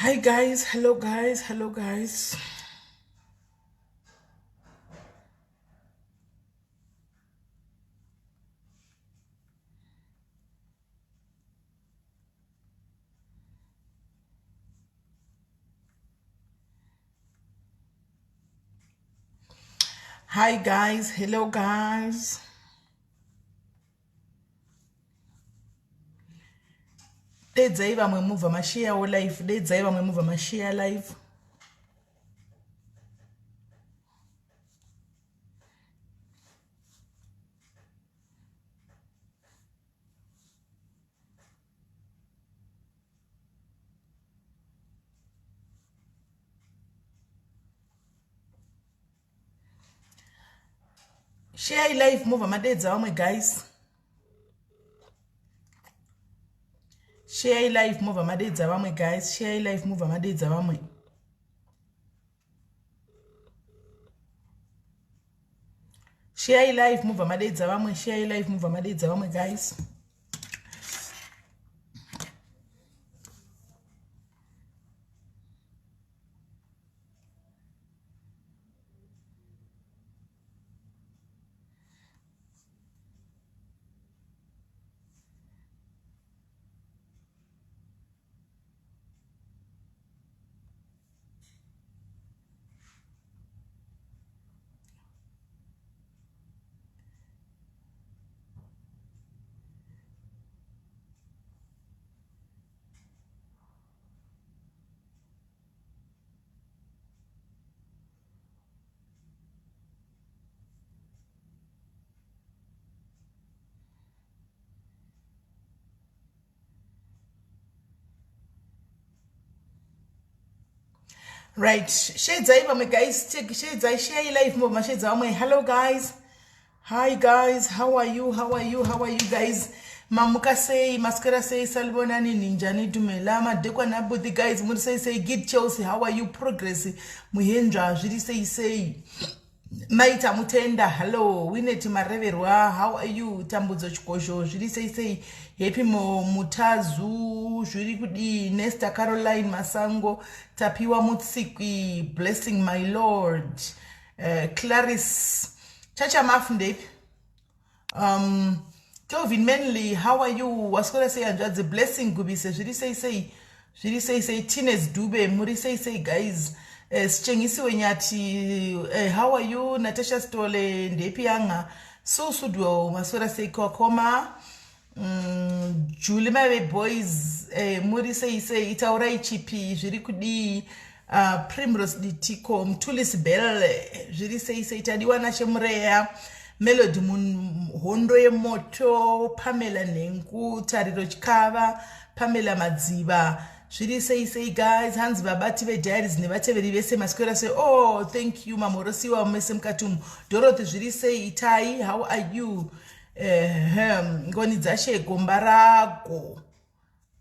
Hi guys, hello guys, hello guys. Hi guys, hello guys. Dedzai vamwe mubva mashiyawo live, dedzai vamwe mubva mashiya live. Share live mubva madedza vamwe guys. Share live mubva madedza vamwe guys. Share live mubva madedza vamwe. Share live mubva madedza vamwe. Share live mubva madedza vamwe guys. Right, share vamwe guys. Share live mubva mashedza vamwe. Hello guys. Hi guys, how are you? How are you? How are you guys? Mamuka say, Mascara say, Salbonani, Ninjani, Dumelama, Dekwana, but the guys, Musa say, Git Chelsea, how are you? Progress, Muhendra, Jiri say, Maita Mutenda, hello, Winnet Mareverwa, how are you? Tambuzo Chukosho, Jiri say, Happy Mo, Mutazu, Juri Kudi, Nesta Caroline Masango, Tapiwa Mutsiki, blessing my Lord, Clarice. Chacha Mafnde, Kelvin Manley, how are you? Was gonna say and the blessing could be say, Tines Dube, Muri say, guys, Schengisi Wenyati, how are you? Natasha Stole, Depianga, so Sudwo, Masura say Kokoma, Julima boys, Muri say, Itaurai Chipi, Jirikudi. Primrose Ditiko, Mtulis Bell, Jiri say Tadiwana Shemrea, Melody Mun Hondre Moto, Pamela Nengu, Tariroch Kava, Pamela Madziba. Jiri say guys, Hans Babative Diaries, Nevative say Masquera say, oh, thank you, Mamorosiwa Mesem Katum. Dorothy Jiri say Itai, how are you? Gonizashe Gombarago.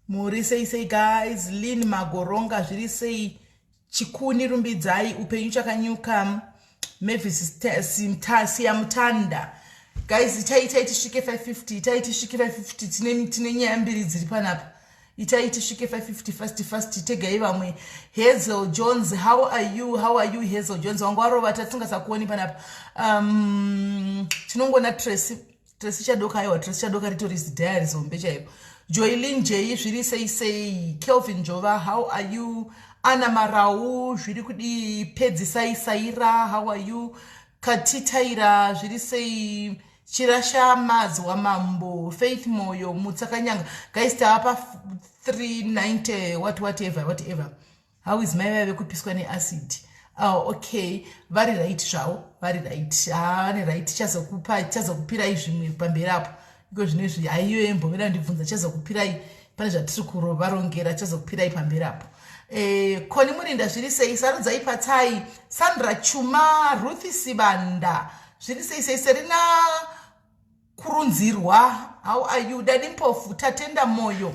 Muri say guys, Lin Magoronga, Jiri say Chikuni rumbidzai upenyu chakanyuka Mavis siyamutanda guys itaita itishike 550 itaita ishike 550 tine nyambiri dziri panapa itaita ishike 550 first tegai vamwe Hazel Jones, how are you Hazel Jones wangwarova tatinga kuoni panapa tinongona Tracy chadoka aiwa Tracy chadoka ritorisi diaries hombe chaipo Joylin J zviri say Kelvin Jova, how are you? Anna Marau, zviri kudi Pedzi Saira, how are you? Katitaira, zviri say Chirasha Mazwa Mambo, Faith Moyo, Mutsakanyanga. Guys, tapa 390 whatever. How is my baby kupiskwani acid? Oh, okay. Very right, shao. Very right. Right. Chazokupira izvimwe pamberapo. Because nezvi aiyo embomera ndibvunza chazokupirai pane zvatiri kurovarongera chazokupirai pamberapo. Koni murinda zviri sei sarudza ipatai Sandra Chuma Ruthi Sibanda zviri sei Serena Kurunzirwa, how are you? Dadi Mpofu Tatenda Moyo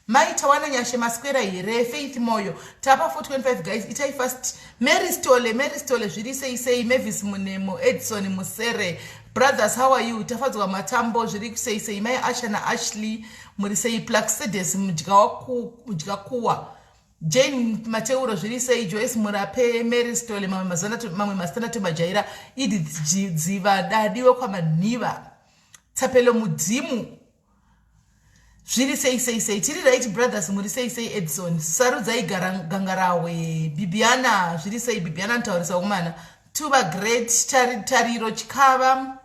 Maita wana nyashe Masquera here Faith Moyo tapa 425 guys itai first Mary Stole zviri sei Mavis Munemo Edson Musere brothers, how are you? Tafadzwa Matambo zviri sei mai Asha na Ashley muri sei Plaxides mudya kuwa Jane Mateuro zviri sei, Joyce Murape, Mary Stole, mamwe mazita tomajaira, Idi Dziva, Dadiwe kwamanhiva, Tsapelo Mudzimu. Zviri sei tiri right brothers, muri sei Edson, Sarudzai Gangarawe, Bibiana, zviri sei Bibiana ntaurisa umana, Tuba Great, Tariro Chikava.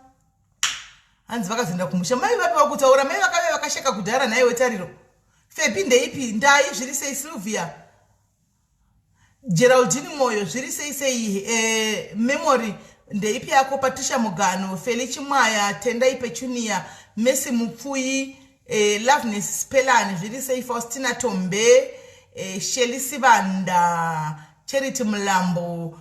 Hanzi vakazoenda kumusha, mai vapi vakutaura, mai vakave vakasheka kudhara naye wetariro. Febi ndeipi, ndai zviri sei Sylvia. Geraldine Moyo, zviri sei Memory ndeipi yako, Patricia Mugano, Felici Mwaya, Tendai Pechunia, Messi Mupfui, Loveness Spelani, zviri sei Faustina Tombe, Shelly Sibanda, Charity Mlambo,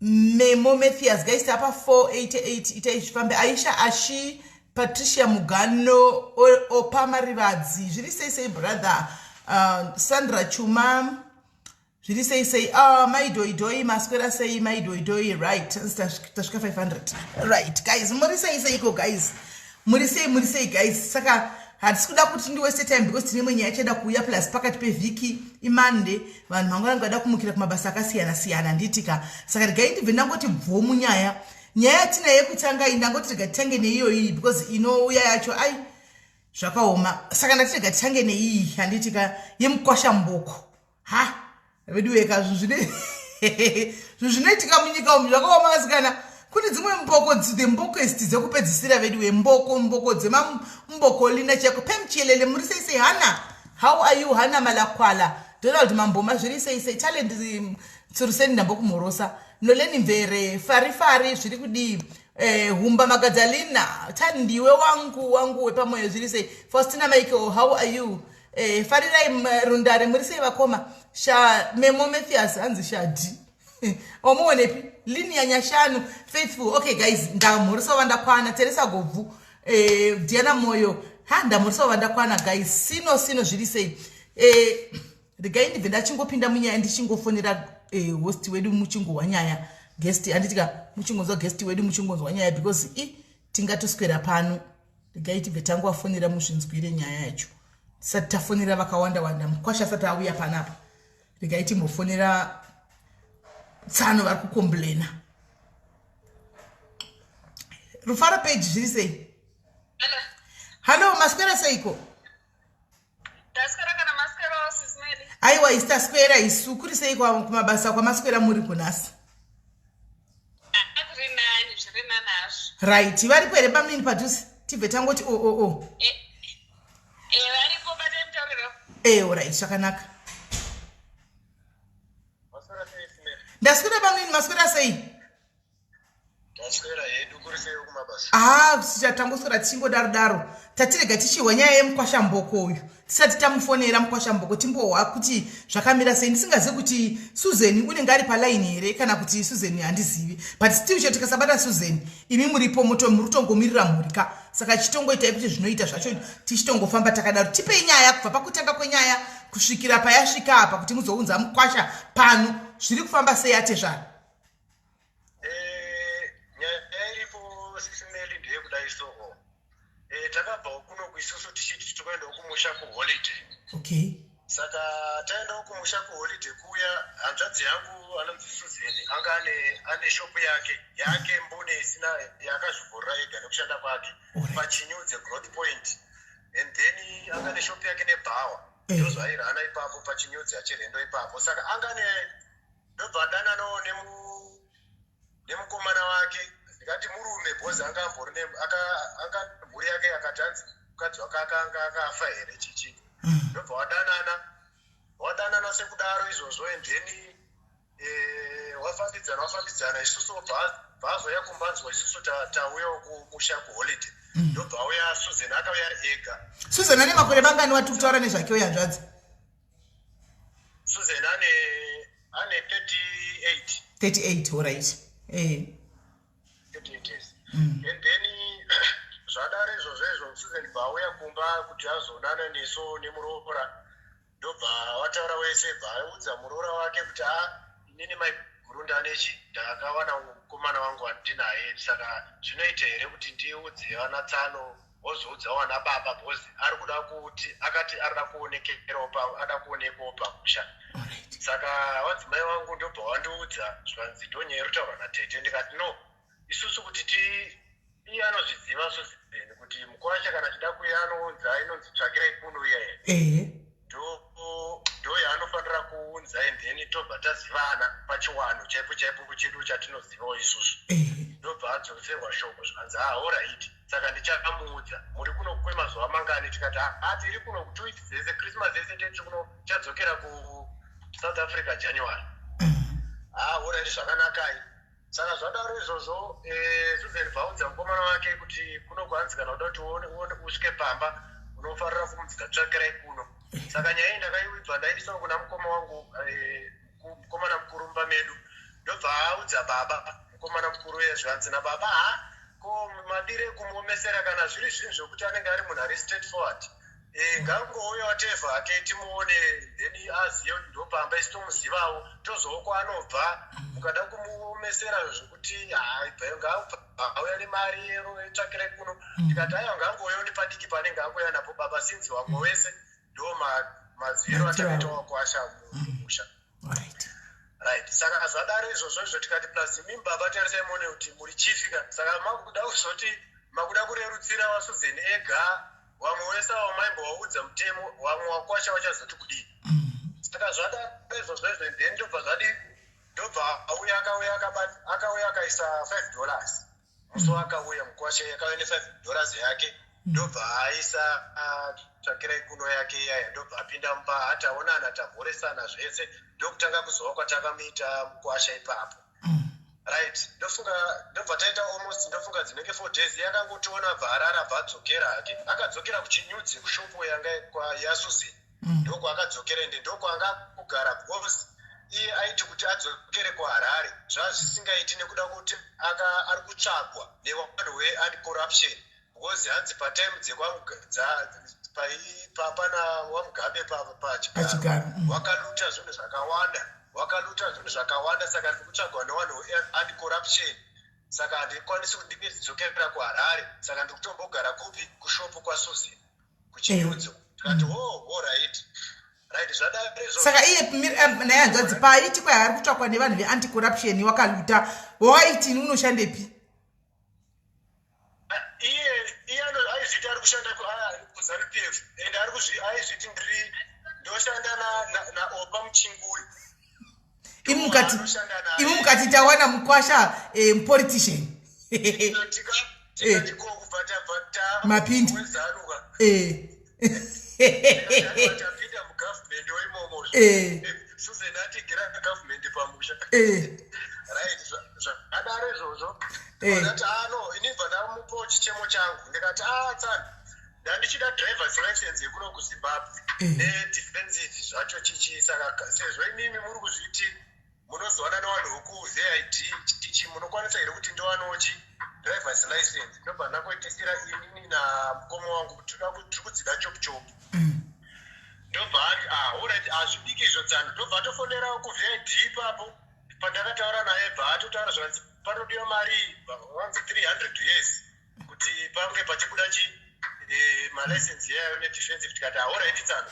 Memo Mathias, guys, tapa 488 itaishifambe, Aisha Ashi, Patricia Mugano, Opama Rivadzi, zviri sei brother, Sandra Chuma, zviri sei Maidoi, Masquera sei Maidoi, right, tashka 500, right, guys, muri sei guys, muri sei guys, saka hatikuda kuti ndiweste time because tine mwenye yacheda kuuya plus pakati pevhiki imande vanhu vangona ngada kumukira kumabasa akasiyana nditika saka ndigaindibve ndangoti bvo munyaya tina yekutanga indangoti tigatange neiyo iyi because inouya yacho ai zvakaoma saka ndati tigatange neiyi handitika yemukwasha mboko ha veduweka zvinoitika munyika umu zvakaoma asikana. Kune dzimwe mboko esti dzekupedzisira vedu mboko dzemamboko lina chako pemchelele muri sei Hana, how are you Hana Malakwala, Donald Mamboma zviri sei talent tsuruseni ndambo kumorosa Noleni Mvere Fari zviri kudi Humba Magdalena tandiwe wangu wepamoyo zviri sei Faustina Michael, how are you Farirai Rundare muri sei vakoma sha Memo Mathias hanzi shadi omuonepi linia nyashanu faithful. Okay guys, ndamurisa wandakwana Teresa Govu, Diana Moyo, ndamurisa wandakwana guys, sino zviri sei ndigaindibve ndachingopinda munyaya ndichingofonera host wedu muchingo wanyaya guest anditika muchingonzwa guest wedu muchingonzwa wanyaya because tingatoswera pano ndigaitibve tangowafonera muzvinzwire nyaya yacho tisati tafonera vakawanda Mukwasha sati auya panapa ndigaiti mbofonera tsano vari kukomblena. Rufaro page zviri sei? Hello, maswera seiko? Taswera kana maswera SIS MELLY. Aiwa istaswera isu kuri sei kumabasa kwamaswera muri kunasi? Zviri nanazvo. Right, vari kwere pamini padhuze tibve tangoti varipo batemtauriro. Alright, zvakanaka. Ndaswera pamini maswera sei? Taswera yedu kuri sei kumabasa. Tangoswera tichingodaro tatirega tichihwa nyaya yemukwasha mboko uyu tisati tamufonera mukwasha mboko timbohwa kuti zvakamira sei. Ndisingazivi kuti Susan unenge ari palaini here kana kuti Susan handizivi, but still cho tikasabata Susan imi muripo murutongomirira mhurika saka chitongoitai kuti zvinoita zvacho tichitongofamba takadaro. Tipei nyaya kubva pakutanga kwenyaya kusvikira payasvika apa kuti muzounza mukwasha pano zviri kufamba sei atezvana. Nyaya iripo SIS MELLY ndeyekudai soko takabva kuno kuisusu tichiti tokuenda kumusha kuholiday. Okay. Saka taenda kumusha kuholiday kuya hanzvadzi yangu anonzi Susan anga ane shopu yake mbune isina yakazvivhurira yega nekushanda kwake pachinyudze Growth Point, and then anga neshopu yake nebhawa ndozvairana ipapo pachinyudzi achirendo ipapo. Saka anga ndobva adananawo nemukomana wake ndikati murume bhozi anga mhuri yake yakati hanzi mukadzi wake anga akafa here chichi. Ndobva wadanana sekudaro izvozvo, and then wafambidzana isusu bvazoya kumbanzwa isusu tauyawo kumusha kuholiday. Ndobva auya Susan akauya ari ega. Susan ane makore mangani wati kutaura nezvake uya hanzvadzi? Susan ane 38. Alright. 38 years. And then zvadare izvozvo Susan bauya kumba kuti azonana neso nemuroora. Ndobva wataura wese bvaudza muroora wake kuti inini maiguru ndanechi ndakawana mukomana wangu wandinaye, saka zvinoita here kuti ndiudze vana tsano wozoudza wana baba bhozi ari kuda kuti akati arida kuonekerawo ada kuonekawo pamusha. saka wadzimai wangu ndobva wandiudza zvanzi ndonyaya rutaurwa natete ndikati no isusu kuti iye anozviziva soziveni kuti Mukwasha kana chida kuya anounza inonzi tsvakirai kuno iya here ndo yaanofanira kuunza endeni tobva tazivana pachiwano chaipo chaipo chedu chatinozivawo isusu ndobva adzoserwa shoko zvanzi alright saka ndichakamuudza muri kuno kwemazuva mangani tikati tiri kuno kutuiti dzese Christmas dzese teti kuno chadzokera kuSouth Africa January alright zvakanakai saka zvadaro izvozvo Susan vaudza mukomana wake kuti kuno kwanzikana kuda kuti usvike pamba unofarira kumudzika tsvakirai kuno saka nyaya iyi ndakaiudzwa ndaidiswa kuna mukoma wangu mukomana mukuru mumba medu ndobva audza baba mukomana mukuru zvanzi nababa ko madire kumuomesera kana zviri zvinhu zvokuti anenge ari munhu ari straight forward ngangouya watevha ake timuone then azive kuti ndopamba isi tomuzivawo tozowo kwaanobva mukada kumuomesera zvokuti ngauya nemari yero etsvakirai kuno tikati aiwa ngangouya nepadiki panenge angoya napo baba sinzi wangu wese ndo maziro atakaita Mukwasha mumusha right saka zvadaro izvozvo tikati plus mimi baba tarisai muone kuti muri chifika saka makuda kuzoti makuda kurerutsira vaSusan ega vamwe vese wamaimbovawudza mutemo vamwe Mukwasha vachazoti kudii saka zvadaro izvozvo then ndobva zvadi ndobva akauya akaisa $5 musi akauya Mukwasha akauya ne$5 yake ndobva aisa tsvakirai kuno yake iyaya ndobva apinda mumba ataonana tamhoresana zvese ndokutanga kuzova kwatakamuita Mukwasha ipapo right ndobva taita almost ndofunga dzinenge 4 days yakangotiona bva arara bva adzokera hake akadzokera kuchinyudzi kushopu yanga yaSusan ndoko akadzokera ende ndoko anga kugara because iye aiti kuti adzokere kuHarare zvazvisingaiti nekuda kuti ari kutsvagwa nevanhu ve-anti-corruption because hanzi patime pana waMugabe pachigaro wakaluta zvinhu zvakawanda saka ndikutsvagwa nevanhu ve-anti-corruption saka handikwanisi kuti ndingezidzokera kuHarare saka ndikutombogara kupi kushopu kwaSusan kuchinyudzi tikati alright saka iye naye hanzvadzi paiti kwai ari kutsvakwa nevanhu ve-anti-corruption wakaluta waitini unoshandepi iye aizviti ari kushanda kuZANU-PF ende aizviti ndoshanda naOpa Muchinguri imi mukati tawana Mukwasha politician tikatiko mapindi tapinda mugovernment oimomo Susan atigera government pamusha right zvadaro izvozvo ndati inibva ndamupawo chichemo changu ndikati tsana ndandichida drivers license yekuno kuZimbabwe nedefensive zvacho chichi saka sezvo imimi muri kuzviti munozwana nevanhu vekuVID chichi munokwanisa here kuti ndowanawo drivers license ndobva ndakoitisira inini namukoma wangu kuti tiri kudzida chopuchopu ndobva ati alright hazvidiki izvo tsana ndobva atofonera kuVID ipapo pandakataura naye bva atotaura zvanzi panodiwa mari wanzi 300 years kuti pange pachibuda malicense yayo nedefensive tikati alright tsana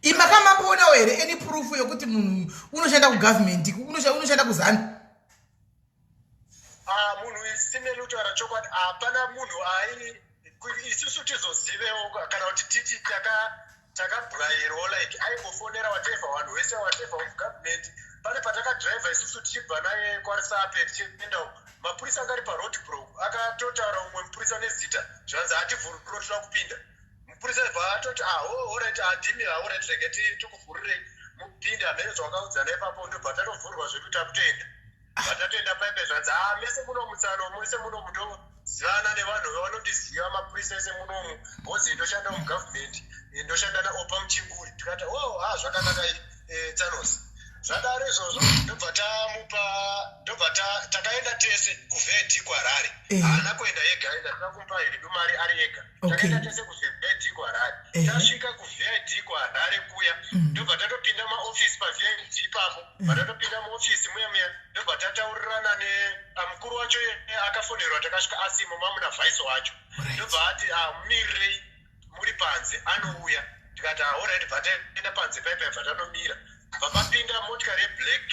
imakamambonawo here any proof yokuti munhu unoshanda kugovernment unoshanda kuZANU munhu isimeli kutaura chokwadi hapana munhu isusu tizozivewo kana kuti titi takabhurayirawo like aingofonera watevha vanhu vese watevha mugovernment pane patakadhiraivha isusu tichibva naye kwaRisape tichienda mapurisa anga ari paroad block akatotaura umwe mupurisa nezita zvanzi hativhuriro toda kupinda mupurisa bva atoti alright handimi alright rege tikuvhurirei mupinde hamene zvawakaudza naye papo ndobva tatovhurwa zvedu takutoenda vatatoenda paipe zvanzi mese munomutsano mese munomu ndozivana nevanhu vevanondiziva mapurisa ese munomu bhozi ndoshanda mugovernment ndoshanda naOpa Muchinguri tikati zvakanaka tsanosi zvadaro izvozvo ndobva takaenda tese kuVID kuHarare haana kuenda yega enda takakupa hedu mari ari yega takaenda tese kuVID kuHarare tasvika kuVID kuHarare kuya ndobva tatopinda maofisi paVID ipapo vatatopinda muofisi muya ndobva tataurirana mukuru wacho akafonerwa takasvika asimo mamuna vhaisi wacho ndobva ati mumirirei muri panze anouya tikati alright bva taenda panze paipai bva tanomira vapapinda motikari yeblack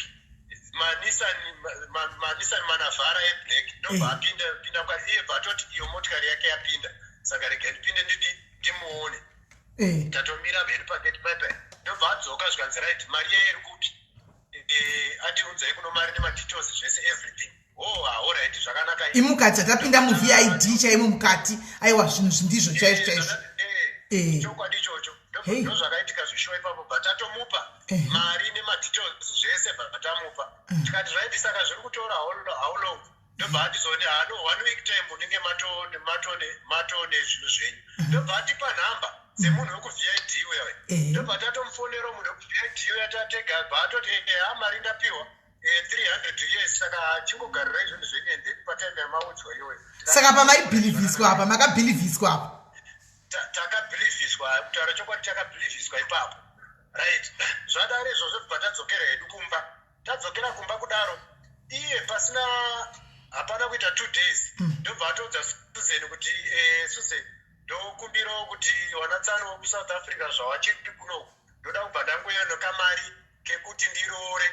manissan manavhara eblack ndobvapinda kwari iye bvatoti iyo motikari yake yapinda saka rega ndipinde ndimuone tatomira mberi pageti paipai ndobva adzoka zvikanzi right mari yaye iri kupi atiunzai kuno mari nemadetails zvese everything alright zvakanaka imukati atapinda muvid chaimo mukati aiwa zvinhu zvindizvo chaizvo chokwadi ichocho ndozvakaitika zvishuwa ipapo bhatatomupa mari nemadetails zvese bhatamupa tikati right saka zviri kutora how long ndobva atizoti 1 week time unenge matone zvinhu zvenyu ndobva atipa nhamba semunhu wekuvid wewe ndobva tatomufonera munhu wekuvid yatatega bhatoti mari ndapiwa 300 years saka chingogarirai zvinhu zvenyu and then patime yamaudzwa iwe saka pamaibhilivhiswa apa makabhilivhiswa apa takabhilivhiswa kutaura chokwadi takabhilivhiswa ipapo right zvadare izvozvo bva tadzokera hedu kumba tadzokera kumba kudaro iye pasina hapana kuita 2 days ndobva atoudza Susan kuti Susan ndokumbirawo kuti wanatsano wekusouth africa zvawachiri kuno ndoda kubva ndangoenda kamari kekuti ndiroore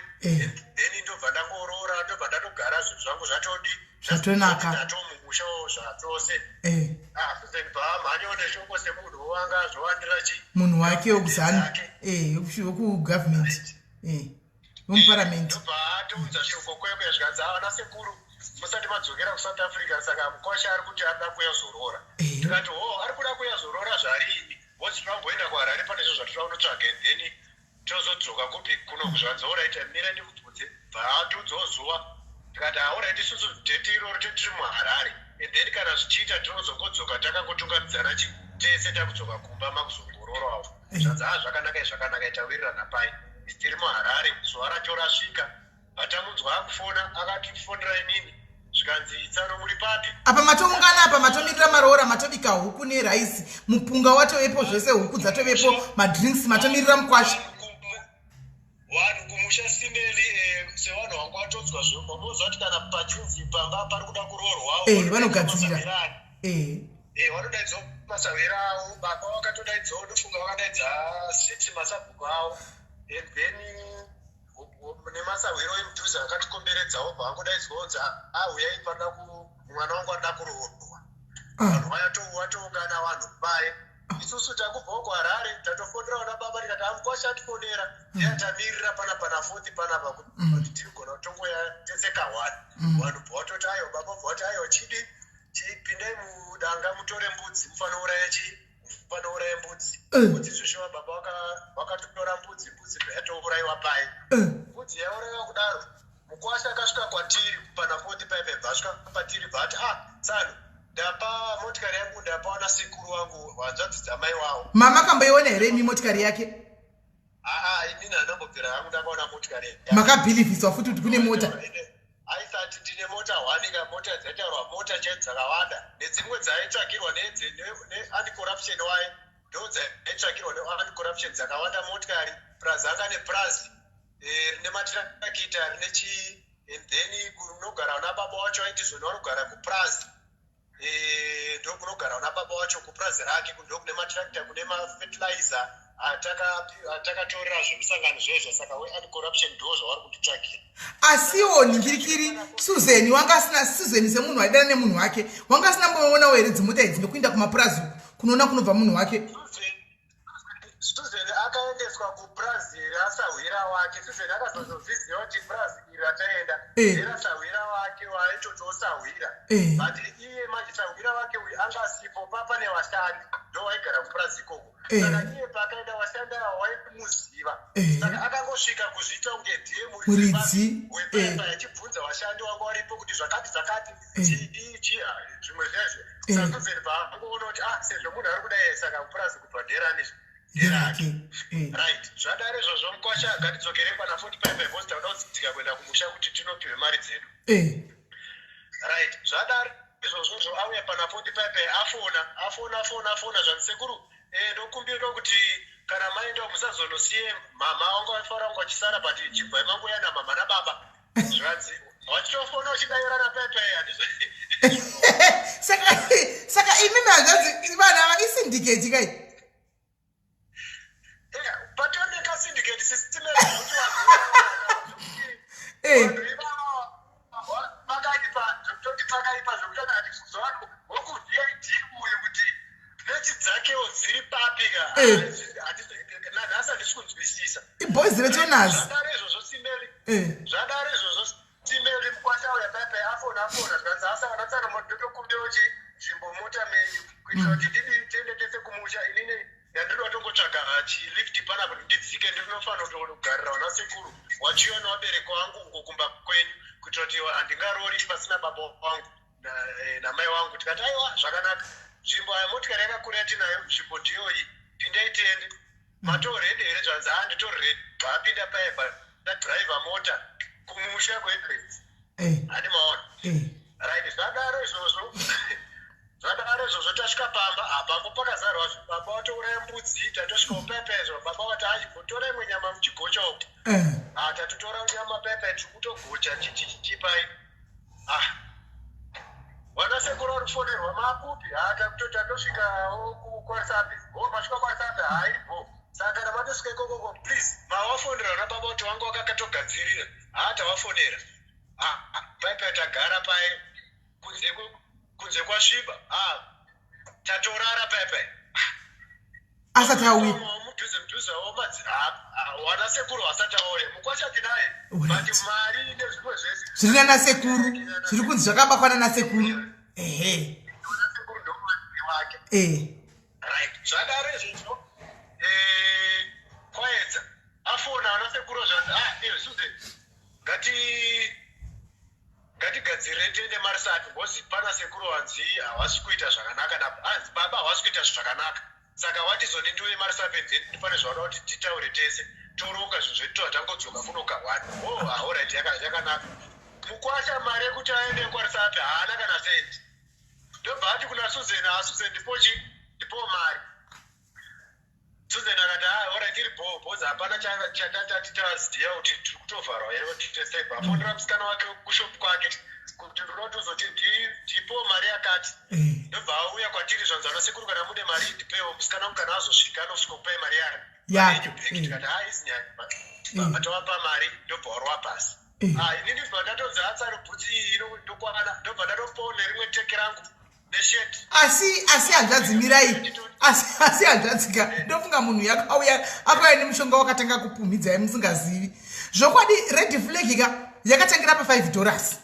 then ndobva ndangoroora ndobva ndatogara zvinhu zvangu zvatonaka zvatomumushawo zvatose Susan bhamhanyo neshoko semunhu wanga zvowandira munhu wake wekuzanu wekugovernment wemuparamendi ndobva atoudza shoko kwekwe zvikanzi ana sekuru musati madzokera kusouth africa saka Mukwasha ari kuti arida kuyazorora tikati ari kuda kuyazorora zvarini woti tinomboenda kuharare pane izvo zvatira unotsvaga then tozodzoka kupi kuno zvanzi oraita mira ndikubvudze bvaatudzawo zuva tikati oraita isusu dheti iroro tiri muharare and then kana zvichiita tinozongodzoka takangotunganidzana tese takudzoka kumba makuzongororawo zvanzi zvakanaka itawirirana pai tiri muharare zuva racho rasvika bhatamunzwa akufona akatifonera inini zvikanzi tsano muri papi apa matoungana apa matomirira maroora matobika huku neraisi mupunga watovepo zvese huku dzatovepo madrinks matomirira Mukwasha vanhu kumusha simeli sevanhu vangu vatodzwa zvombo mozvati kana pachumvi pamba pari kuda kuroorwawo vanogadzirira vanodaidzwa masavera avo baba vakatodaidzawo ndofunga vakadaidza 6 masabhuku avo and then nemasawiro emudhuza akatikomberedzawo bvangodaidzwa kunzi Huyai panoda mwana wangu anoda kuroorwa vanhu vatoungana vanhu kubaye isusu takubvawo kuharare tatofonera ona baba tikati Mukwasha atifonera yatamirira panapa na4th panapa kuti tiri gona kutongoya teseka 1 vanhu bvatoti ayo baba bvati ayo chidi chipindai mudanga mutore mbudzi mufanouraya mbudzi zvoshuva baba vakatotora mbudzi yatouraiwa pai mbudzi yauraiwa kudaro Mukwasha akasvika kwatiri pana4th paipai bvasvika patiri bvati tsano ndapa motikari yangu ndapawana sekuru wangu hanzvadzi dzamai wavo mama akamboiona here imi motikari yake inini handambobvira hangu ndakaona motikari makabhilivhiswa futi kuti kune mota aisati ndine mota 1 mota dzaitaurwa mota chaidzo dzakawanda nedzimwe dzaitsvagirwa neanticorruption waye ndo dzaitsvagirwa neanticorruption dzakawanda motikari plus anga neplus rine matirakita rine and then kunogara una baba wacho aiti zvino vanogara kuplus ndokunogara una baba wacho kupurazi rake ndokune matirakita kune mafertilizer atakatorera zvemusangano zvezvo saka weanticorruption ndo zvavari kutitsvagira asiwo ningirikiri Susan wangasina Susan semunhu aidana nemunhu wake wangasina mboonawo here dzimota idzi ndokuinda kumapurazi kunoona kunobva munhu wake Susan akaendeswa kupurazi rasahwira wake Susan akazozviziva kuti purazi iri rataenda nerasahwira wake waitotosahwira but iye manje sahwira wake uyu anga asipo pane vashandi ndo waigara kupurazi ikoko saka iye paakaenda vashandi ava waikumuziva saka akangosvika kuzviita kunge ndiye muridzi wepepa achibvunza vashandi wangu varipo kuti zvakati zvimwe zvezvo saka Susan paangoona kuti sezvo munhu ari kudai saka kupurazi kubva derake right zvadare izvozvo Mukwasha ngatidzokere pana4th paipai bhosi tauda kudzidzika kuenda kumusha kuti tinopiwe mari dzedu right zvadare izvozvozvo auya pana4th paipai afona zvanzi sekuru ndokumbira kuti kana maenda musazonosiye mama wangu vaifara wangu vachisara but chibvai mangoyana mama nababa zvanzi wachitofona uchidayirana paipai saka imimi hanzvanzi vanhu ava isindiketi kai patoneka syndicate system vakaipa zvokutanga ati kuzovano wokudhiya idhimuye kuti nechi dzakewo dziri papika nanhasi handisi kunzwisisa ibhozi retonazi zvadare izvozvo simeli mukwasha uya paipai afona zvikanzi asavanatsana mototokumbeochi zvimbomota menyu kuitira kuti ndidi tiende tese kumusha inini yandiri watongotsvaga chilift panapa kuti ndidzike ndinofanira kutogarira wana sekuru wachiona wabereko wangu ngokumba kwenyu kuitira kuti handingarori pasina baba wangu namai wangu tikati aiwa zvakanaka nzvimbo motikari yakakura yatinayo nzvimbo ndiyoyi pindai tiende matoredi here zvanzi nditoredi bvaapinda paipa nadhiraivha mota kumusha kwegrades handi maona right zvadaro izvozvo tasvika pamba pakazarwa baba watouraya mbudzi tatosvikawo paipaizvo baba wati achigotora imwe nyama muchigocha uku tatotora nyama paipai tiri kutogocha chipai wana sekuru ari kufonerwa mapupi tatosvikawo kwarisapi masvika kwarisapi hairipo saka kana matosvika ikokoko please mawafonera na baba kuti wangu wakakatogadzirira tavafonera paipai tagara pai kunze kwasviba tatorara paipai asati auya mudhuze wana sekuru asati auya mukwasha tinaye but mari nezvimwe zvese zviri nana sekuru zviri kunzi zvakabakwana nasekuru sekuru ndomumai wake right zvadare izvozvo kwaedza afona ana sekuru zvanzi suze ngatigadzire tiende marisati bhozi pana sekuru wanzi havasi kuita zvakanaka hanzi baba havasi kuita zvakanaka saka watizoni ndiuye marisapenzeni pane zvauda kuti titaure tese toroka zvinhu zvedu tangodzoka kunoka wani alright yakanaka mukwasha mari yekuti aende kwarisapi haana kana sendi ndobva ati kuna suzen suzen ndipo mari suzen akati alright iri bhozi hapana chatatati taziya kuti tiri kutovharwa here titesaipa afonera musikana wake kushopu kwake kuti ndoda kutozoti ndipo mari yakati ndobva auya kwatiri zvanzi ana sekuru kana mune mari ndipewo musikana wangu kana azosvika anosvika kupai mari yake tikati izinyani atovapa mari ndobva warwa pasi inini bva ndatonzi atsari bhutsi ino ndokwana ndobva ndatopawo nerimwe teke rangu nesheti asi hanzvadzimirai asi hanzvadzika ndofunga munhu yakauya nemushonga wakatanga kupumhidzai musingazivi zvokwadi red flag yakatangira $5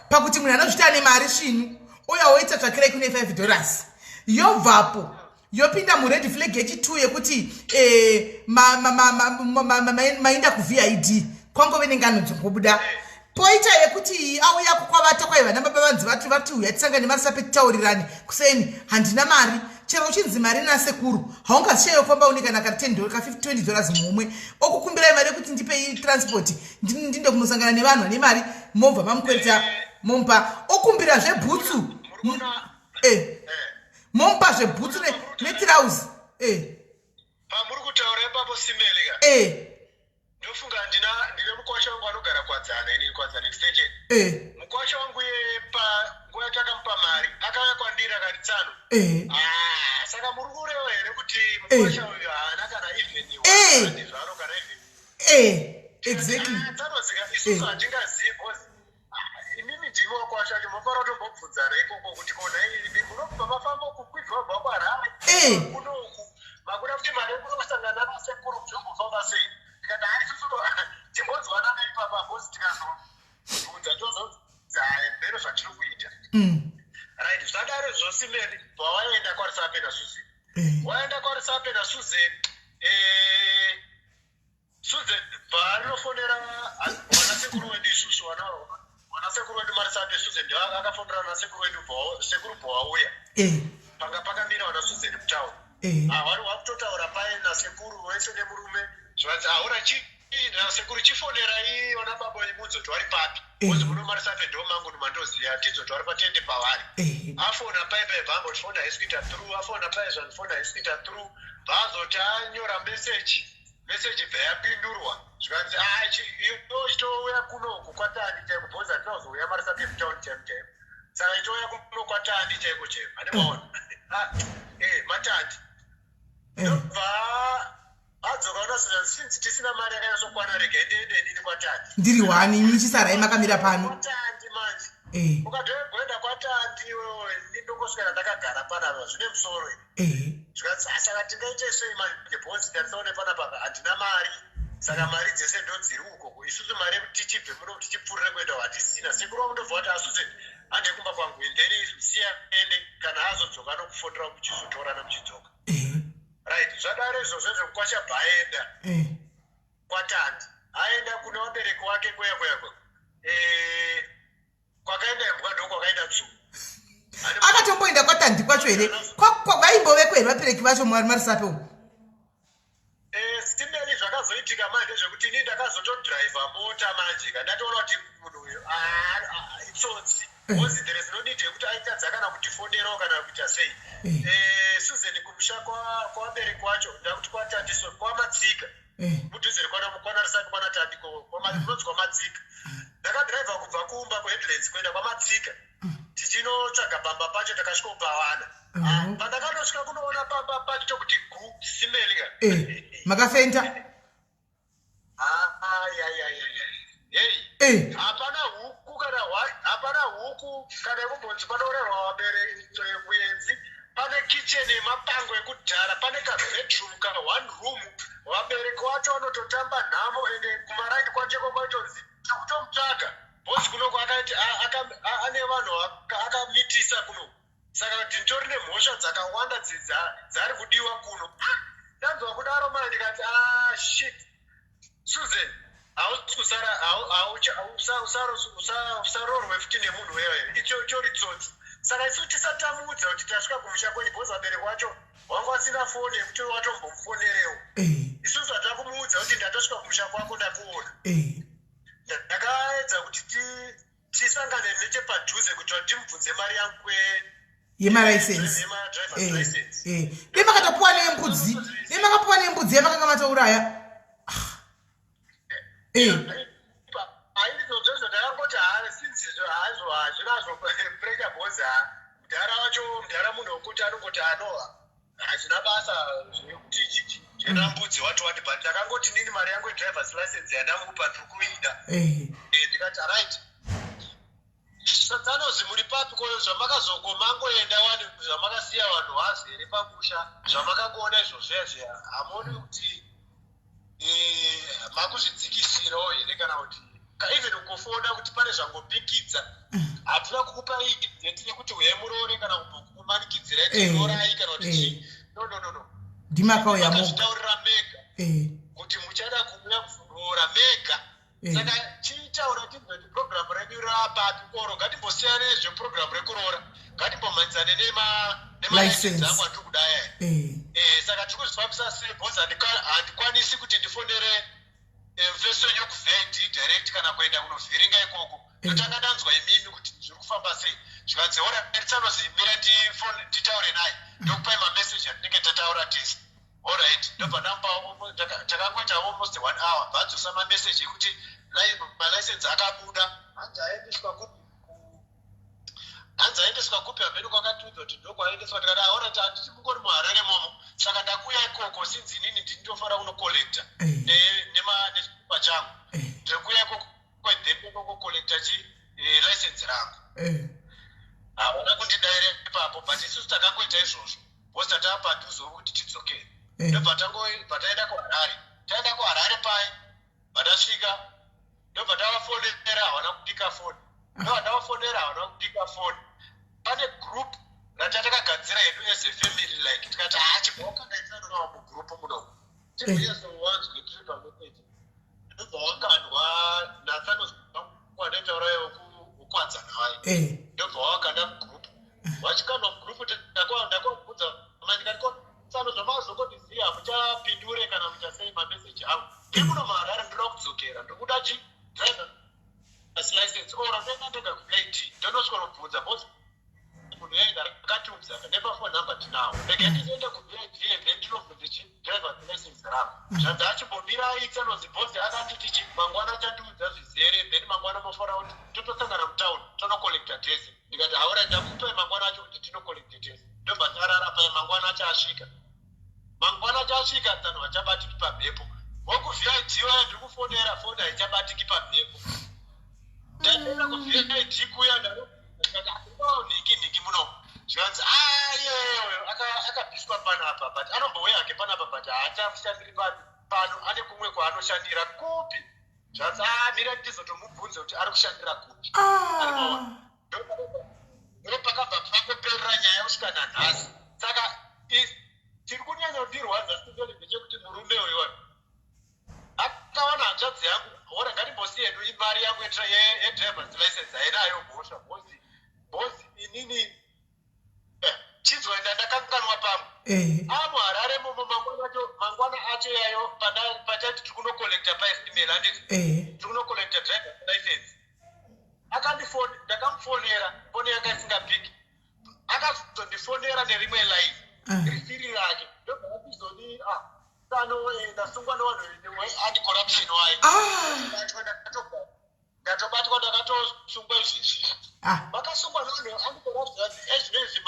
pakuti munhu anozvita nemari svinu uya woita tsvakirai kune $5 yobvapo yopinda mured flag yechi2 yekuti mainda kuvid kwangove nengano dzongobuda poita yekuti auya kukwavata kwaiva nababa vanzi vati uya tisanga nemarisape titaurirani kuseni handina mari chero uchinzi mari nasekuru haungashayo famba une kana ka $10 ka $20 mumwe okukumbirai mari yekuti ndipe transport ndinde kunosangana nevanhu vane mari movha mamukwereta mompa okumbira zvebhutsu mompa zvebhutsu netirauzi pamuri kutaura ipapo simelika ndofunga ndine mukwasha wangu anogara kwadzana ini kwadzana extension mukwasha wangu nguva yatakamupa mari akauya kwandiri akati tsano saka muri kureva here kuti mukwasha uyu haana kana ivheniwazvaro kana exactly tsanozika isusu hatingazivi bhozi imimi ndimi wakwasha chimofanira kutombobvunzana ikoko kuti kona imi munobva mafamba kukwidza bva kwarare kunoku makuda kuti mari kunokusangana nasekuru zvombofamba sei tikati haisusu timbonzwana naipapa bhozi tikazobvunza tozozaya zvatiri kuita right zvadaro zvosimeni pawaenda kwarisape nasuze waenda kwarisape nasuze suze paanofonera wanasekuru wedu isusu wanasekuru wedu marisape suze ndio akafonera nasekuru wedu sekuru bwauya panga pakamira wanasuze mutauni wari wakutotaura pai nasekuru wese nemurume zvanzi aura nasekuru chifonera iona baba imudzi kuti vari papi uzi muno marisape ndo mangu numandoziya tidzo kuti vari patende pavari afona paipai bhambo tifona haisi kuita through afona pai zvanifona haisi kuita through bhaazoti anyora meseji bva yapindurwa zvikanzi chitouya kunoku kwatandi chaiko bhozi hatinazouya marisape mutauni chaimo chaimo saka chitouya kuno kwatandi chaiko chaimo hane maona matandi ndobva adzoka unasina since rega ende ndiri kwatandi ndiri wani muchisarai makamira pano kwatandi manje ukatoenda kwatandi wewe ndingoswera ndakagara panapa zvine musoro saka tingaite sei manje bhosi ndatisaone panapa handina mari saka mari dzese ndo dziri uko isusu mari yekuti tichibve muno kuti tichipfuurire kuenda hatisina sekuru wamundobva kuti asuze hande kumba kwangu endeni siya ende kana azodzoka nokufondera muchizotorana muchidzoka right zvadare izvozvo zvomukwasha bhaenda kwatandi aenda kune vabereki wake kweyakweyakwe kwakaenda imbwa ndo kwakaenda tsu akatomboenda kwatandi kwacho here vaimboveko here vabereki vacho marisape umu SIS MELLY zvakazoitika manje zvekuti ini ndakazotodhiraivha mota manje kandatoona kuti munhu uyu itsotsi bhozi there is no need yekuti aitadza kana kutifonerawo kana kuita sei Susan kumusha kwavabereki wacho ndakuti kwatandiso kwamatsika mudhuze rekwanarisapi kwanatandiko kunonzi kwamatsika ndakadhiraivha kubva kuumba kuheadlands kuenda kwamatsika tichinotsvaga pamba pacho takasvika kupawana pandakandosvika kunoona pamba pacho kuti SIS MELLY makafenta hapana huku kana yekumbonzi panorerwa vabereki muenzi pane kitchen yemapango ekudhara pane kabedroom kana one room vabereki wacho vanototamba nhamo ende kumaraini kwacheko kwaitonzi kutomutsvaga bhosi kunoko akaiti ane vanhu akamitisa kuno saka kuti nditori nemhosva dzakawanda dzari kudiwa kuno ndanzwa kudaro mara ndikati shit Susan hausi kusara usarorwe futi nemunhu wewe ichori tsotsi saka isu tisatamudza kuti tasvika kumusha kwenyu bhozi vabereki wacho wangu asina foni yekuti watombomufonerewo isusu hatava kumuudza kuti ndatosvika kumusha kwako ndakuona ndakaedza kuti tisangane nechepadhuze kuti timubvunze mari yangu yemaraisensi demakatopuwa nembudzi yamakanga matauraya aizvozvo ndakangoti sinzizvo hazvo hazvinazvo purecha bhozi mudhara munhu wekuti anongoti anowa hazvina basa zvekuti zvena mbudzi watowati but ndakangoti nini mari yangu yedrivers license yandamupa ndiri kuida ndikati right dzanozi muri papi koyo zvamakazokomangoenda wani zvamakasiya vanhu hazi here pamusha zvamakakuona izvozvezve hamoni kuti makuzvidzikisirawo here kana kuti even ukufona kuti pane zvangopikidza hatina kukupa identi yekuti uye murore kana kumanikidzira itirorai kana kuti no ndimakauya zvitaurira mega kuti muchada kuuya kuzorora mega saka chitaura timati programu renyu rapapi koro ngatimbosiyana nezveprogramu rekuroora ngatimbomhanyisane nemalicense angu andiri kudaya saka tiri kuzvifambisa sei bhozi handikwanisi kuti ndifonere mfeso yokuvhedi direct kana kuenda kunovhiringa ikoko ndotanga ndanzwa imimi kuti zviri kufamba sei zvikanzi ora ritsanozimira titaure naye ndokupai mameseji atinenge tataura tese alright ndobva takangoita almost 1 hour bvadzosa mameseji ekuti malicense akabuda hanzi aendeswa kupi hamene kwakatudzwa kuti ndokwaendeswa tikati alright handisi mungori muharare momo saka ndakuya ikoko sinzi inini ndinitofanira kunokolekta nechipa changu ndikuya ikoko kwendenokokolekta license rangu haona kundidaire ipapo but isusu takangoita izvozvo bhosi tatava padhuze wokuti tidzokere ndobva taenda kuharare pai vatasvika ndobva tavafonera havana kupika foni ndobva tavafonera havana kupika foni pane group ratatakagadzira yedu as a family like tikati chibvawakandaitsananawa mugrupu munomu tiuyazowanzwe tiri pameseji ndobva wakandwa natsanozwandaitaurayo ukuwadzana vai ndobva wakanda mugrupu wachikandwa mugrupu ndakobvunza ndikati zvamazokodiziya muchapindure kana muchasei mameseji angu ndiri muno maharare ndoda kudzokera ndokuda driver license ora ndoenda ndega kulate ndonosvika nobvunza bhosi munhu yaenda akatiudza nepafone number tinawo rega ndizoenda kuVA then ndinobvunza driver license rangu zvanzi achimbobira aitsanozi bhosi akatiti mangwana chatiudza zvizere then mangwana mofara kuti totosangana mutauni tonokolekta tese ndikati haura ndakupai mangwana acho kuti tinokolekta tese ndobva tarara pai mangwana acho asvika dzanhu vachabatiki pamhepo wakuvhiaidziwa ndiri kufonera foni haichabatiki pamhepo ndaenda kuvhiaidhi kuya niki muno zvikanzi yewe akabviswa panapa but anombouya hake panapa but haachashandiri pano ane kumwe kwaanoshandira kupi zvanzi mira ndizotomubvunze kuti ari kushandira kupi ndo pakabva pakoperera nyaya kusvika nanhasi saka tiri kunyanya kundirwadza sizoni ndechekuti murume uyo akawana hanzvadzi yangu ora ngatimbosiye hedu imari yangu yedrivers license ainayo bhosva bhozi inini chinzwa ndakanganwa pamwe amuharare momo mangwana acho yayo patati tiri kunokolekta SIS MELLY handiti tiri kunokolekta drivers license ndakamufonera foni yanga isingapiki akazondifonera nerimwe line risiri rake ndobva atizoni sano ndasungwa nevanhu anti-corruption wayo ndatobatwa ndakatosungwa izvezvi vakasungwa nevanhu anti-corruption ezvinezvi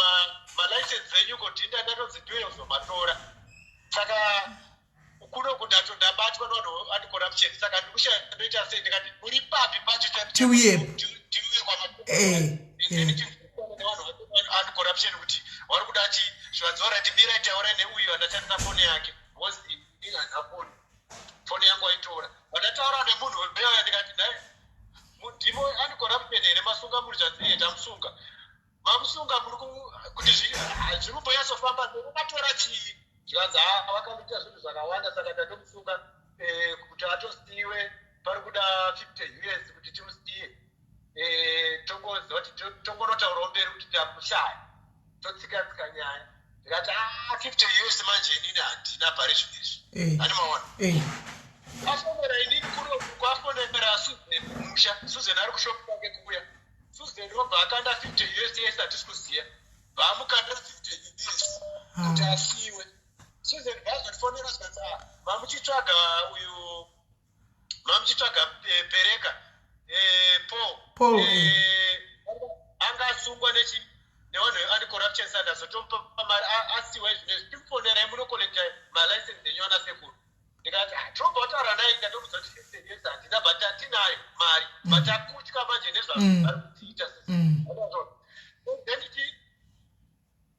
malicense enyu kodhinda ndatonzi ndiwe uzomatora saka kunoku ndabatwa nevanhu anti-corruption saka ndikushandoita sei ndikati muri papi pacho tiuye nevanhu anti-corruption kuti vari kuda zvivanzora timira itaura neuyu andashandisa foni yake bosi inhanza foni yangu aitora vandataura nemunhu webeya ndikati naye ndimo anti-corruption here masunga muri zvanzi tamusunga mamusunga muri kuti zviri kumboyasofamba akatora chii zvikanzi vakandoita zvinhu zvakawanda saka tandomusunga kuti atosiyiwe pari kuda 50 US kuti timusiye tongoziva kuti tongonotaurawo mberi kuti tamushaya totsika nyaya ndikati 50 US manje inini handina pari zvinezvi ani maona afonera inini kwafonera Susan musha Susan ari kushopu kwake kuuya Susan obva akanda 50 US yese hatisi kuziya vaamukanda 50 US kuti asiyiwe Susan vazofonera zvikanzi mamuchitsvaga pereka Paul angasungwa nevanhu anti-corruption sanda zotomupa mari asiwa izvinezvi timufonerai munokolekta malicense enyu ana sekuru ndikati tobva wataura naye ndatomudza kuti 15 years handina but hatinayo mari but akutya manje nezvaari kudziita then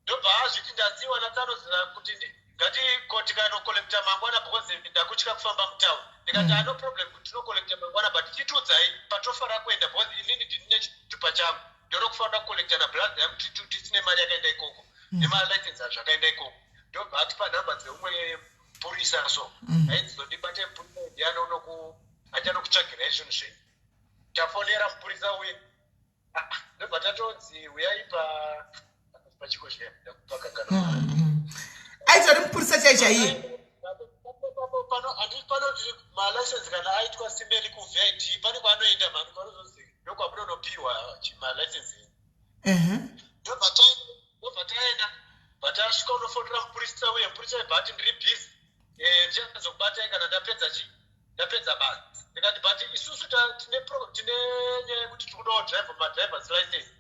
ndobva azviti ndasiyiwa natsanoziva kuti ngatikoti kanokolekta mangwana because ndakutya kufamba mutauni ndikati no problem kuti tinokolekta mangwana but titudzai patofara kuenda because inini ndine chitupa changu ndoro kufanira kukolekta nablood yangu tisine mari yakaenda ikoko nemalicense zvakaenda ikoko ndobva atipa nhamba dzeumwe purisa so aidzodibate mupurisa achanokutsvagirai zvinhu zvenyu tafonera mupurisa uye ndobva tatonzi uyai pachiko zvakupakagana aitori mupurisa chaichaiye handiti panoti malicense kana aitwa simeli kuVIT pane kwaanoenda mhani kwanozozi ndokwamunonopiwa malicense ndobva taenda batasvika unofonera mupurisa uye mupurisa webhati ndiri bhizi ndichazokubatai kana ndapedza basa ndikati but isusu tine nyaya yekuti tiri kudawo drive madrivers license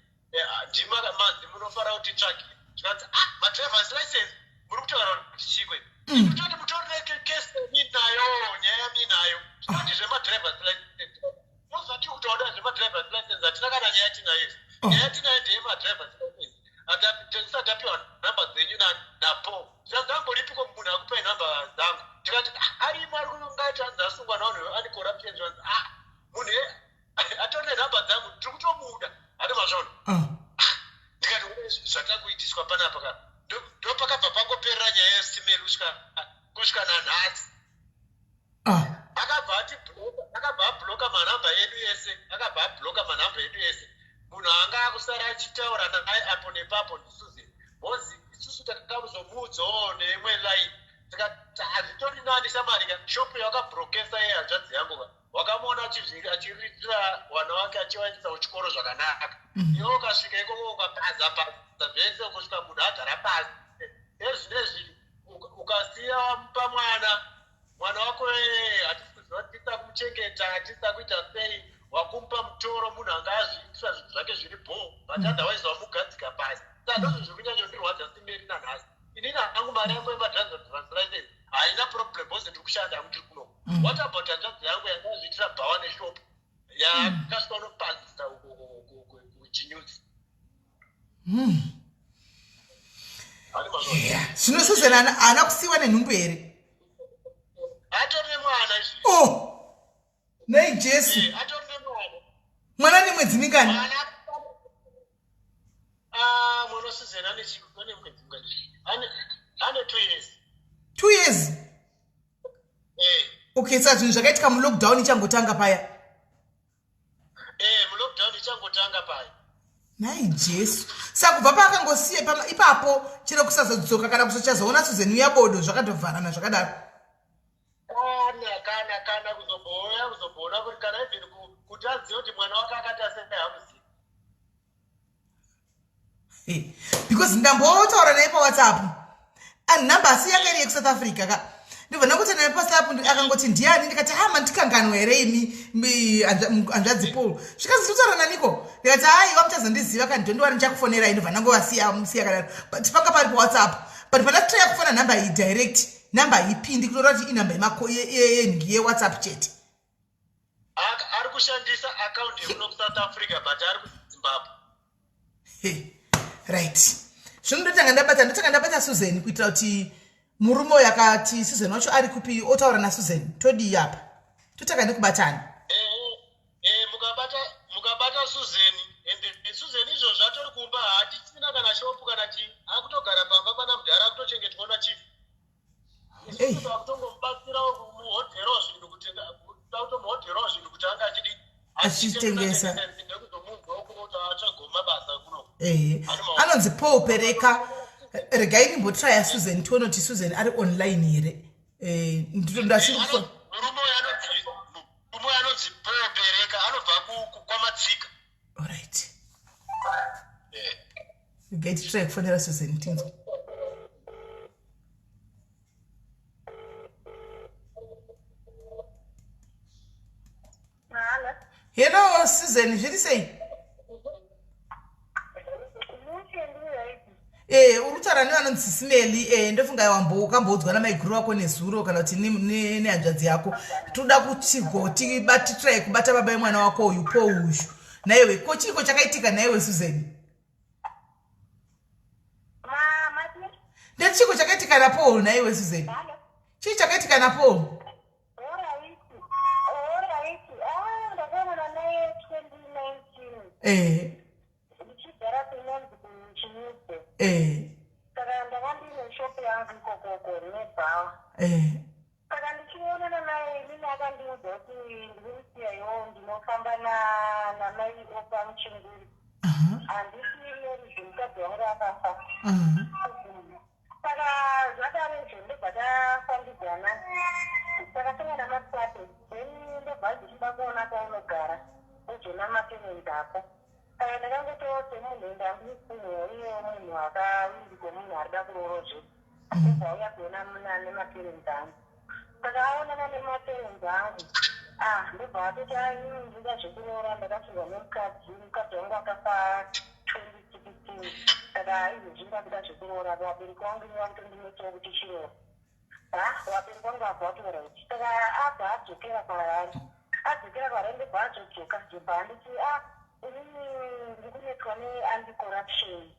ndima manzi munofara kuti tsvaki zvikanzi madrivers license muri kutaura kuti chikwe kutoti mutoreke kesi minayo nyaya minayo zvinoti zvemadrivers license nozvati kutaura zvemadrivers license hatina kana nyaya tinayo nyaya tinayo ndeyemadrivers license tisati apiwa nhamba dzenyu napo zvanzi amboripiko munhu akupai nhamba dzangu tikati arimo ari kunongaiti anzi asungwa navanhu anti-corruption zvanzi munhu atorine nhamba dzangu tiri kutomuda hati mazvaona ndikati zvatakuitiswa panapa ndo pakabva pangoperera nyaya yeSIS MELLY kusvika nanhasi akabva abhuloka manhamba edu ese munhu anga akusara achitaura naye apo nepapo ndisuze hozi isusu takamuzomuudzawo neimwe line tikati hazvitori nani shamari shopu yakabhurokesa yehanzvadzi yangu wakamuona achiritira wana wake achivaendesa kuchikoro zvakanaka iwe ukasvika ikoko ukapaza zvese kusvika munhu agara pasi ezvinezvi ukasiya wamupa mwana wako hatisi kuziva tisa kumuchengeta hatisa kuita sei wakumupa mutoro munhu anga azviitira zvinhu zvake zviri bho but otherwise wamugadzika pasi saka ndozvo zviri kunyanya kundirwadza simeri nanhasi inini hangu mari yangu yemadriver's license haina problem bose ndiri kushanda hangu ndiri kuno What about hanzvadzi yangu yakazviitira bhawa neshop yakasvika unopazisa kuchinyuzi. Zvino Susan haana kusiyiwa nenhumbu here? Atori nemwana izvi. Oh, nei Jesu. Atori nemwana. Mwana ni mwedzi mingani? Mwana Susan ane mwedzi mingani? Ane 2 years. 2 years? Okay, saka zvinhu zvakaitika mulockdown ichangotanga paya? Mulockdown ichangotanga paya. Nai Jesu. Saka kubva paakangosiya ipapo chero kusazodzoka kana kuzochazoona Susan yabodo zvakatovharana zvakadaro. Kana kuzobona kuti kana even kuti azive kuti mwana wake akati asenda hamuzivi. Because ndambotaura naye paWhatsApp. And number asi yake iri yeku South Africa ka. Ndibvona kuti naye paWhatsApp akangoti ndiani ndikati mandikanganwe here imi hanzvadzi Paul. Zvikazi tinotaura naniko? Ndikati haiwa muchazondiziva kana ndondiwari ndichakufonera ndibva ndangosiya kadaro. But panga pari paWhatsApp. But pandatoya kufona number iyi direct. Number ipindi kutora kuti inamba yeWhatsApp chat. Ari kushandisa account yemuno South Africa but ari kuZimbabwe. Right. Zvino ndotanga ndabata Susan kuitira kuti murume yakati Susan wacho ari kupi otaura naSusan todi yapa. Totaka ndikubatana. Mukabata Susan and Susan izvo zvatori kumba hatisina kana shop kana chi. Akutogara pamba pana mudhara akutochengetwa na chief. Achitengesa anonzi Paul pereka regai ndimbotraya Susan tione kuti Susan ari online here ndashirifona murume anonzi Paul pereka anobva kwamatsika. Alright. Regai titraya kufonera Susan tinzwa. Hello Susan, zviri sei? Urutaura nevanonzi SIS MELLY, ndofunga wakamboudzwa namaiguru wako nezuro kana kuti nehanzvadzi yako. Toda kuti try kubata baba vemwana wako uyu Paul uyu. Naiwe ko chiko chakaitika naiwe Susan? Ndechiko chakaitika na Paul naiwe Susan? Chii chakaitika na Paul? Ndichigara kunonzi kuchinyuze. Saka ndakandine shop yangu ikoko nebhawa. Saka ndichionana naye mimi akandiudza kuti ndikusiyayo ndinofamba namai opa muchinguri. Handisi mukadzi wangu akafa. Saka zvadarezvo ndobva tafambidzana. Saka tangana matsate. Then ndobva ndichida kuona kwaunogara. Ujona mapenzi ako. Saka ndakangotote munhu ndambifunyo iye munhu akawiri kwemunhu arida kurorozve. Ndobva kuona nemapenzi angu. Saka aonana nemapenzi angu. Ndobva atoti ndida zvekurora ndakasvika mukadzi wangu akafa 2016. Saka izvezvi ndakuda zvekurora vabereki vangu vakutondinetsawo kuti chirora. Vabereki vangu abva vatoraiti. Saka abva adzokera kwaari. Adzokera kwaari ndobva adzodzoka ndobva anditi inini ndiri kunetwa neanti-corruption.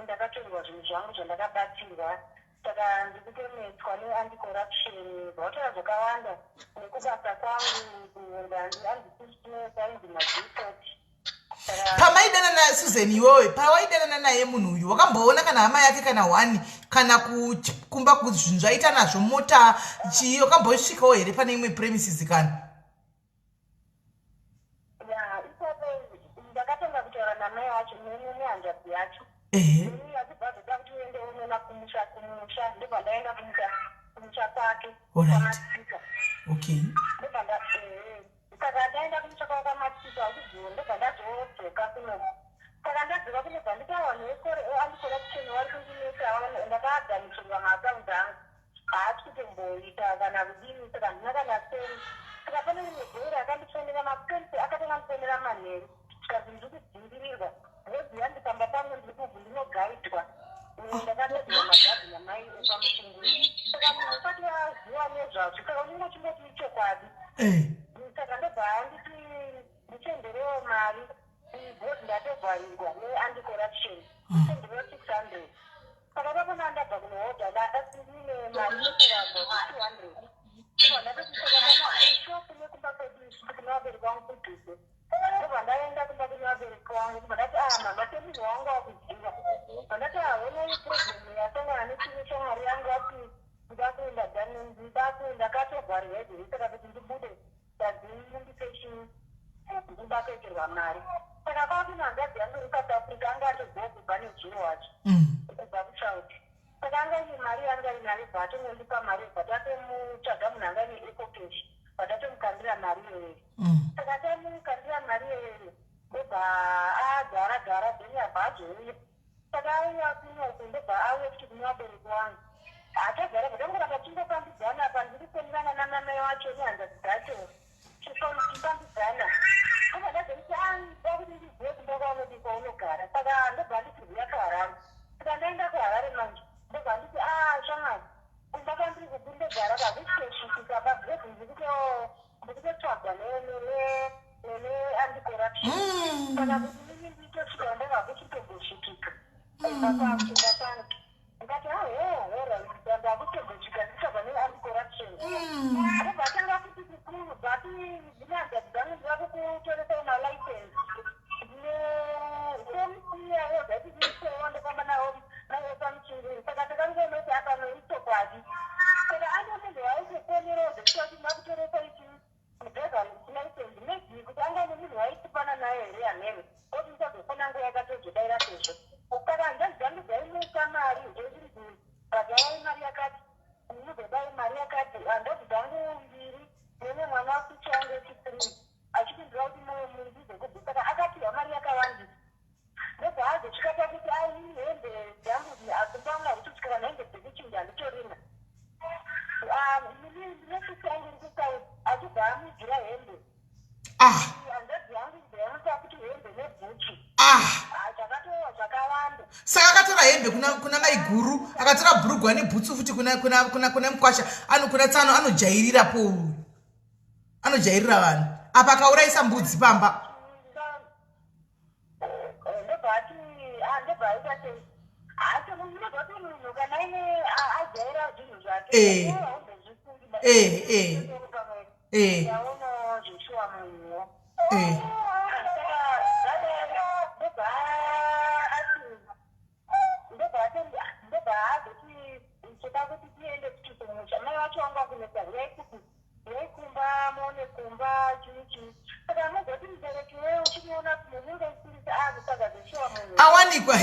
Ndakatorerwa zvinhu zvangu zvandakabatsirwa. Saka ndiri kutonetwa neanti-corruption. Zvautora zvakawanda nekubasa kwangu handisisinesa inzi madhikoti. Pamaidana na Susan iwewe, pawaidanana naye munhu uyu, wakamboona kana hama yake kana wani kana kumba kuzvinhu zvaita nazvo mota chii, wakambosvikawo here pane imwe premises kana? Ndakatanga kutaura namai wacho nehanzvadzi yacho. Achibva zvoda kuti uende unoona kumusha ndobva ndaenda kumusha kwake kwamatsika. Okay. Saka ndaenda kumusha kwake kwamatsika uchizivo ndobva ndazodzoka kuno. Saka ndadzoka kunobva nditaura neanti-corruption vari kundinetsa ndakaadzanisirwa maakaunti angu. Haati kutomboita kana kudini, saka ndina kana seri. Saka pane rimwe gore akandifendera mapenzi akatanga ndifendera manheru. Saka ndiri kudzivirirwa. Voziva ndikamba pamwe ndiri kubva ndinogaidwa. ndakatedzera magadhi namai epamuchinguri saka munhu usati aziva nezvazvo saka unenge uchingoti ichokwadi saka ndobva handiti ndichenderewo mari ibhodi ndatobvarirwa neanti-corruption ndichenderewo 600 saka ndapona ndabva kunohodha ndasindine mari yekuragwa 200 ndobva ndatosisaka nekumba kwedu kuna vabereki vangu kudhuze ndobva ndaenda kumba kune vabereki vangu ndobva ndati mama semunhu wangu wakuziva ndati honei problem yasangana nechimwe shamwari yangu ati ndakuenda ndakatobvarirwa hedzeri saka kuti ndibude ndadziindication ndibaketerwa mari saka kwakuna hanzvadzi yangu iri south africa anga atoziva kubva nezuro wacho kubva kuchauti saka anga ine mari yanga inayo bvatongondipa mari bvatatomutsvaga munhu anga ine ecocash bvatatomukandira mari iyoyo saka tamukandira mari iyoyo ndobva agara then abva azouya saka auya kunoku ndobva auya kuti kune vabereki wangu atagara bvatangoramba timbopambidzana apa ndiri kuonana namamai wacho nehanzvadzi dzacho tichipambidzana ndobva ndazoriti da kuti ndizive kumba kwaunodi kwaunogara saka ndobva nditi ziya kuharare saka ndaenda kuharare manje ndobva nditi shamwari kumba kwandiri kundogara kazvisitosvikika pabhezi ndikutotsvagwa neanti-corruption saka kuti mini nditosvika ndavakuchitogosvikika pakumba kwangu ndikati ndakutogochika nditsvagwa neanti-corruption ndobva atanga kuti kukuru bvati dzinhanzvadzi dzangu ndava kukutoresa malicense semusiyawo dzati ndisewo ndofamba nawo pamuchinguri saka takangonoti apa noichokwadi saka ane munhu waitofonerawo dzekutoti makutoresa ichi mudriver license maybe kuti anga ane munhu waitipana nayo here hamene oti ndisazofona nguva yakatozodaira sezvo saka hanzvadzi dzangu dzaimuka mari zvoiriti bhadharai mari yakati muzodai mari yakati handadzi dzangu mbiri nene mwana wakuchi ange echitiri achipindira kuti munzizekubi saka akapihwa mari yakawandisa ndobva azosvika pakuti hembe dzangu akumbanga kutotyira nehembe dzekuchinja handitorina ndinefisi yangu iri kusauti achibva amudzira hembe hanzvadzi yangu ndaimupa kuti hembe nebhuchi zvakatova zvakawanda saka akatora hembe kuna maiguru akatora bhurugwa nebhutsu futi kuna mukwasha kuna tsano anojairira pouri anojairira vanhu apa akaurayisa mbudzi pamba munhu kana aine ajaira zvinhu zvake yaono zveshuwa munhuwo ndobva azoti choda kuti tiende kuchisomusha mai vacho vanga kunesa yaikumba mone kumba chiichi saka mozoti mubereki wewe uchinoona kuti munhu unge usiririsa azosaka zveshuwa munhu awanikwa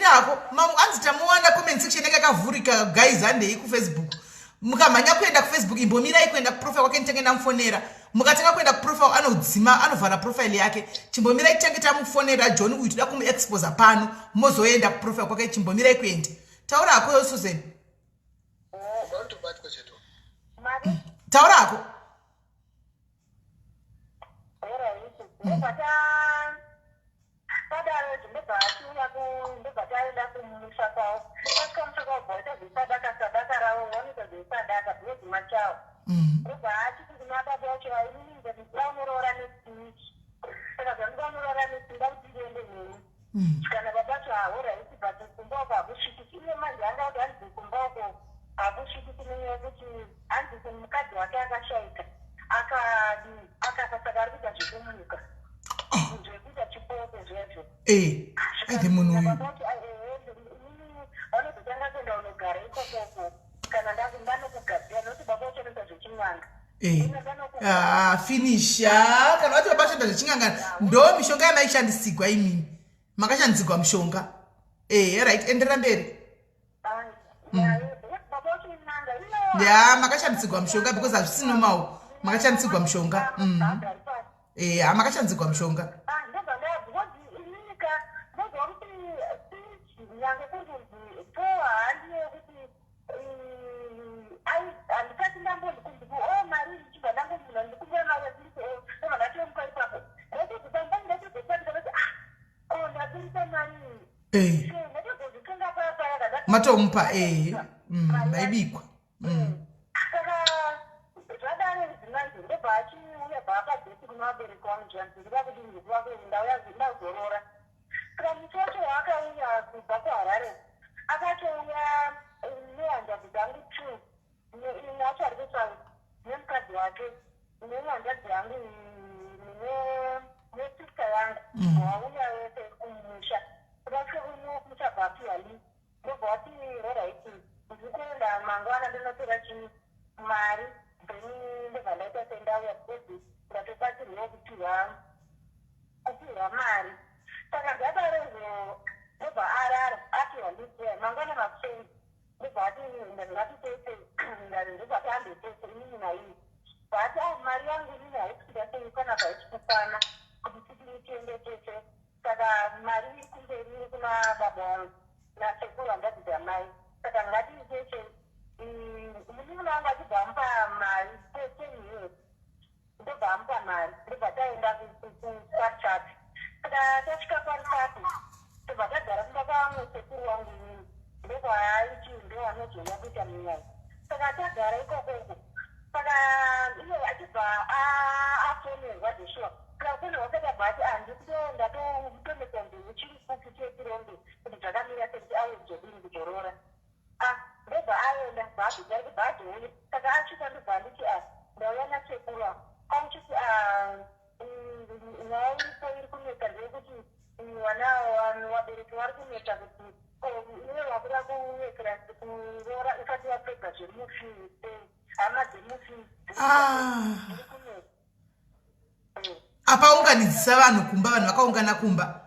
mirako hanzi tamuwana comment section yake yakavhurika guys handei kufacebook mukamhanya kuenda kufacebook imbomirai kuenda kuprofile kwake nditenge ndamufonera mukatanga kuenda kuprofile anodzima anovhara profile yake chimbomirai titange tamufonera john uyu toda kumuexposa pano mozoenda kuprofile kwake chimbomirai kuenda taurako yo Susan taurako padaro ndobva taenda kumusha kwavo tasvika musha kwavo bvaitazvisadaka ravo wanika zvisadaka bhezima chavo ndobva achiti kuna baba vacho vaininga ndaunorora nesichi saka zvandaunorora nesimba kuti ndiende neni kana baba vacho hauraiti but kumba uko hakusvikiki iye manje anga kuti hanzi kumba uko hakusvikiki nenyaya yekuti hanzi mukadzi wake akashaika akafa saka ari kuita zvekumuka zvekuita chipoko zvezvo aite munhu uyu vanozotanga kuenda unogara ikokoko kana ndanokugadzira nokuti baba uchanoita zvechimwanga finisha kana vati baba chanda zvechingangana ndo mishonga yamaishandisigwa imini makashandisigwa mushonga right enderera mberi makashandisigwa mushonga because hazvisinomawo makashandisigwa mushonga makashandisigwa mushonga matomupa maibikwa saka zvadare zvinanzi ndobva achiuya paakadzesi kuna vabereki vangu zvanzi ndida kuti ndizivake ndazorora saka musi wacho waakauya kubva kuharare akatouya nehanzvadzi dzangu 2 imwe wacho ari kusau nemukadzi wake nehanzvadzi yangu nesista yangu wauya wese kumusha kudasvike kumusha bva Huyai ndobva wati roraiti ndiri kuenda mangwana ndinotora chii mari then ndobva ndaita sendauya because ndatobatsirwa kupiwa mari saka zvadarezo ndobva arara ati handisiya mangwana makuseni ndobva ati ngatitese ndobva tiambetese inini naii bati mari yangu inini haikusida sei kana paichikufana kuti tiende tese saka mari iri kumberi iri kuna baba vangu nasekuru handadzi dzamai saka ngatiitese munini wangu achibva amupa mari 10 years ndobva amupa mari ndobva taenda kuparisati saka tasvika parisati tobva tagara kumba kwamwe sekuru wangu inini ndokwaiti ndowanozoona kuita munyaya saka tagara ikokoko saka iye achibva afonerwa joshua saka kunerwa kakabva ati ndatotomesonzeu chiri fupi chechirombe kuti zvakamira sekuti awezodini kuzorora ndobva aenda bhaabhidza kuti bhaadhouya saka asvika ndobva nditi ndauya nasekuru amuchiti nyaya iripo iri kunetsa ndeyekuti vabereki vari kunetsa kuti iwe wakuda kuwekera kurora ukati wapedza zvemufii hama dzemufii iri kunetsa apaunganidzisa vanhu kumba vanhu vakaungana kumba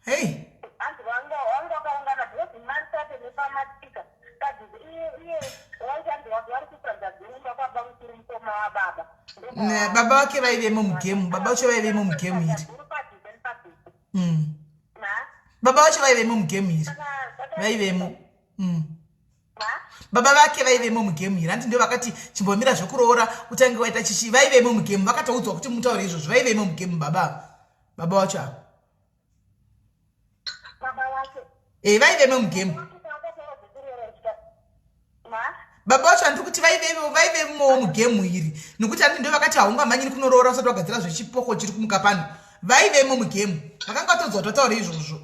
hei hanzi vanga vakaungana bhozi marisate nepamatika kadzizi iye waiti hanzi vari kutsvadza dzirumba kwaba musiri mukoma wababa baba vake vaivemo mugemu baba vacho vaivemo mugemu iri baba vacho vaivemo mugemu iri vaivemo baba vake vaivemo mugemu iri handi ndio vakati chimbomira zvokuroora utange waita chichi vaivemo mugemu vakatoudzwa kuti mutaure izvozvo vaivemo mugemu baba vacho ava vaivemo mugemu baba vacho handiri kuti vaivemo mugemu iri nokuti handi ndio vakati haungamanyiri kunoroora usati wagadzira zvechipoko chiri kumuka pano vaivemo mugemu vakanga vatodzwa totaure izvozvo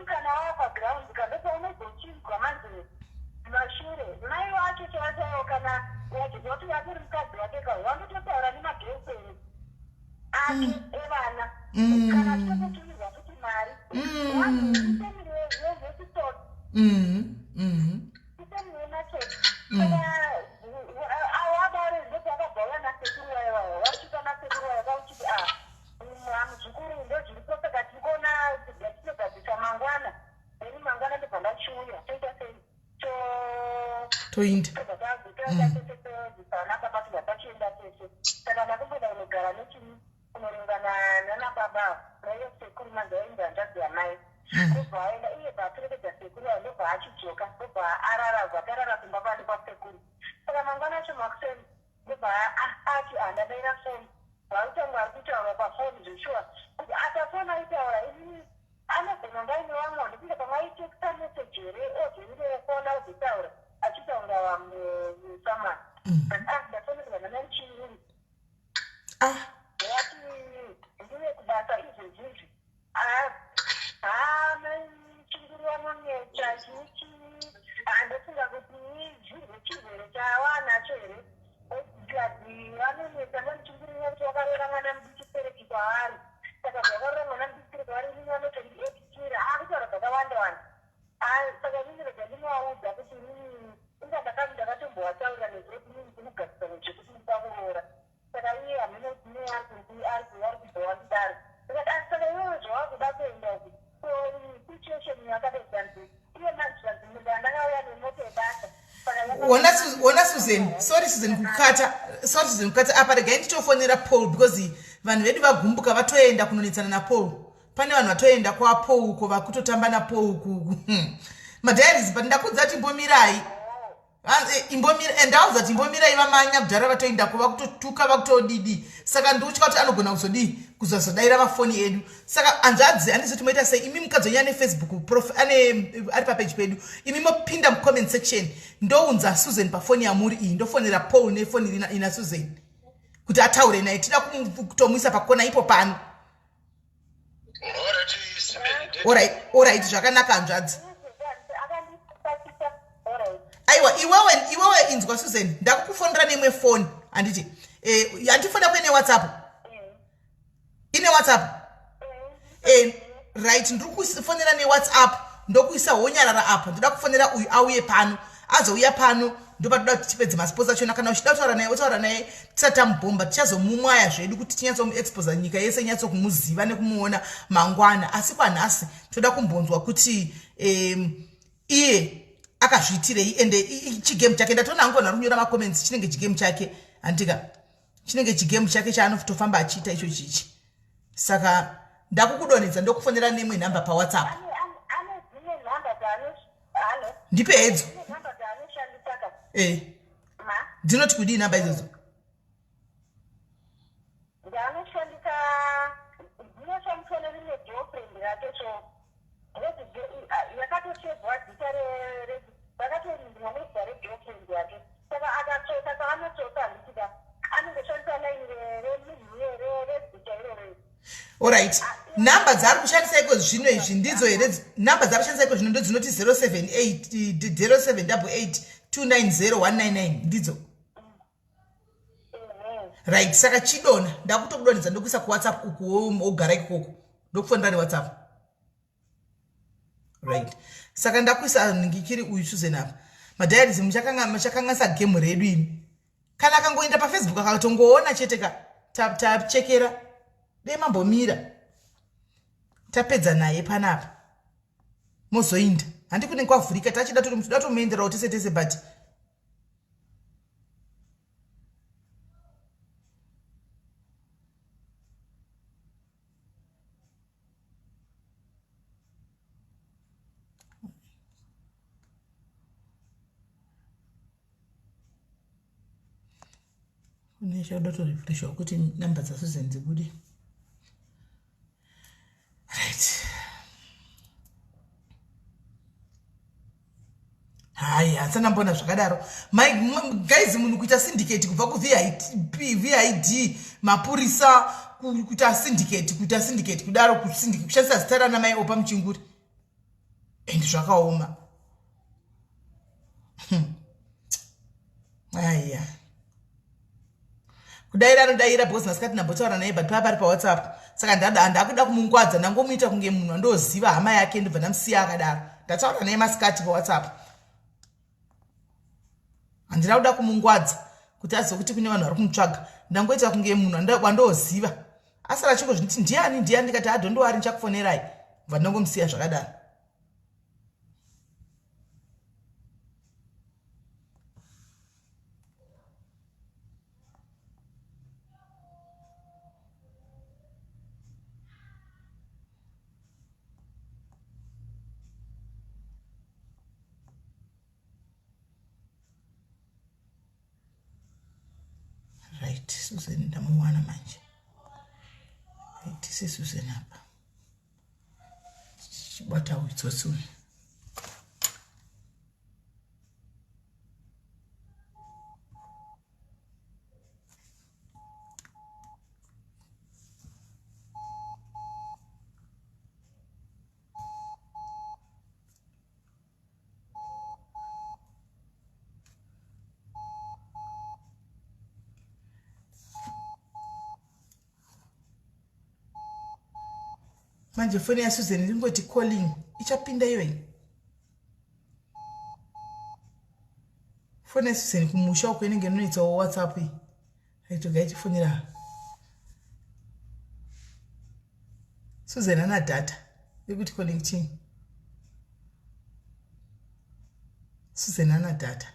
kana wapagiraundi kadopa unozochinzwa manzi mashure mai wacho chavachayo kana wachizwa kuti yatori mukadzi wake ka wandototaura nemagirlfriend ake evana kana tototumirwa kuti mari isemire nacheti awabare ndopakabvaura nasekuru wayo wasvika nasekuru wayo kauchiti muzvikuru ndo zviripo saka tirikuona tinogadzisa mangwana eni mangwana ndobva ndachiuya toita sei toindaana baba tobva tachienda tese saka ndakumboda unogara nechini kunoringana nanababa naiyo sekuru manzainda hanzvadzi yamai ndobva aenda iye bvaatorekedza sekuru ayo ndobva achidzoka ndobva arara tarara kumba pane kwasekuru saka mangwana acho makuseni ndobva ati handadaira foni vautanga ari kutaura pafoni zveshuwa kuti atafoni aitaura ini anogona ngaine vamwe vandipinda pamaiteksta meseji here ozvindirefona ozitaura achitaura vamusamana ndafonekana naichiiri yati ndive kubasa izvezvizvi chingiri vanonetsa chichi handofunga kuti chirwere chavanacho here gadzi vanonetsa vanichingirira kuti vakarora mwana mudichipereki kwavari saka zvakarora mwana mudichipereki kwavari ini vanotondiekitira akutaura dzakawanda wanda saka inini rega ndinovaudza kuti inga ndakatomboataura nezvekuti inini ndinogadzisa nezvekuti ndisakuroora saka iye haminoari kubva wandidaro saka iwewe zvavakuda kuenda uku situation yakadaizanzi iye manzvanzi munda ndakauya nemoto yebasa wona Susan sorry kukata apa regai nditofonera Paul because vanhu vedu vagumbuka vatoenda kunonetsana na Paul pane vanhu vatoenda kwa Paul uko vakutotamba na Paul uku madiaries but ndakudza timbomirai Imbomira endauza kuti imbomira ivamanya kudhara vatoenda kuva kutotuka vakutodidi saka ndiutya kuti anogona kuzodaira mafoni edu saka hanzvadzi handizoti moita sei imi mukadzonyanya nefacebook ari papeji pedu imi mopinda mucomment section ndounza Susan pafoni yamuri iyi ndofonera Paul nefoni ina Susan kuti ataure naye tida kutomuisa pakona ipo pano. Alright, zvakanaka hanzvadzi. Aiwa iwewe inzwa Susan ndakukufonera nemwe phone handiti handifonera kwene WhatsApp ine WhatsApp right ndiri kufonera neWhatsApp ndokuisa honyarara apa ndoda kufonera uyu auye pano azouya pano ndopatoda kuti tipedze masposa achona kana uchida kutaura naye tisatamubhomba tichazomumwaya zvedu kuti tinyatsomuexposa nyika yese inyatsokumuziva nekumuona mangwana asi kwanhasi toda kumbonzwa kuti iye akazviitirei ende chigame chake ndatoona angona kunyora macomments chinenge chigame chake handika chinenge chigame chake chaanotofamba achiita icho chichi saka ndakukudonedza ndokufonera nemwe nhamba paWhatsApp ndipe hedzo dzinoti kudii nhamba idzodzo alright nhamba dzari kushandisa iko zvino izvi ndidzo here nhamba dzari kushandisa iko zvino ndodzinoti 078 ndidzo right saka chidona ndakutokudonedza ndokuisa kuWhatsApp uku ogara ikoko ndokufonera neWhatsApp right saka ndakuisa ndingikiri uyu Susan apa madhairis muchakanga sagame redu imi kana akangoenda paFacebook akatongoona chete ka tapchekera dei mambomira tapedza naye panapa mozoinda handi kunenge kwavhurika tachida tomuenderawo tese but uneshakuda torefresha kuti namba dzaSusan dzibude right hai hatsana mbona zvakadaro guys munhu kuita syndicate kubva kuVID mapurisa kuita syndicate kudaro kushandisa zita rana mai opa muchinguri and zvakaoma aiya kudaira anodaira because nasikati nambotaura naye but pari paWhatsApp saka ndakuda kumungwadza ndangomuita kunge munhu andoziva hama yake ndobva ndamusiya akadaro ndataura naye masikati paWhatsApp handina kuda kumungwadza kuti azokuti kune vanhu vari kumutsvaga ndangoita kunge munhu wandoziva asara chiko zvinoti ndiani ndikati adhondowari ndichakufonerai bva ndongomusiya zvakadaro right Susan ndamuwana manje right Susan apa chibata witsotsi manje foni yaSusan ndingoti calling ichapinda iyoyi foni yaSusan kumusha uko inenge inoita WhatsApp right gaichifonera Susan ana data yekuti calling chini Susan ana data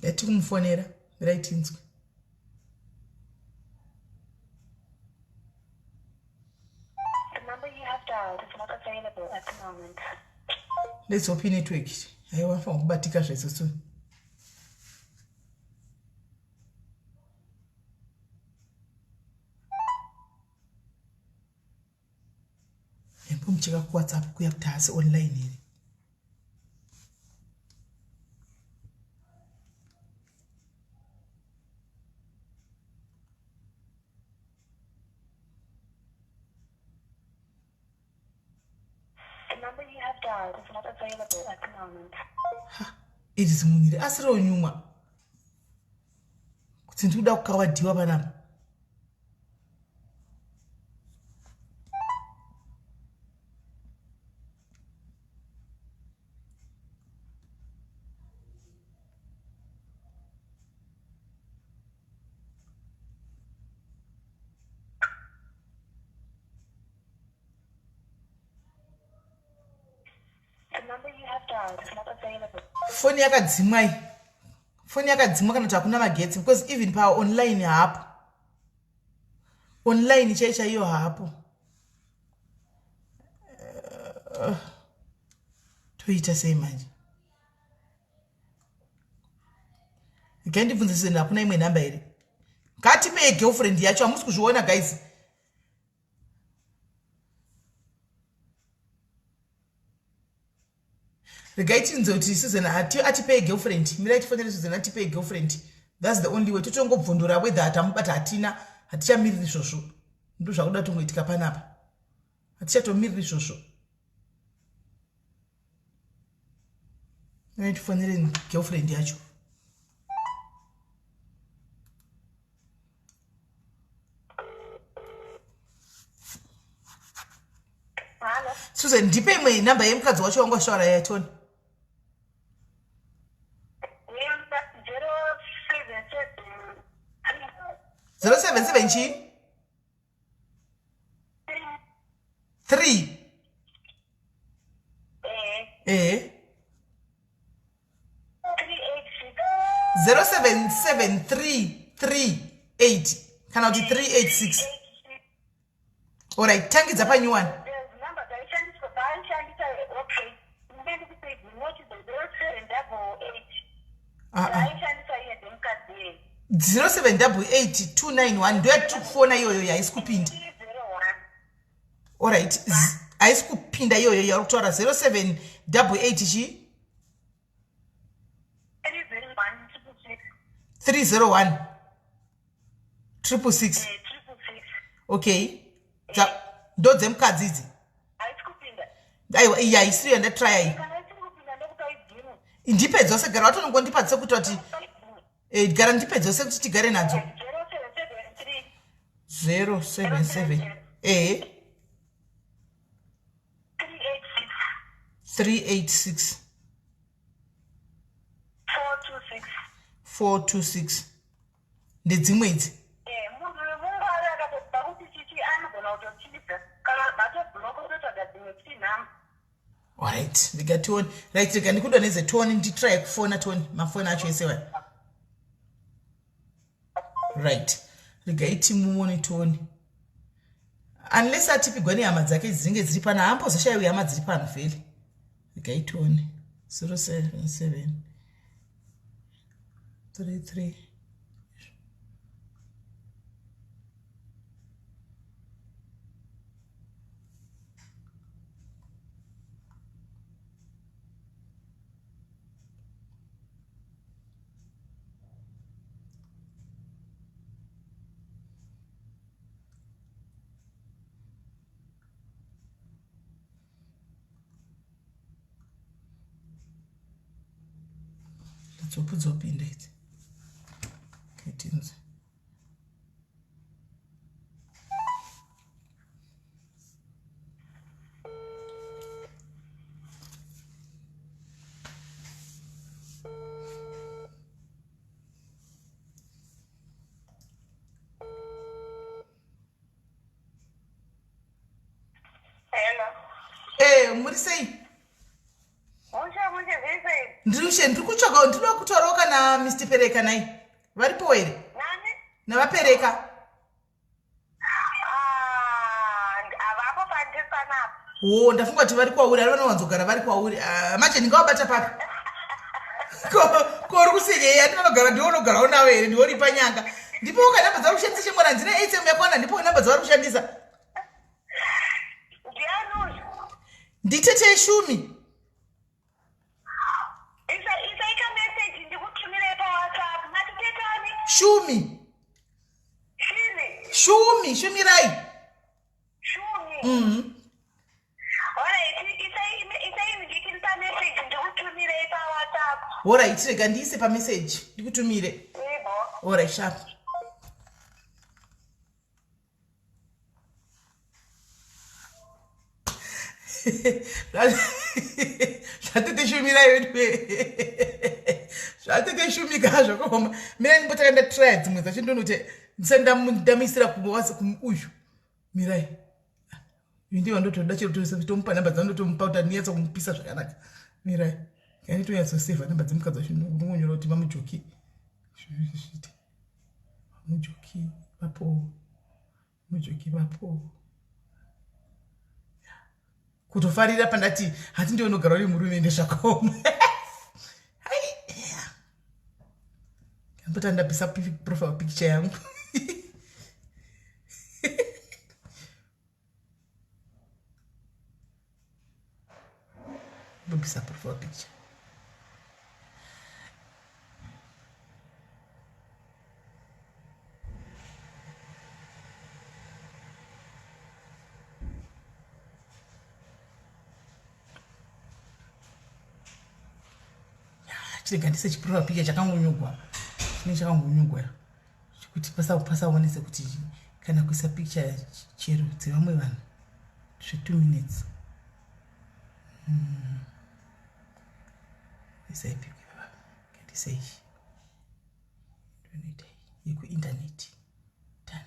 yati kumufonera Right inzwe. The number you have dialed is not available at the moment. Let's open network. Haiwa fa kubatika zvese so. Empumcheka ku WhatsApp kuya kutasi online here. The number you have dialed is not available at the moment. It is munire asiro nyuma. Kuti ndikuda kukawadiwa panapa. The number you have dialed is not available. Phone yakadzimwa iyi. Phone yakadzimwa kana kuti hakuna magetsi because even pa online hapo. Online chaicha iyo hapo. Toita sei manje. Ikandibvunza sena hakuna imwe namba here. Ngatipe girlfriend yacho amusi kuzviona guys. Regaiti nzoti Susan atipe girlfriend. Mira tifanire Susan atipe girlfriend. That's the only way. Totongobvundura whether atamubata hatina hatichamiriri zvozvo. Ndo zvakuda tongoitika panapa. Hatichatomiriri zvozvo. Mira tifanire girlfriend yacho. Hello? Susan ndipe imwe namba yemukadzi wacho wangu ashawara yatoni. 077 chi? 3. 0773338 kana kuti 386. Alright, tangidza panyuwani. Uh-uh. 0788291 ndo yatikufona iyoyo yaisi kupinda. Alright, haisi kupinda iyoyo yari kutaura 0788 chi 301 666. Okay. Ndo dzemukadzi idzi. Aiwa iyi haisiyo ndatry iyi. Ndipe dzose gara watonongondipa dzekuti kuti gara ndipe dzose kuti tigare nadzo. 077 386 426 ndedzimwe idzi. Alright, rega toni. Right, rega ndikudoneze toni nditry kufona toni mafoni acho ese. Right. Rega iti muone toni. Unless atipigwa nehama dzake dzinenge dziri pana ambozoshayiwa hama dziri pano vheli. Rega itoni 077 33 dzopinda idzi. Ketinze. Hello? Muri sei? Munje, Ndiri kutsvaka ndinoda kutaurawo kana Mr. Pereka naye. varipo here nani navapereka avapo pandiri panapa ndafunga kuti vari kwauri ari vanowanzogara vari kwauri manje ndingavabata papi kori kusenyei andinogara ndionogarawo navo here ndiori panyanga ndipo ka namba dzavari kushandisa chemwana ndine atm yakwana ndipo namba dzavari kushandisa ndianuzi nditete shumi isaika meseji ndikutumirei pawhatsapp matitetani shumi shumirai shumi alright isaindikiripa meseji ndikutumirei pawhatsapp alright rega ndiise pameseji ndikutumire ibo alright sharp zvatete shumirai zvatete shumi kazvo koma mina ndimbotakanda try dzimwe dzacho ndonoti ndisandamisira uyu mirai ndiwa ndotoda chirotomupa namba dzandotomupa kuti andinyatswa kumupisa zvakanaka mirai kanitonyatsosefa namba dzemukadzi wacho ndongonyora kuti mamujoki mujoki vapo kutofarira pandati hati ndionogara uri murume ndezvakaoma ambota ndabvisa profile picture yangu ndabvisa profile picture chirega ndise chiprofile picture chakangonyogwa chine chakangonyogwa kuti pasaonese kuti kana kuisa picture chero dzevamwe vanhu zve2 minutes isaipikwe kandisei ndonoita yekuintaneti done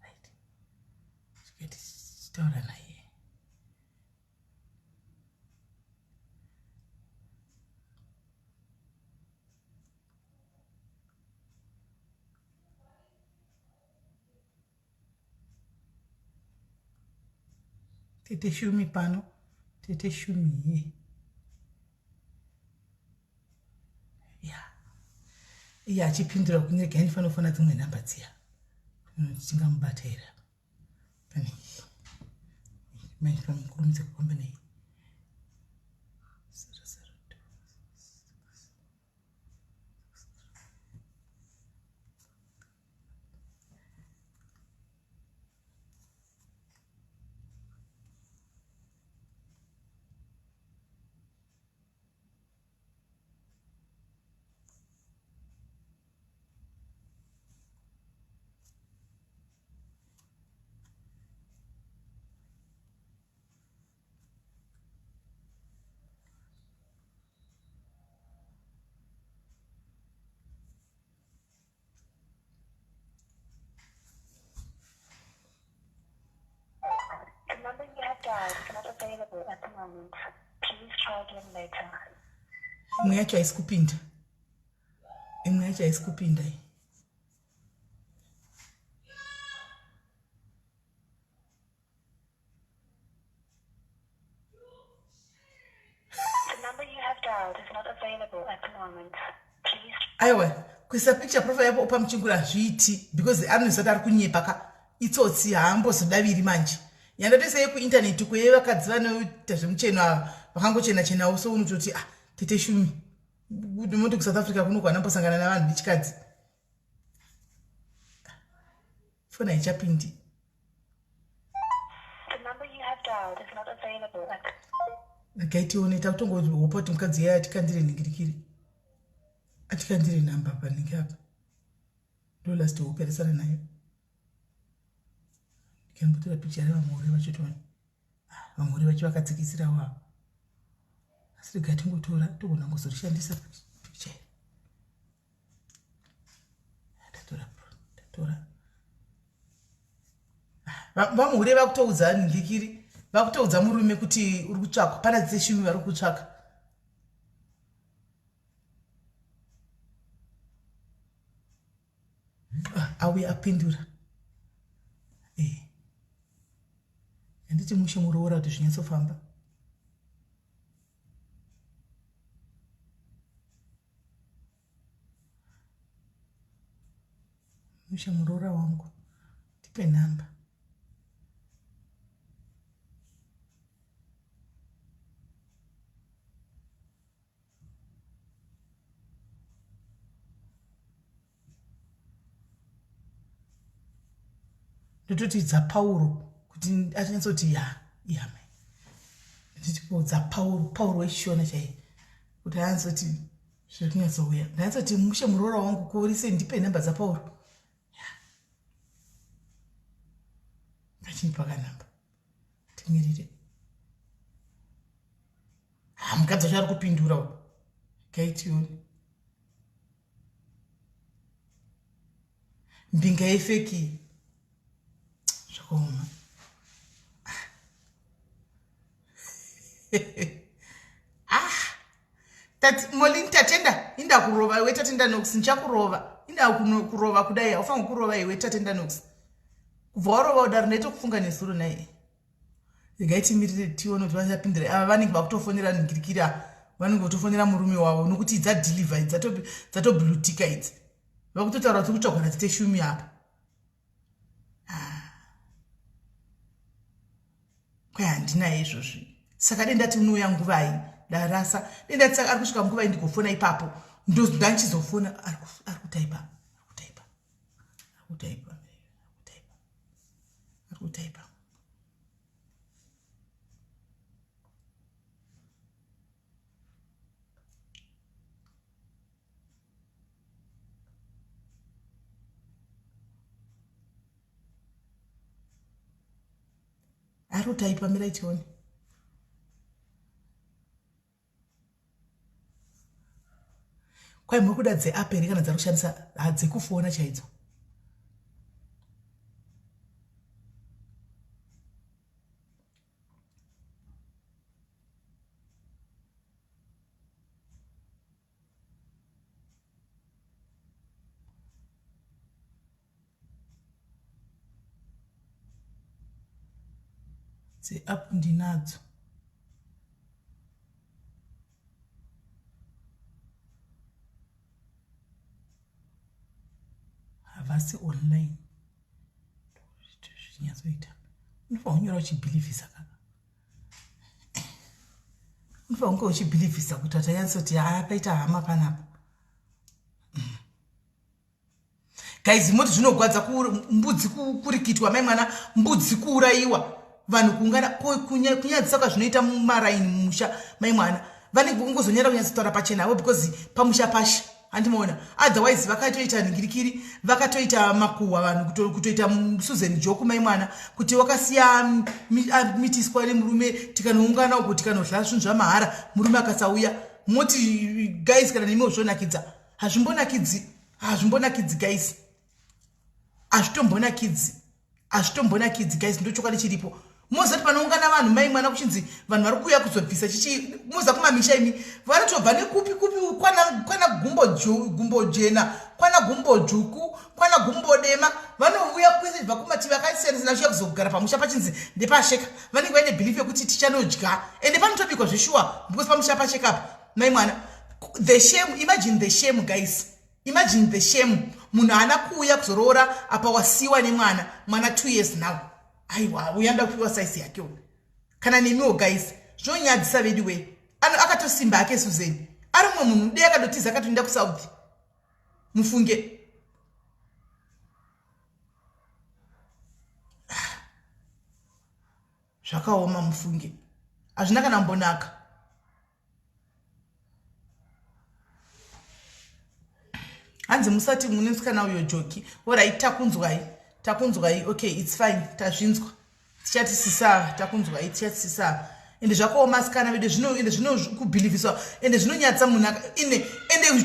right chikati chitaura naye tete shumi pano tete shumi iye achipindura kunirega inifanofana dzimwe namba dziya tingamubataira pane maifamukurumidza kukomba nei available at the moment. Please try again later. Imwe yacho haisi kupinda. Imwe yacho haisi kupinda. The number you have dialed is not available at the moment. Please. Aiwa, kuisa picture profile yapo upa mchingura zviiti because anozati ari kunyepa ka itsotsi haambozodaviri manje. Yandotese yeku internet kuye vakadzi vanoita zvemucheno vakangochena chenawo so unototi tete shumi. Kuti ku South Africa kuno kwanambosangana navanhu vechikadzi. Fona ichapindi. The number you have dialed is not available at. Ndakaitioneta kutongozi wopoti mukadzi yaya atikandire ningirikiri. Atikandire namba panenge apa. Ndo last woperesana nayo. Kembutura picha ya vamuri vachitoni. Vamuri vachi vakadzikisira wa. Asi gatingotora togona kuzorishandisa picha. Ndatora. Vamuri vakutoudza ningirikiri. Vakutoudza murume kuti uri kutsvaka pana dzeshumi vari kutsvaka. auya apindura handiti mushe muroora kuti zvinyatsofamba. Mushe muroora wangu tipe namba. Ndototi dzapauro kuti atinyatsoti mai nditipo dzapauro wechishona chaiye kuti anzoti zvakunyatsouya. Ndanyatsoti mushe muroora wangu kuurise ndipe namba dzapauro. Ngachindipaka namba timirire. Mukadzi wacho ari kupindura gaitioni mbinga yefeki zvakaoma. Molini tatenda inda kurova iwe tatenda nokusi ndichakurova inda kurova kudai haufaniri kurova iwe tatenda nokusi kubva warova kudaro ndaitokufunga nezuro naye. Gaitimirire tione kuti vachapindira. Ava vanenge vakutofonera ningirikira vanenge kutofonera murume wavo nokuti dzadhilivha dzatoblutika idzi vakutotaura kuti kutsvagwana dzite shumi apa. Kwai handinaye izvozvi saka dendati unouya nguvai ndarasa dendati saka ari kusvika nguvai ndigofona ipapo ndanchizofona ari kutaipa ari kutaipa mira ichione. Kwai muri kuda dzeaperi kana dzari kushandisa hadzekufona chaidzo. Dzeapp ndinadzo. Havasi online. Zvinyatsoita. Unofanira kunyora uchibhilivhisa kaka. Unofanira kunge uchibhilivhisa kuti atanyatsoti paita hama panapa. Guys, moti zvinogwadza mbudzi kurikitwa mai mwana mbudzi kuuraiwa. Vanhu kuungana kunyadzisaka zvinoita mumaraini mumusha mai mwana vanenge kungozonyara kunyatsotaura pachena avo because pamusha pasha handimaona. Otherwise vakatoita ningirikiri vakatoita makuhwa vanhu kutoita Susan joku mai mwana kuti wakasiya mitiswa nemurume tikanoungana uko tikanodya zvinhu zvamahara murume akasauya moti guys kana nemiwo zvonakidza hazvimbonakidzi guys hazvitombonakidzi guys ndochokwadi chiripo. Mozati panoungana vanhu mai mwana kuchinzi vanhu vari kuuya kuzobvisa chichi moza kumamisha imi vanotobva nekupi kwana gumbo jena kwana gumbo dzvuku kwana gumbo dema vanouya kubva kumativi akasiyana vachiuya kuzogara pamusha pachinzi ndepasheka vanenge vaine bhilifu yekuti tichanodya ende panotobikwa zveshuwa because pamusha pasheka apa mai mwana. The shame, imagine the shame guys, imagine the shame. Munhu haana kuuya kuzoroora apa wasiwa nemwana 2 years now. Aiwa uyanda kupiwa size yake uyu kana nemiwo guys zvonyadzisa vedu we akatosimba ake Susan ari mumwe munhu dei akadotiza akatoenda kuSouth mufunge. Zvakaoma mufunge hazvina kana mbonaka. Hanzi musati munesikana uyo joki alright takunzwai okay it's fine tazvinzwa tichatisisa takunzwai tichatisisa ende zvakaoma sikana vedu zvino kubhilivhiswa ende zvinonyatsa munhu ende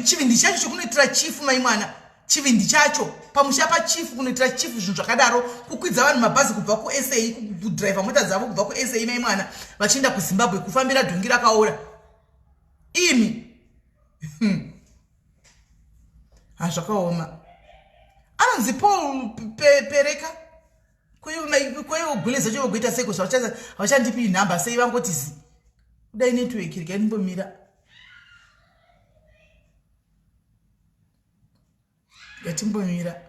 chivindi chacho chokunoitira chifu mai mwana chivindi chacho pamusha pachifu kunoitira chifu zvinhu zvakadaro kukwidza vanhu mabhazi kubva kuSA kudhiraivha mota dzavo kubva kuSA mai mwana vachienda kuZimbabwe kufambira dhongi rakaora imi. Zvakaoma anzi Paul pereka kweyo guleza cho goita seko zvachandipi number sei vangoti zi kudai network ikanimbomira ngatimbomira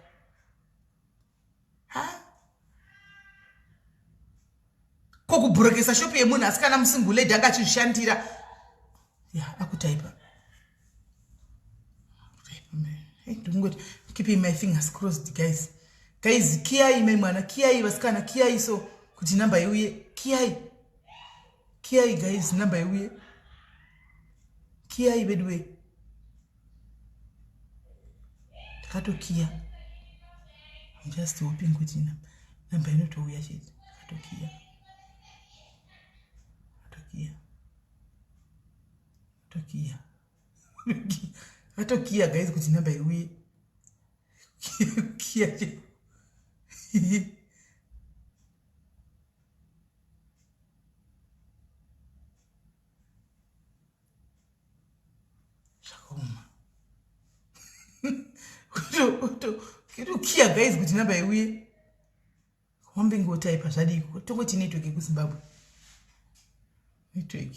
kokubhurokesa shopu yemunhu asi kana musinguledi anga achishandira akutaipa ndingoti keeping my fingers crossed guys kiyai mai mwana kiyai vasikana kiyai so kuti namba iuye kiyai guys namba iuye kiyai bedwe takatokiya I'm just hoping kuti namba inotouya chete katokiya guys kuti namba iuye kiya chete Shakoma. Kia guys kuti namba iuye. Wambe ngotaipa zvadiko. Tongoti network kuZimbabwe. Network.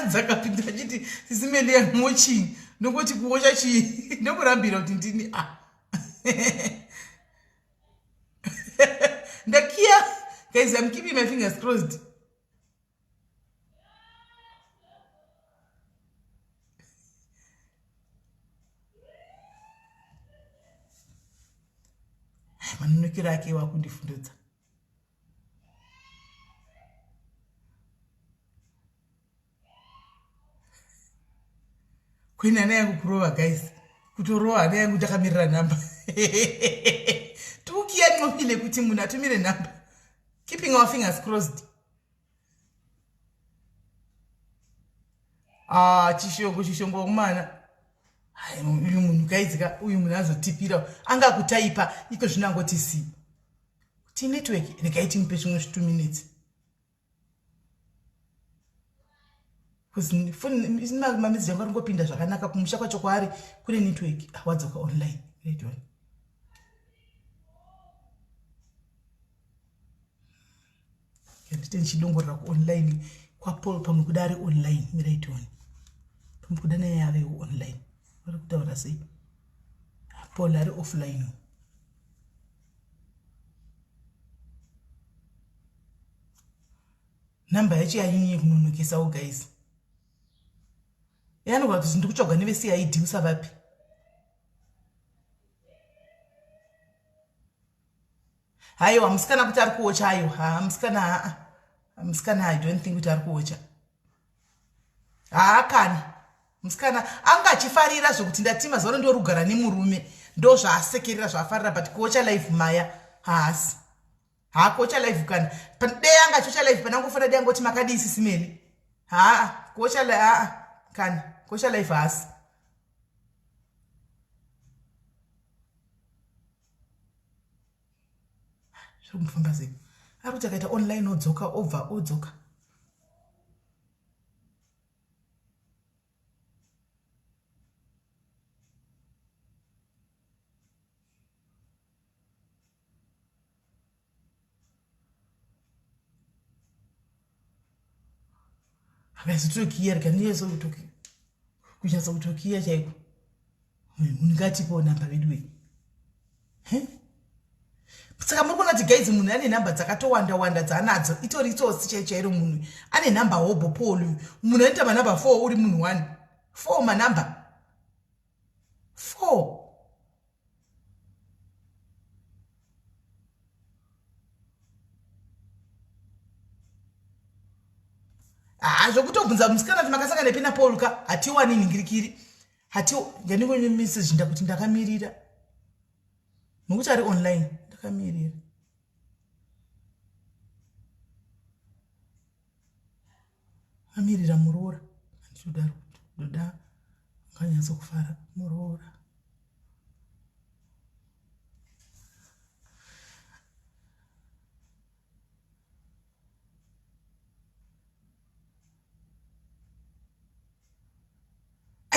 Dzakapinda chiti sisimeli yamochi nokoti kuocha chi ndokurambira kuti ndini ndakia guys I'm keeping my fingers crossed manonokira ake wakundifundudza kuina hana yangu kurova guys kutorova hana yangu takamirira namba tukia nopile kuti munhu atumire namba keeping our fingers crossed chishongo kumana uyu munhu kaizika uyu munhu azotipira anga kutaipa iko zvinangoti si kuti network rekaiti mupe zvimwe 2 minutes mamedzi yangu aringopinda zvakanaka kumusha kwacho kwaari kune network wadzoka online redoni yandite ndichidongorera kuonline kwaPaul pamwe kuda ari online miraitoni pamwe kuda naye ave online vari kutaura sei Paul ari offline namba yacho yanyanya kunonokesawo guys yanogona kuti ndikutsvaga neveCID usavapi haiwa musikana kuti ari kuocha ayo musikana I don't think kuti ari kuocha kana musikana anga achifarira zvokuti ndatima zoro ndorugara nemurume ndo zvaasekerera zvaafarira but kuocha live maya haasi kuocha live kana dei anga achiocha live panangofana dei angoti makadii SIS MELLY kuocha kana kuocha live haasi zvokumufamba sei ari kuti akaita online odzoka odzoka akazotokiya rikaniyeso kunyatsa kutokiya chaiko ungatipo namba vedwe saka muri kuona kuti guys munhu ane namba dzakatowanda dzaanadzo itori itsotsi chairo munhu ane namba hobo Paul munhu anoita manamba 4 uri munhu 1 4 manamba 4 zvokutobvunza musikana kuti makasangana pena Paul ka hatiwani ningirikiri ndingonye message ndakuti ndakamirira nokuti ari online ndakamirira amirira muroora andidaro ndoda nganyatso kufara muroora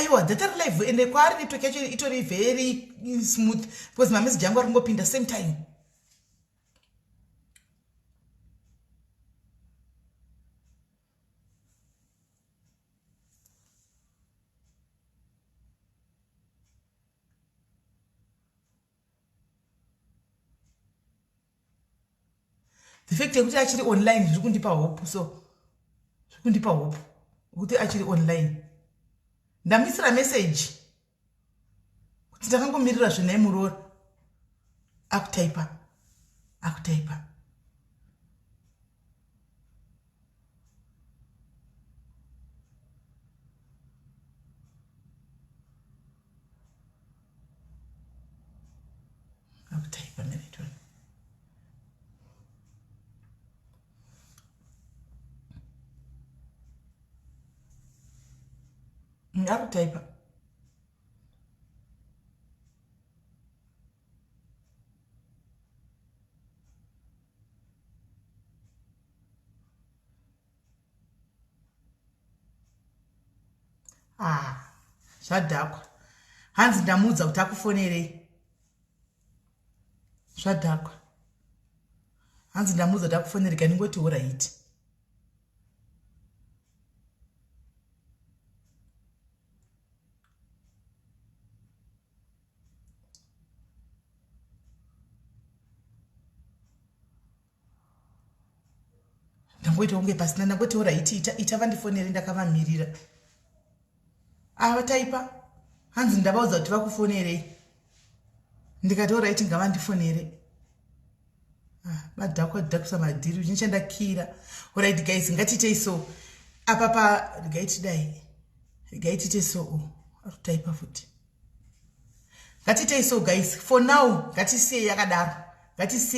aiwa data live ende kwari network yacho itori very smooth because mamessage yangu ari kungopinda same time. The fact yekuti achiri online zviri kundipa hope, so zviri kundipa hope kuti achiri online. Ndamisira message kuti ndakangomirira zvenai murora akutaipa. Minute one. Akutaipa. Zvadhakwa. Hanzi ndamuudza kuti akufonerei. Zvadhakwa. Hanzi ndamuudza kuti akufonerei kaningoti alright. Ndangoita unge pasina ndangoti alright ita vandifonere ndakavamirira. Avataipa. Hanzi ndavaudza kuti vakufonerei. Ndikati alright ngavandifonere. Madhakwa dhakusa madhiri zvichandakira. Alright guys, ngatiitei so. Apa rigaitidai so. Arutaipa futi. Ngatiitei so guys. For now ngatisiye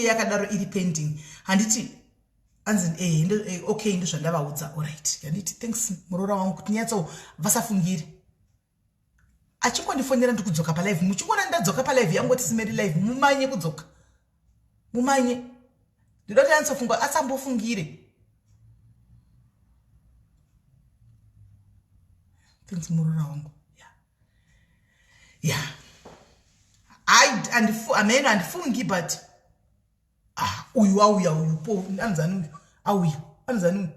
yakadaro iri pending. Handiti anzi okay ndo zvandavaudza alright. Handiti thanks murora wangu kuti nyatso vasafungire. Achikondifonera ndikudzoka pa live. Muchingona ndadzoka pa live yangu tisimeri live. Mumanye kudzoka. Mumanye. Ndidoti ansofunga asambofungire. Thanks murora wangu. Yeah. Ameno andifungi but uyu po anzanu anzanu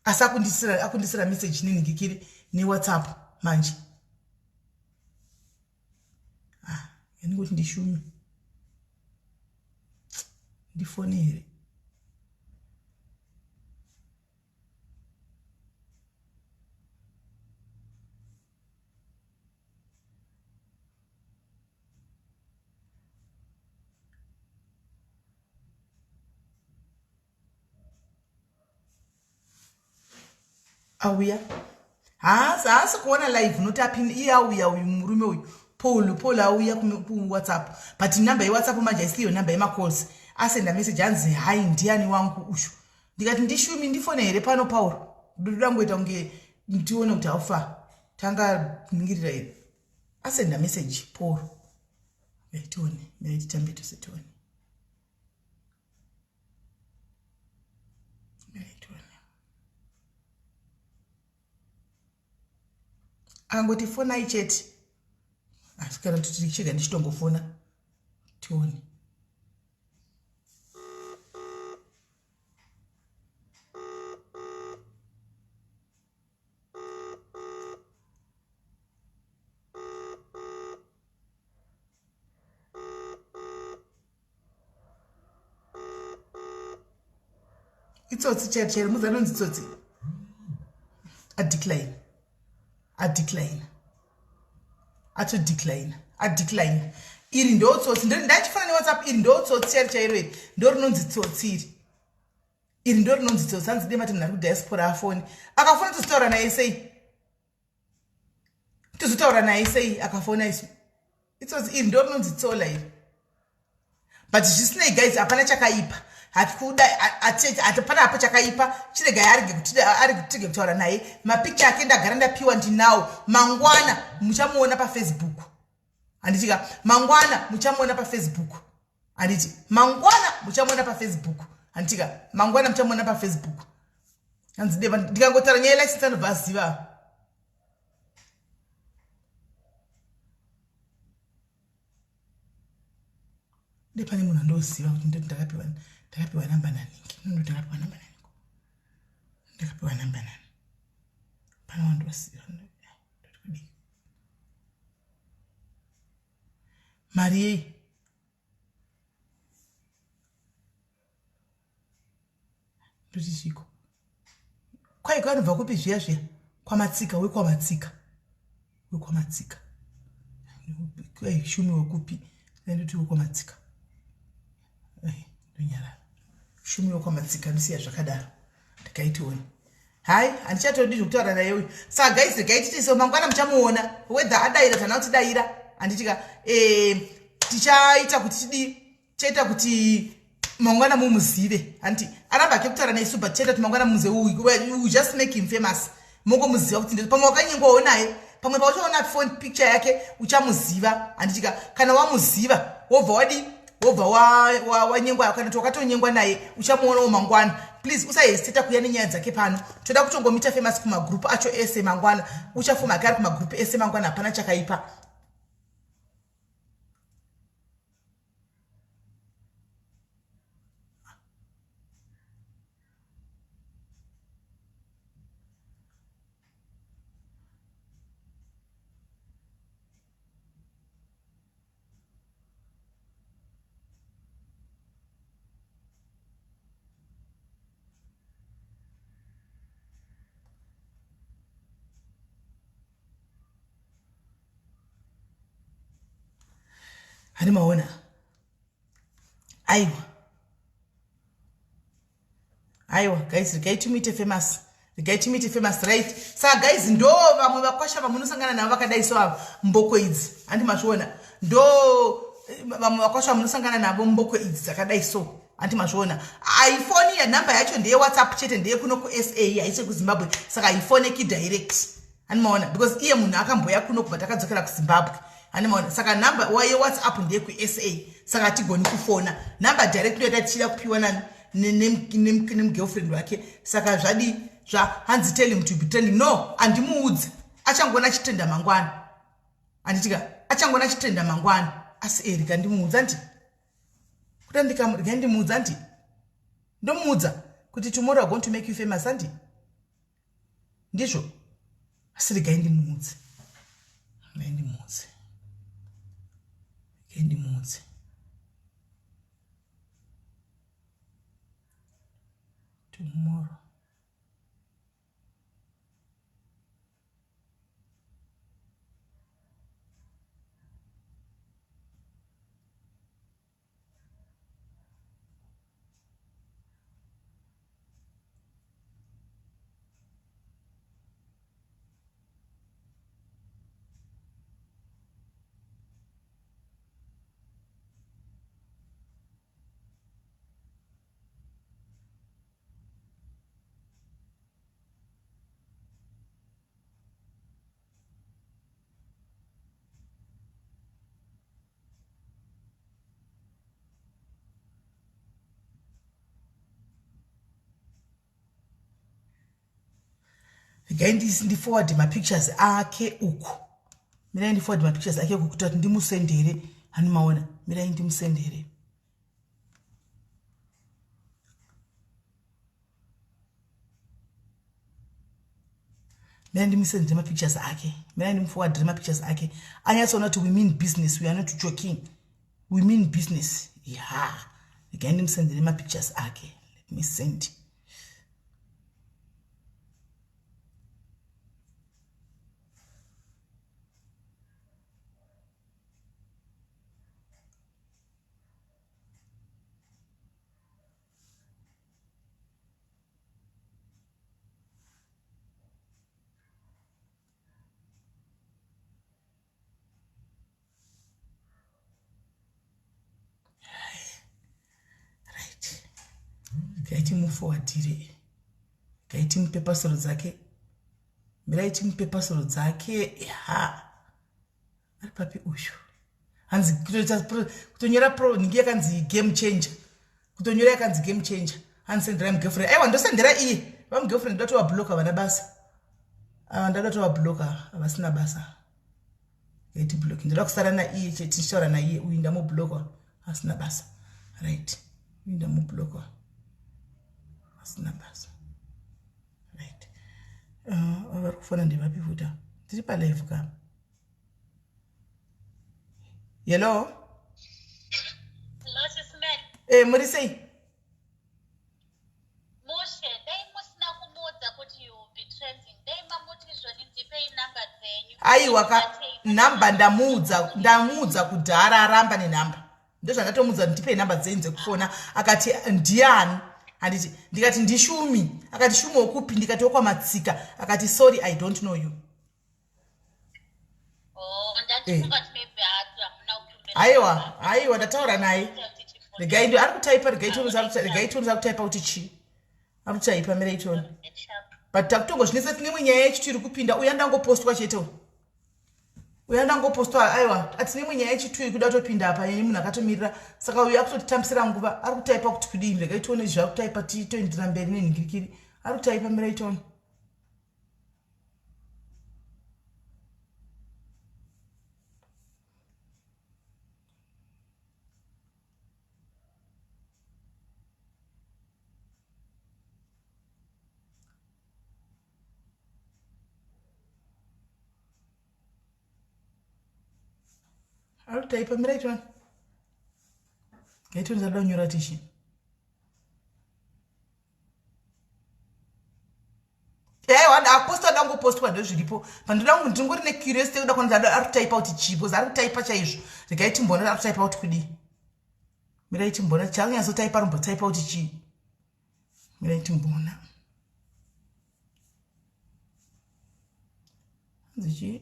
akundisira message nini ngikiri ni WhatsApp manje. Ngoti ndishumi ndifonere. Auya. Haasi kuona live notapin auya uyu murume uyu. Paul auya ku WhatsApp. But number ye WhatsApp manje isiyo number ye calls. Asenda message anzi hi ndiani wangu ushu. Ndikati ndishumi ndifonere pano Paul. Ndoda ngoita unge ndione kuti aufa. Tanga ningirira ire. Asenda message Paul. Tione, titambe tusitone. Angoti fona icheti. Asikara tutichega ndichitongofona. Tione. Itsotsi chere muzanonzi tsotsi. A decline. Iri ndo tsotsi ndachifana ne WhatsApp iri ndo tsotsi chairo ndo rinonzi tsotsi iri ndo rinonzi tsotsi anzi dema tinari ku diaspora afoni akafona tuzitaura naye sei akafona isu itsotsi iri ndo rinonzi tsola iri but zvisinei guys hapana chakaipa hatikuda atapana apa chakaipa chirega ari kutige kutaura naye mapicture ake ndagara ndapiwa ndinawo mangwana muchamuona pa Facebook anditika mangwana muchamuona pa Facebook anditi mangwana muchamuona pa Facebook anditika mangwana muchamuona pa Facebook anzi deva ndikangotaura nyaya license anovaziva ndepane munhu andoziva kuti ndakapiwa namba naningi ndakapiwa namba naningi ndakapiwa namba nani pana wandoziva mari yei ndoti chiko kwai kanobva kupi zviya zviya kwamatsika wekwamatsika kwai shumi wekupi ndoti wekwamatsika ndonyarara shumi wekwamatsika ndosiya zvakadaro ndikaitioni hai handichatodi zvokutaura naye uyu saka guys regai titiso mangwana muchamuona wedha adayira kana kuti dayira handitika tichaita kuti tichaita kuti mangwana mumuzive hanti aramba kekutaura naye super tichaita kuti mangwana mumuzive we just make him famous mongomuziva kuti pamwe wakanyengwawo naye pamwe pauchaona phone picture yake uchamuziva handitika kana wamuziva wobva wanyengwa kana kuti wakatonyengwa naye uchamuonawo mangwana please usahesiteta kuya nenyaya dzake pano toda kutongomita famous kumagrupu acho ese mangwana uchafuma kari kumagrupu ese mangwana hapana chakaipa hani maona aiwa guys regai timite famous right saka guys ndo vamwe vakwasha vamunosangana navo vakadai so mboko idzi handi mazviona ndo vamwe vakwasha vamunosangana navo mboko idzi dzakadai so handi mazviona iphone ya namba yacho ndeye WhatsApp chete ndeye kuno kuSA haisi kuZimbabwe saka iphoneki direct handi maona because iye munhu akamboya kuno kubva takadzokera kuZimbabwe handi maona saka namba waye WhatsApp ndeye kuSA saka hatigoni kufona namba direct ndoita tichida kupiwa nemugirlfriend wake saka zvadi hanzi tell him to be trending no andimuudze achangona chitenda mangwana anditika achangona chitenda mangwana asi erika ndimuudza ndi kutandika ndimuudza ndi ndomuudza kuti tomorrow I'm going to make you famous andi ndizvo asi regai ndimuudze tomorrow regai ndiforward mapictures ake uku mirai ndiforward mapictures ake uku kuti ndimusendere hani maona mirai ndimusendere mirai ndimusendere mapictures ake mirai ndimuforward mapictures ake anyatsoona kuti we mean business, we are not joking, we mean business. Yeah, regai ndimusendere mapictures ake. Let me send. Gaiti muforwardire, gaiti mupe password dzake, miraiti mupe password dzake. Ya ari papi uyu hanzi kutonyora pro ningi yakanzi game changer, kutonyora yakanzi game changer. Hanzi sendera mugirlfriend, aiwa ndosendera iye vamugirlfriend ndoto wabloka vana basa ndoto wabloka vasina basa. Gaiti block ndoda kusara na iye chete, tichitaura na iye uyu ndamubloka asina basa. Right. Winda mublock. Asina basa. Right. Avarikufona ndivapi futa. Tiri pa live ka. Hello? Hello, SIS MELLY. Muri sei? Mushe, dai musina kumuudza kuti you will be trending. Dai mamuti zvoni ndipei number dzenyu. Aiwa, namba ndamuudza kudhara aramba nenhamba. Ndozvandatomuudza ndipei namba dzenyu dzekufona. Akati ndiani? Handiti ndikati ndishumi. Akati shumi wokupi? Ndikati wokwamatsika. Akati sorry, I don't know you. Ndachifunga kuti maybe hamuna kutumbira. Aiwa, ndataura naye. Regai ndo arikutaipa, regai tonza kutaipa kuti chi. Arikutaipa mirei toni. But takutongozvinetsa tine nyaya yechitu iri kupinda. Uya ndangopostwa chete. Uya ndangopostwa, aiwa, atine nyaya yechitu iri kuda kutopinda apa yenyu munhu akatomirira. Saka uya akutotambisira nguva, arikutaipa kuti kudini. Regai tione zvakutaipa toendera mberi nenhingirikiri. Arikutaipa mirei toni. Arikutaipa mirei toni. Gaitoni zada kunyora tishi. Wanda aposta dango postwa ndozviripo. Pandoda ndingori ne curiosity kuda kwanza arikutaipa kuti chipo, arikutaipa chaizvo. Regaiti mbona arikutaipa kuti kudi. Miraiti mbona chanyaso taipa rumbotaipa kuti chi. Miraiti mbona. Zichi.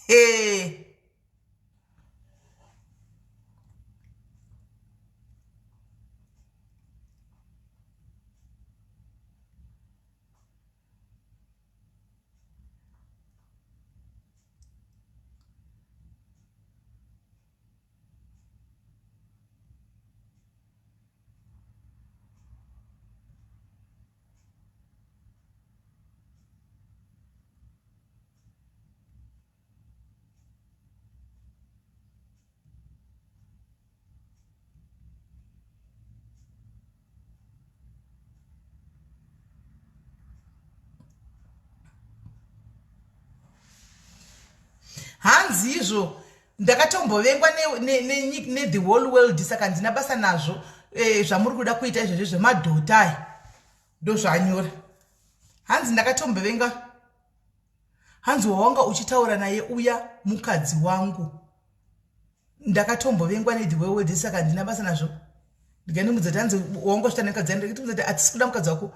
Hey. Hanzi izvo ndakatombovengwa ne the whole world saka ndina basa nazvo zvamuri kuda kuita izvozvo zvemadhota ndo zvanyora. Hanzi ndakatombovenga. Hanzi wawanga uchitaura naye uya mukadzi wangu ndakatombovengwa ne the whole world saka ndina basa nazvo. Ndikanimudza hanzi wawanga uchitaura nekadzi wangu ndikati mudza atisi kuda mukadzi wako.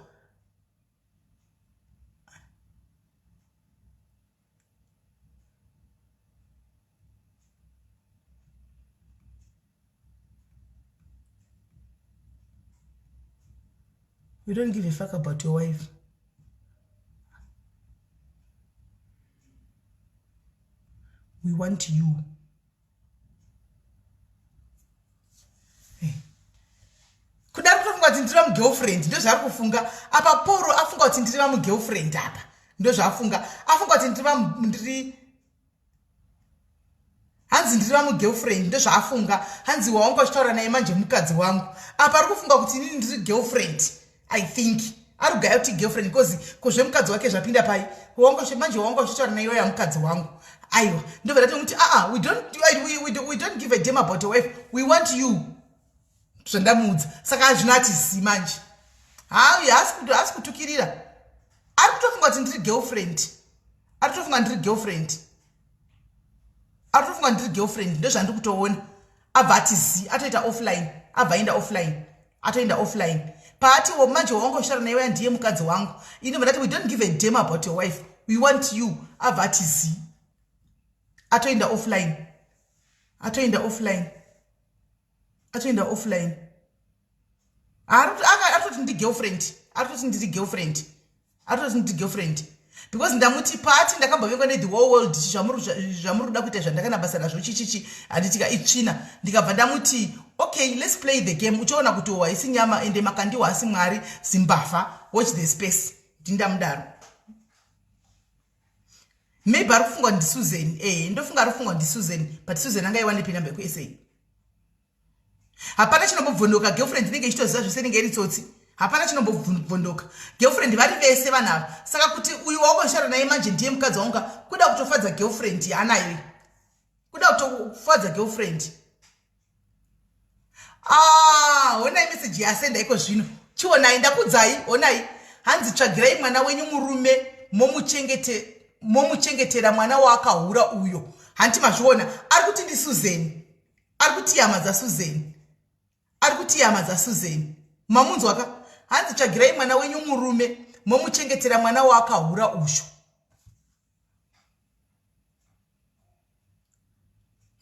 We don't give a fuck about your wife. We want you. Kuda kufunga kuti ndiri mugirlfriend ndo zvari kufunga apa. Poro afunga kuti ndiri mugirlfriend apa ndo zvafunga. Afunga kuti ndiri Hanzi ndiri mugirlfriend ndo zvafunga. Hanzi wawanga uchitaura naye manje mukadzi wangu apa ari kufunga kuti inini ndiri girlfriend. I think arugaya kuti girlfriend because kozve mukadzi wake zvapinda pai manje wawanga uchitaura naye ya mukadzi wangu. Aiwa ndobva kuti we don't give a damn about your wife, we want you. Zvandamudza saka hazvinati si manje. Haasi kutukirira. Ari kutofunga kuti ndiri girlfriend. Ari kutofunga ndiri girlfriend ndo zvandiri kutoona. Abva ati zi atoita offline. Abva aenda offline. Atoenda offline. Party manje wawanga uchitaura naye ndiye mukadzi wangu. Inobva ndati we don't give a damn about your wife, we want you. Abva ati zi atoenda offline. Atotindi girlfriend. Because ndamuti party ndakambovengwa ne the whole world zvamuri kuda kuita zvandakanabasa nazvo chichichi handitika itsvina. Ndikabva ndamuti okay, let's play the game. Uchiona kuti haisi nyama ende makandiwa hasi mwari Zimbabwe. Watch the space. Ndindamudaro. maybe ari kufungwa ndiSusan. Ndofunga ari kufungwa ndiSusan, but Susan anga iwane pin number ku-SA. Hapana chinombobvondoka girlfriend inenge ichitoziva zvose inenge iri tsotsi. Hapana chinombobvondoka. Girlfriend vari vese vanava. Saka kuti uyu wakonshara naye manje ndiye mukadzi wanga kuda kutofadza girlfriend hanayo. Kuda kutofadza girlfriend. Honai message yasenda iko zvino. Chionai ndakudzai, honai. Hanzi tsvagirai mwana wenyu murume momuchengetera mwana waakahura uyo. Hanti mazviona ari kuti ndiSusan. Ari kuti yama dzaSusan. Ari kuti yama dzaSusan. Mamunzwa waka hanzi tsvagirai mwana wenyu murume momuchengetera mwana waakahura uyo.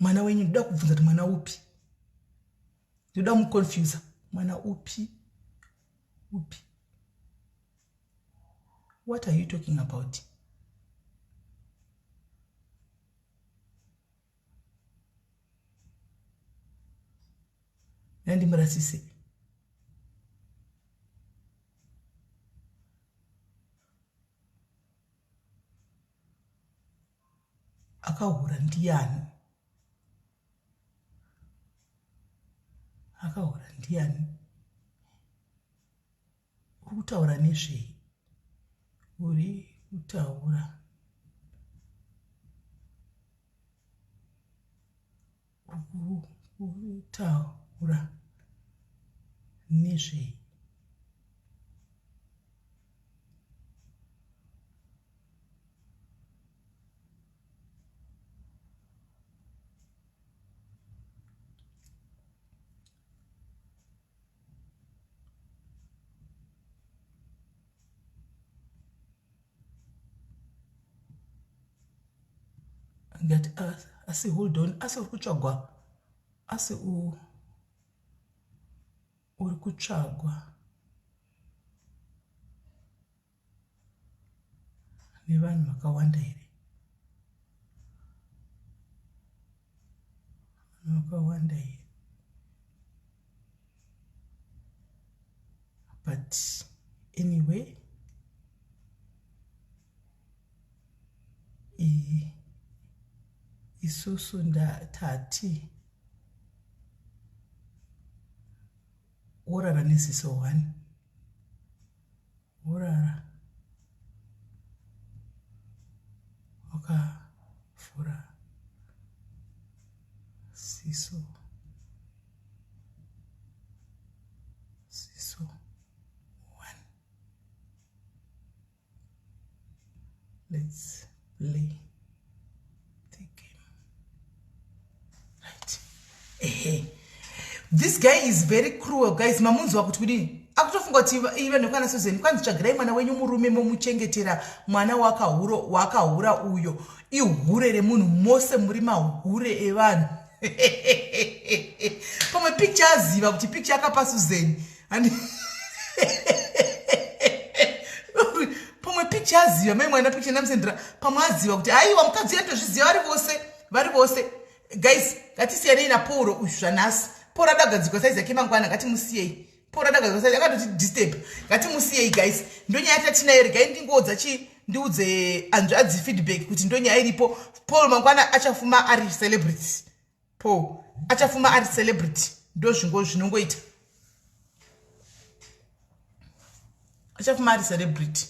Mwana wenyu ndoda kubvunza kuti mwana upi? Ndoda muconfuse. Mwana upi? Upi? What are you talking about? Nandi murasise. Akahura ndiani? Akahura ndiani? Uri kutaura nezvei? Uri kutaura nezvei? Ngati asi hold on, asi uri kutsvagwa, asi uri kutsvagwa nevanhu vakawanda here? Vakawanda here. But anyway, isusu ndatati orara nesiso 1 orara wakavhura siso 1. Let's play. This guy is very cruel, guys. Mamunzwa kuti kudini? Akutofunga kuti ive nekwana Susan kwanzi tsvagirai mwana wenyu murume momuchengetera mwana wakahura uyo. Ihure remunhu mose muri mahure evanhu. Pamwe picture aziva kuti picture akapa Susan. Pamwe picture aziva mai mwana picture namusendera pamwe aziva kuti aiwa mukadzi yatozviziva vari vose. Guys, ngatisiyane na Poro uzvanasi. Poro adagadzikwa saizi yake mangwana ngatimusiyei. Poro adagadzikwa saizi akatoti disturb. Ngatimusiyei guys. Ndonyaya yatinayo regai ndingodza ndiudze anzvadzi feedback kuti ndonyaya iripo. Paul mangwana achafuma ari celebrity. Paul achafuma ari celebrity. Ndo zvinongoita. Achafuma ari celebrity.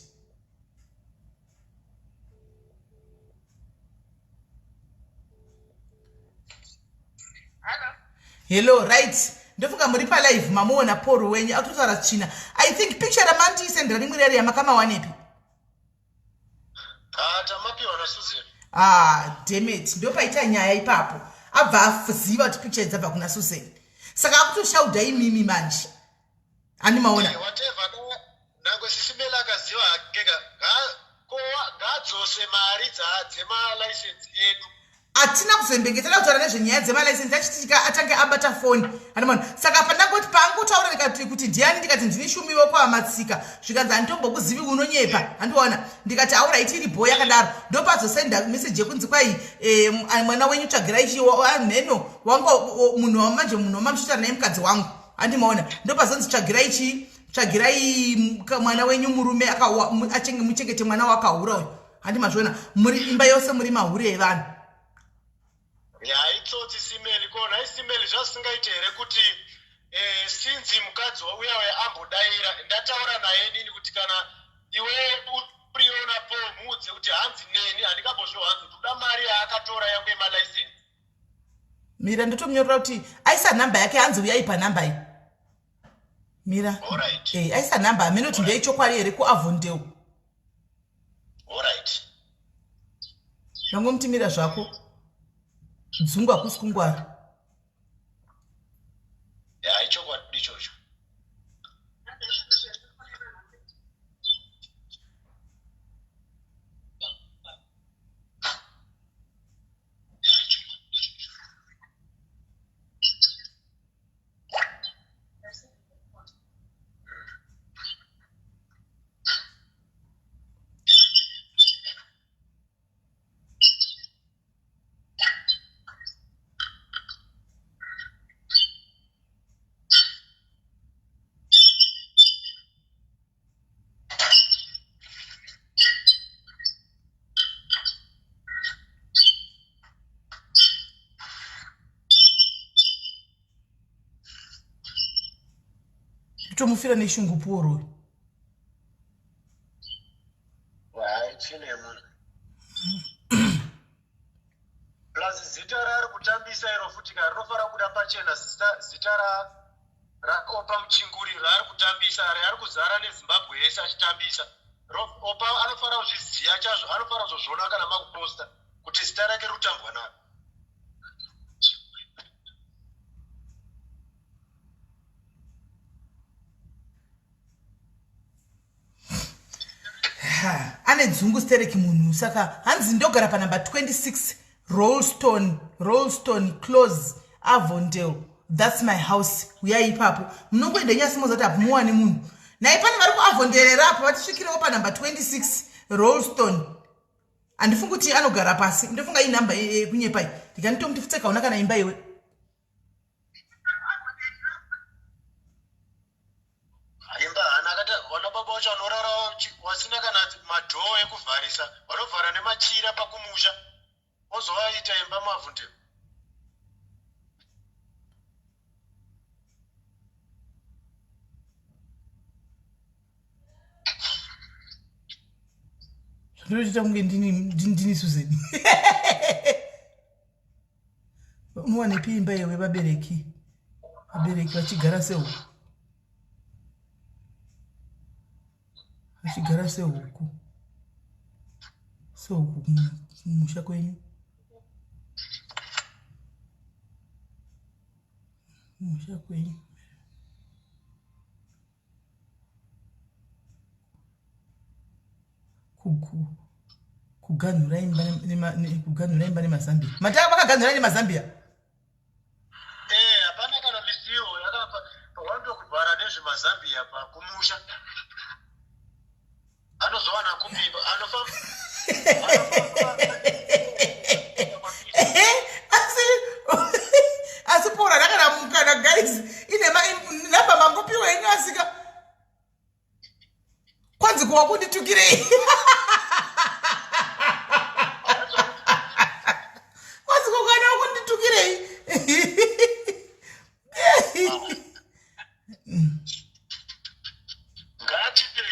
Hello, right? Ndofunga muri pa live mamuona Paul wenyu akutotaura china. I think picture ramanti isendera rimwe rari yamakama wanepi. Tamapi wana Susan. Damn it. Ndo paita nyaya ipapo. Abva afuziva kuti picture dzabva kuna Susan. Saka akutoshauda imimi manje. Ani maona. Whatever nango sisimela akaziva akeka. Ngadzose mari dzema license edu. Atina kuzembengezela kutaura nezvenyaya dzemalicense achitika atange abata foni. Saka pandangoti pangotaura ndikati kuti ndiani ndikati ndini shumiwo kwa matsika. Zvikanzi antombokuzivi unonyepa. Andiona ndikati aura itiri boy yakadaro. Ndopazosenda message yekunzi kwai mwana wenyu tsvagirai neno wangu munhu wamanje munhu wamamshita naye mukadzi wangu. Andimaona ndopazonzi tsvagirai mwana wenyu murume muchengete mwana wakahura uyu. handi mazviona muri imba yose muri mahure evanhu. Itsotsi simeli kona isimeli zvasingaite here kuti sinzi mukadzi wauya ambodaira ndataura naye nini kuti kana iwe uriona po mudze kuti hanzi neni handingambozviwanzi kuda mari yaakatora yangu yemalicense. Mira ndotomunyorera kuti aisa namba yake hanzi uyai panamba iyi. Mira aisa namba amene kuti ndeichokwadi here kuavondeu. Alright. Nangomutimira zvako. Dzungu hakusi kungwara. Ichokwadi ichocho. Tomufira neshungu poro. Plus zita rari kutambisa iro futi rinofara kuda pachena zita rakopa muchinguri rari kutambisa ari kuzara neZimbabwe yese achitambisa. Opa anofara kuzviziya chazvo, anofara kuzozviona kana makuposta kuti zita rake rutambwa naro. Ane dzungu stereki munhu saka hanzi ndogara panamba 26 Rollstone Close Avondale. That's my house. Uyai ipapo munongoenda nyasimoza kuti amuwane munhu nai pane vari kuavondale rapo vatisvikirewo panamba 26 Rollstone. Handifungi kuti anogara pasi, ndofunga iyi namba kunyepai ndikanitomti futseka una kana imba iwe. Wasina kana madhoo ekuvharisa vanovhara nemachira pakumusha ozovaita imba mavhunde. Zvinoita kunge ndini Suzeni. Unowanepi imba yewe vabereki vachigara sehuku. Vachigara sehuku kumusha kwenyu. Kumusha kwenyu. Kuganhura imba nemazambia. Mataka vakaganhura nemazambia. Hapana kana misiwo yakapa wandokuvhara nezvemazambia pakumusha. Anozowana kumbiba anofamba. Asi pora rakaramuka guys. Ine namba mangopiwa yenyu asika. Kwanzi kuwa kunditukirei. Kwanzi kuwa kunditukirei. Ngatipe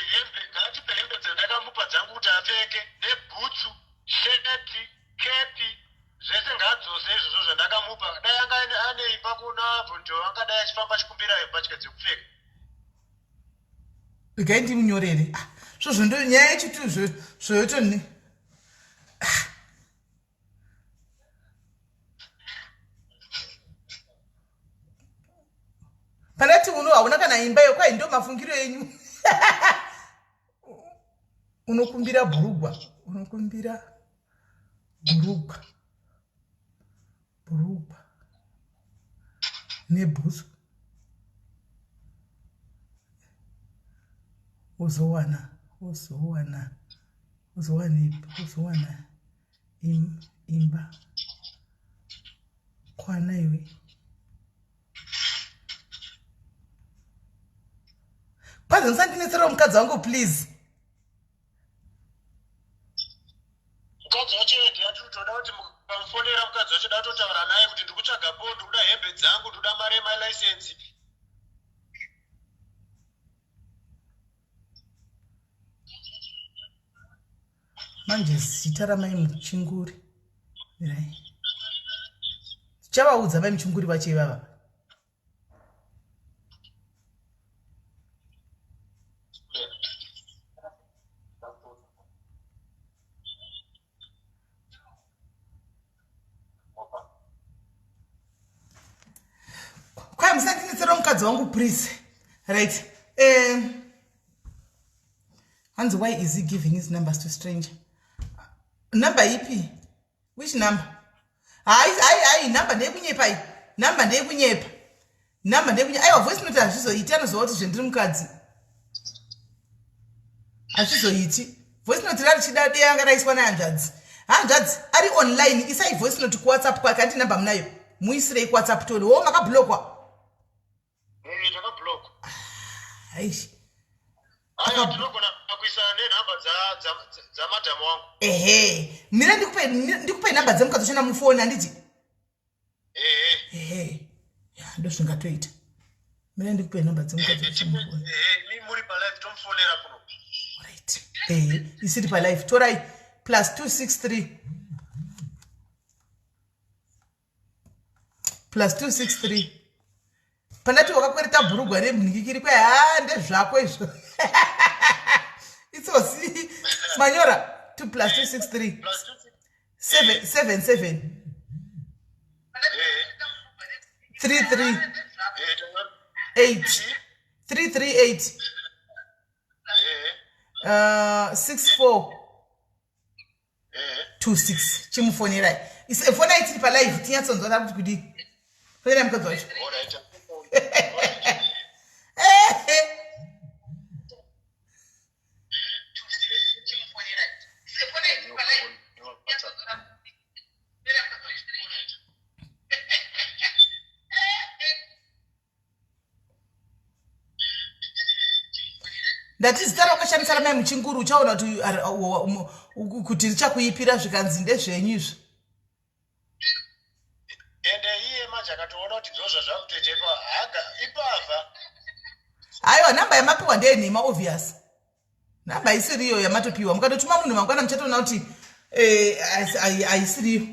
hembe dzandakamupa dzangu kuti apfeke nebhutsu, sheti, kepi, zvese ngadzose izvozvo zvandakamupa. Dai anga ane imba kuna Avondale angadai achifamba achikumbira mbatya dzekupfeka. Ikai ndimunyorere. Zvozvo ndo nyaya yechitu zvoyotoni. Panati uno hauna kana imba yokwai ndo mafungiro enyu. Unokumbira bhurugwa. Nebhutsu. Uzowana imba kwana iwe. Pazvo musandinetsera mukadzi wangu please. dzangu ndoda mari yemalicense. Manje zita ramai Muchinguri. Mirai. Chavaudza mai Muchinguri vacho ivava. Kwai musandinetsera mukadzi wangu please. Right. Hands, why is he giving his numbers to stranger? Number ipi? Which number? Ai, number nekunyepa. Number nekunyepa. Number nekunyepa. Aiwa voice note azvizoiti anozoti zvendiri mukadzi. Azvizoiti. Voice note rari chida yanga raiswa nahanzvadzi. Hanzvadzi ari online isai voice note ku WhatsApp kwake ati number munayo. Muisirei ku WhatsApp toni. Wo makablokwa. Takablock. Aishi. Aya tinogona kuisa nenhamba dza madhamu wangu. Mira ndikupe namba dzemukadzi chena mufoni handiti? Ya ndozvingatoita. Mira ndikupe namba dzemukadzi chena mufoni. Mi muri pa live tomufonera kuno. Right. Isiri pa live. Torai +263 +263. Pandati wakakwereta bhurugwa remhingikiri kwe ndezvako izvo. It's osi manyora 2 + 263 7 338 338 64 26 chimufonerai ifona iti pa live tinyatsonzwa kuti kudi fonera mukadzi wacho. Ndati zita rakashandisa mai Muchinguri uchaona kuti richakuipira zvikanzi ndezvenyu izvo. Ende iye manje akatoona kuti ndozva zvakutoitepa haga ipavha. Aiwa namba yamapiwa ndeyenhema obvious. Namba isiriyo yamatopiwa. Mukatotuma munhu mangwana muchatoona kuti aisiriyo.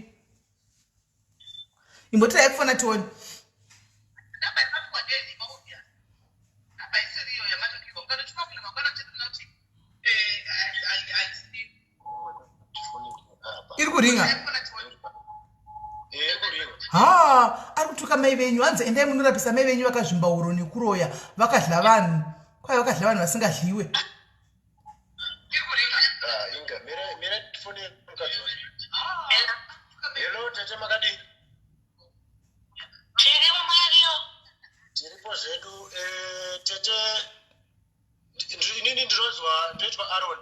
Imbotira yakufona tione. Namba yamapiwa ndeyenhema obvious. Namba isiriyo yamatopiwa. Mukatotuma munhu mangwana muchatoona kuti aisiriyo. Iri kuringa. Ari kutuka mai venyu hanzi endai munorapisa mai venyu vakazvimba uro nekuroya vakadla vanhu. Kwai vakadla vanhu vasingadliwe. Inga mira tifone mukadzi wacho. Hello tete makadi. Tiri Mario. Tiripo zvedu tete inini ndinozwa ndoitwa Aaron.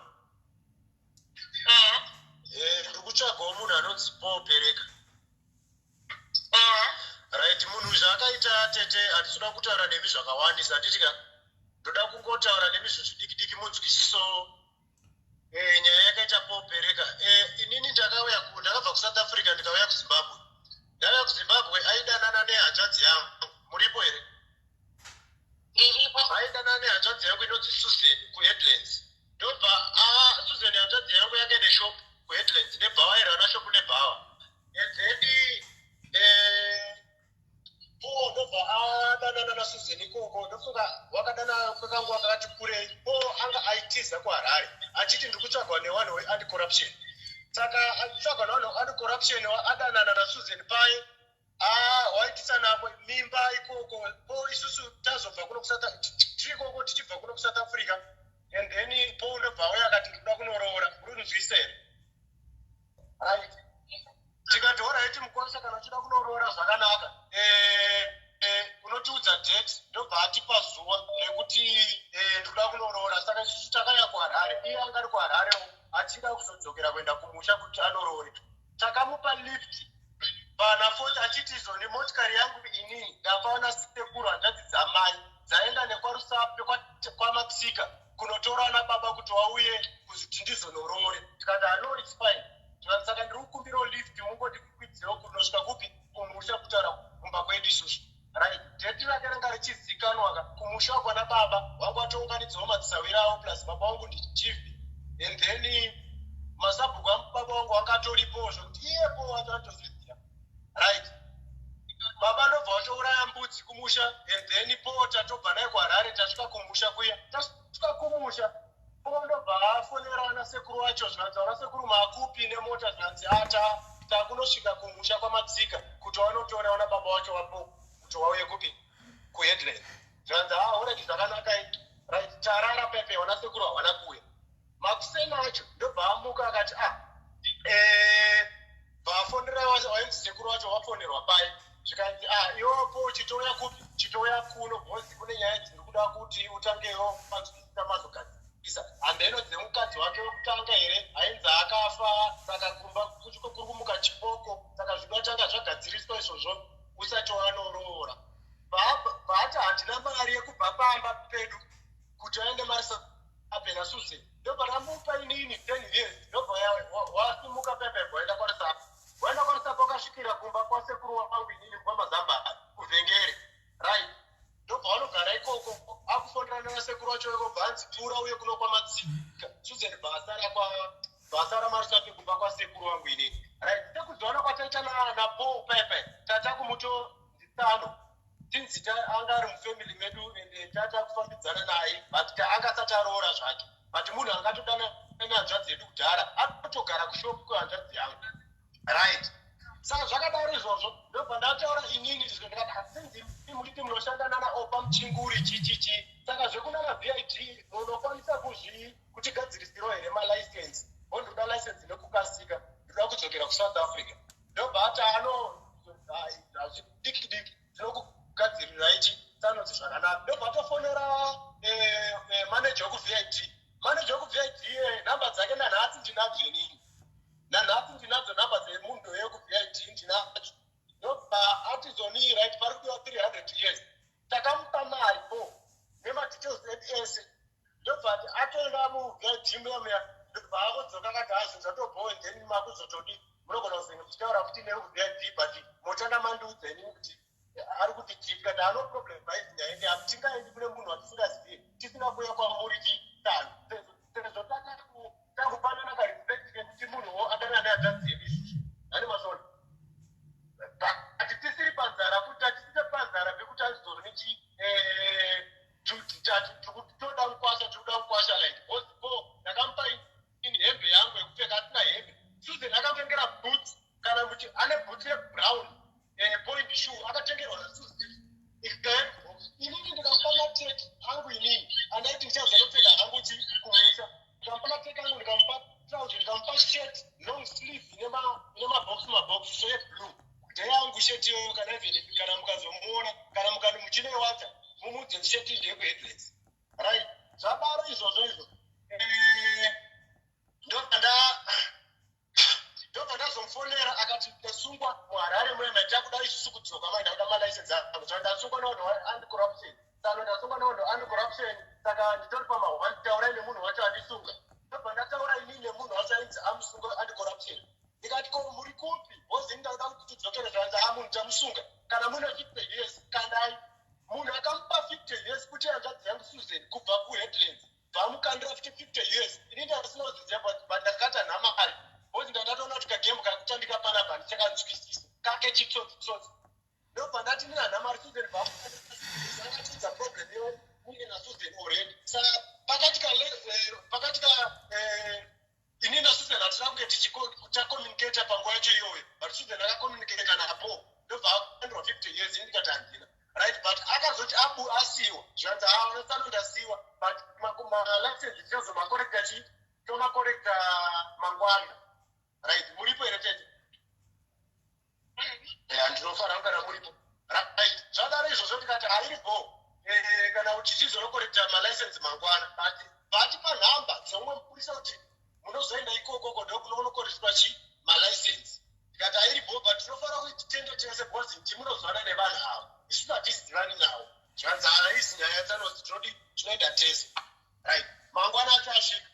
Ndikutsvagawo munhu anonzi Popereka. Right, munhu zvaakaita tete handisina kutaura nemi zvakawandisa nditika ndoda kungotaura nemi zvidiki munzwisiso nyaya yakaita Popereka. Inini ndakabva kuSouth Africa ndikauya kuZimbabwe. Ndauya kuZimbabwe aidanana nehanzvadzi yangu. Muripo here? Iripo. Aidanana nehanzvadzi yangu inonzi Susan kuHeadlands. Ndobva Susan hanzvadzi yangu yanga ine shop kuHeadlands nebhawa irana shop nebhawa. Ndobva adanana naSusan ikoko ndofunga wakadana kwekangu akati kurei anga aitiza kuHarare achiti ndikutsvagwa nevanhu weanti-corruption. Saka achitsvagwa nevanhu weanti-corruption adanana naSusan pai waitisa nako mimba ikoko isusu tazobva kuno tirikoko tichibva kuno kuSouth Africa and then ndobva auya akati ndikuda kunoroora urinzwisa here. Right. Tikati alright Mukwasha kana uchida kunoroora zvakanaka. Unotiudza date ndobva atipa zuva rekuti ndikuda kunoroora. Saka isusu takauya kuHarare. Iye anga ari kuHarare achida kuzodzokera kuenda kumusha kuti anoroore. Takamupa lift pana 40 achiti izoni motikari yangu inini ndapaona sekuru hanzvadzi dzamai dzaenda nekwaRusape kwaMaksika kunotora ana baba kuti wauye kuzoti ndizonoroore. Tikati no it's fine. Saka ndiri kukumbirawo lift mungoti kwidzirewo kunosvika kupi kumusha kutaura kumba kwedu isusu. right date rake ranga richizikanwa kumusha kwana baba wangu atounganidzawo madzisawira awo plus baba wangu ndichief and then masabhuku amubaba wangu akatoripowo zvokuti iyepo watotozviziva right baba ndobva watouraya mbudzi kumusha and then po tatobva naye kuharare tasvika kumusha kuya tasvika kumusha po ndobva afonera ana sekuru wacho zvinanzi ana sekuru makupi nemota zvinanzi ata takunosvika kumusha kwamatsika kuti wanotora wana baba wacho wapo kuti wauye kupi kuheadland zvanzi ureki zvakanaka right tarara pepe wana sekuru hawana kuya makuseni acho ndobva amuka akati bvafonera wainzi sekuru wacho wafonerwa pai zvikanzi iwopo chitouya kupi chitouya kuno bhozi kune nyaya dziri kuda kuti utangewo mazwisisa mazogadzirisa hambeno dzemukadzi wake wekutanga here ainzi akafa saka kumba kuri kumuka chipoko saka zvinotanga zvagadziriswa izvozvo usati wanoroora bhaati handina mari yekubva pamba pedu kuti aende marisa apena suze ndobva ramupa inini 10 years ndobva wasimuka pepe waenda kwarisapo waenda kwarisapo akasvikira kumba kwasekuru wangu inini kwamazamba kuvhengere right ndobva vanogara ikoko akufonderana nasekuru wacho weko bhanzi pfuura uye kuno kwamatsika suzen basa ramarisape kumba kwasekuru wangu inini right sekuzoona kwataita napo pepe tatakumuto nditsano tinzi anga ari mufamily medu ende tatakufambidzana naye but angasati aroora zvake but munhu angatodana nehanzvadzi yedu kudhara atotogara kushopu kwehanzvadzi yangu right saka zvakadaro izvozvo ndobva ndataura inini ndikati hasinzi imuriti munoshanda nanaopa muchinguri chichichi saka zvekunana vid munokwanisa kutigadzirisirawo here malicense ondoda license nekukasika ndoda kudzokera kusouth africa ndobva ati diki tinokugadzirira ichi sanodzi zvakanaka ndobva atofonera manager wekuvid manager wekuvid nhamba dzake nanhasi ndinadzo inini nanhasi ndinadzo nhamba dzemunhu wekuvid ndinadzo ndobva atizoni right pari kuiwa 300 years takamupa mari po nemadetails edu ese ndobva ati atoenda muvid muyamuya ndobva akodzoka akati hazvo zvatobhowe then makuzotodi munogona kuzenga muchitaura kuti neuvid but motanga mandiudza inini kuti ari kuti tikati hano problem baizi nyaende apo tingaendi kune munhu watisingazivi tisina kuya kwamuri chitano sezvo takupanana karespect kekuti munhuwo adana nehanzvadzi yedu izvozvo hani masona ati tisiri panzara kuti tatisise panzara pekuti azizoroni toda mukwasha like osipo ndakamupa ini hembe yangu yekupfeka asina hembe suzen akamengera boots kana kuti ane boots yebrown point shoe akatengerwa nasuzen inini ndikamupa mateki angu inini andaiti ndichazanopfeka hangu kumusha ndikamupa mateki angu ndikamupa trouser ndikamupa shirt long sleeve mabhox so yeblue ndeyangu sheti iyoyo kana mukazomuona kana mukani muchinoiwata mumudze sheti ndeyekuheadless right zvabaro izvozvo izvo ndobva ndazomufonera akati ndasungwa muharare muema takuda isusu kudzoka mai ndakuda malicense angu saka ndasungwa nevanhu anticorruption sano ndasungwa nevanhu anticorruption saka nditori pamahwa nditaurai nemunhu wacho andisunga ndobva ndataura inini nemunhu wacho ainzi amusunga anticorruption ndikati ko muri kupi bhozi ndauda kuti tidzokere zvanzi munhu tamusunga kana mune 50 years kandai munhu akamupa 50 years kuti hanzvadzi yangu susan kubva kuheadlands bvamukandira futi 50 years ini ndasina kudzidzia but ndakata nhamari bhozi ndandatoona kuti kagemu kakutandika panapa ndichakanzwisisa kake chitsotsi ndobva ndati nina nhamari susan bvaakatidza problem iyo uye nasusan already saka pakati inini nasusan hatina kunge takommunicata panguva yacho iyoyo but susan akakommunicata napo ndobva akandwa 50 years ini ndikati handina right but akazoti asiwa zvanzi unosano ndasiwa but malicense details makorekta chi tomakorekta mangwana right muripo here tete ndinofanira kugara muripo right zvadaro izvozvo tikati hairipo kana kuti chizonokorekta malicense mangwana but panhamba dzomwe mupurisa kuti munozoenda ikoko ndokunokoreswa chi malicense tikati hairipo but tinofanira kuititende tese bhozi timunozwana nevanhu avo isusu hatizivani navo zvanzi haizi nyaya dzanoti tinodi tinoita tese right mangwana acho asvika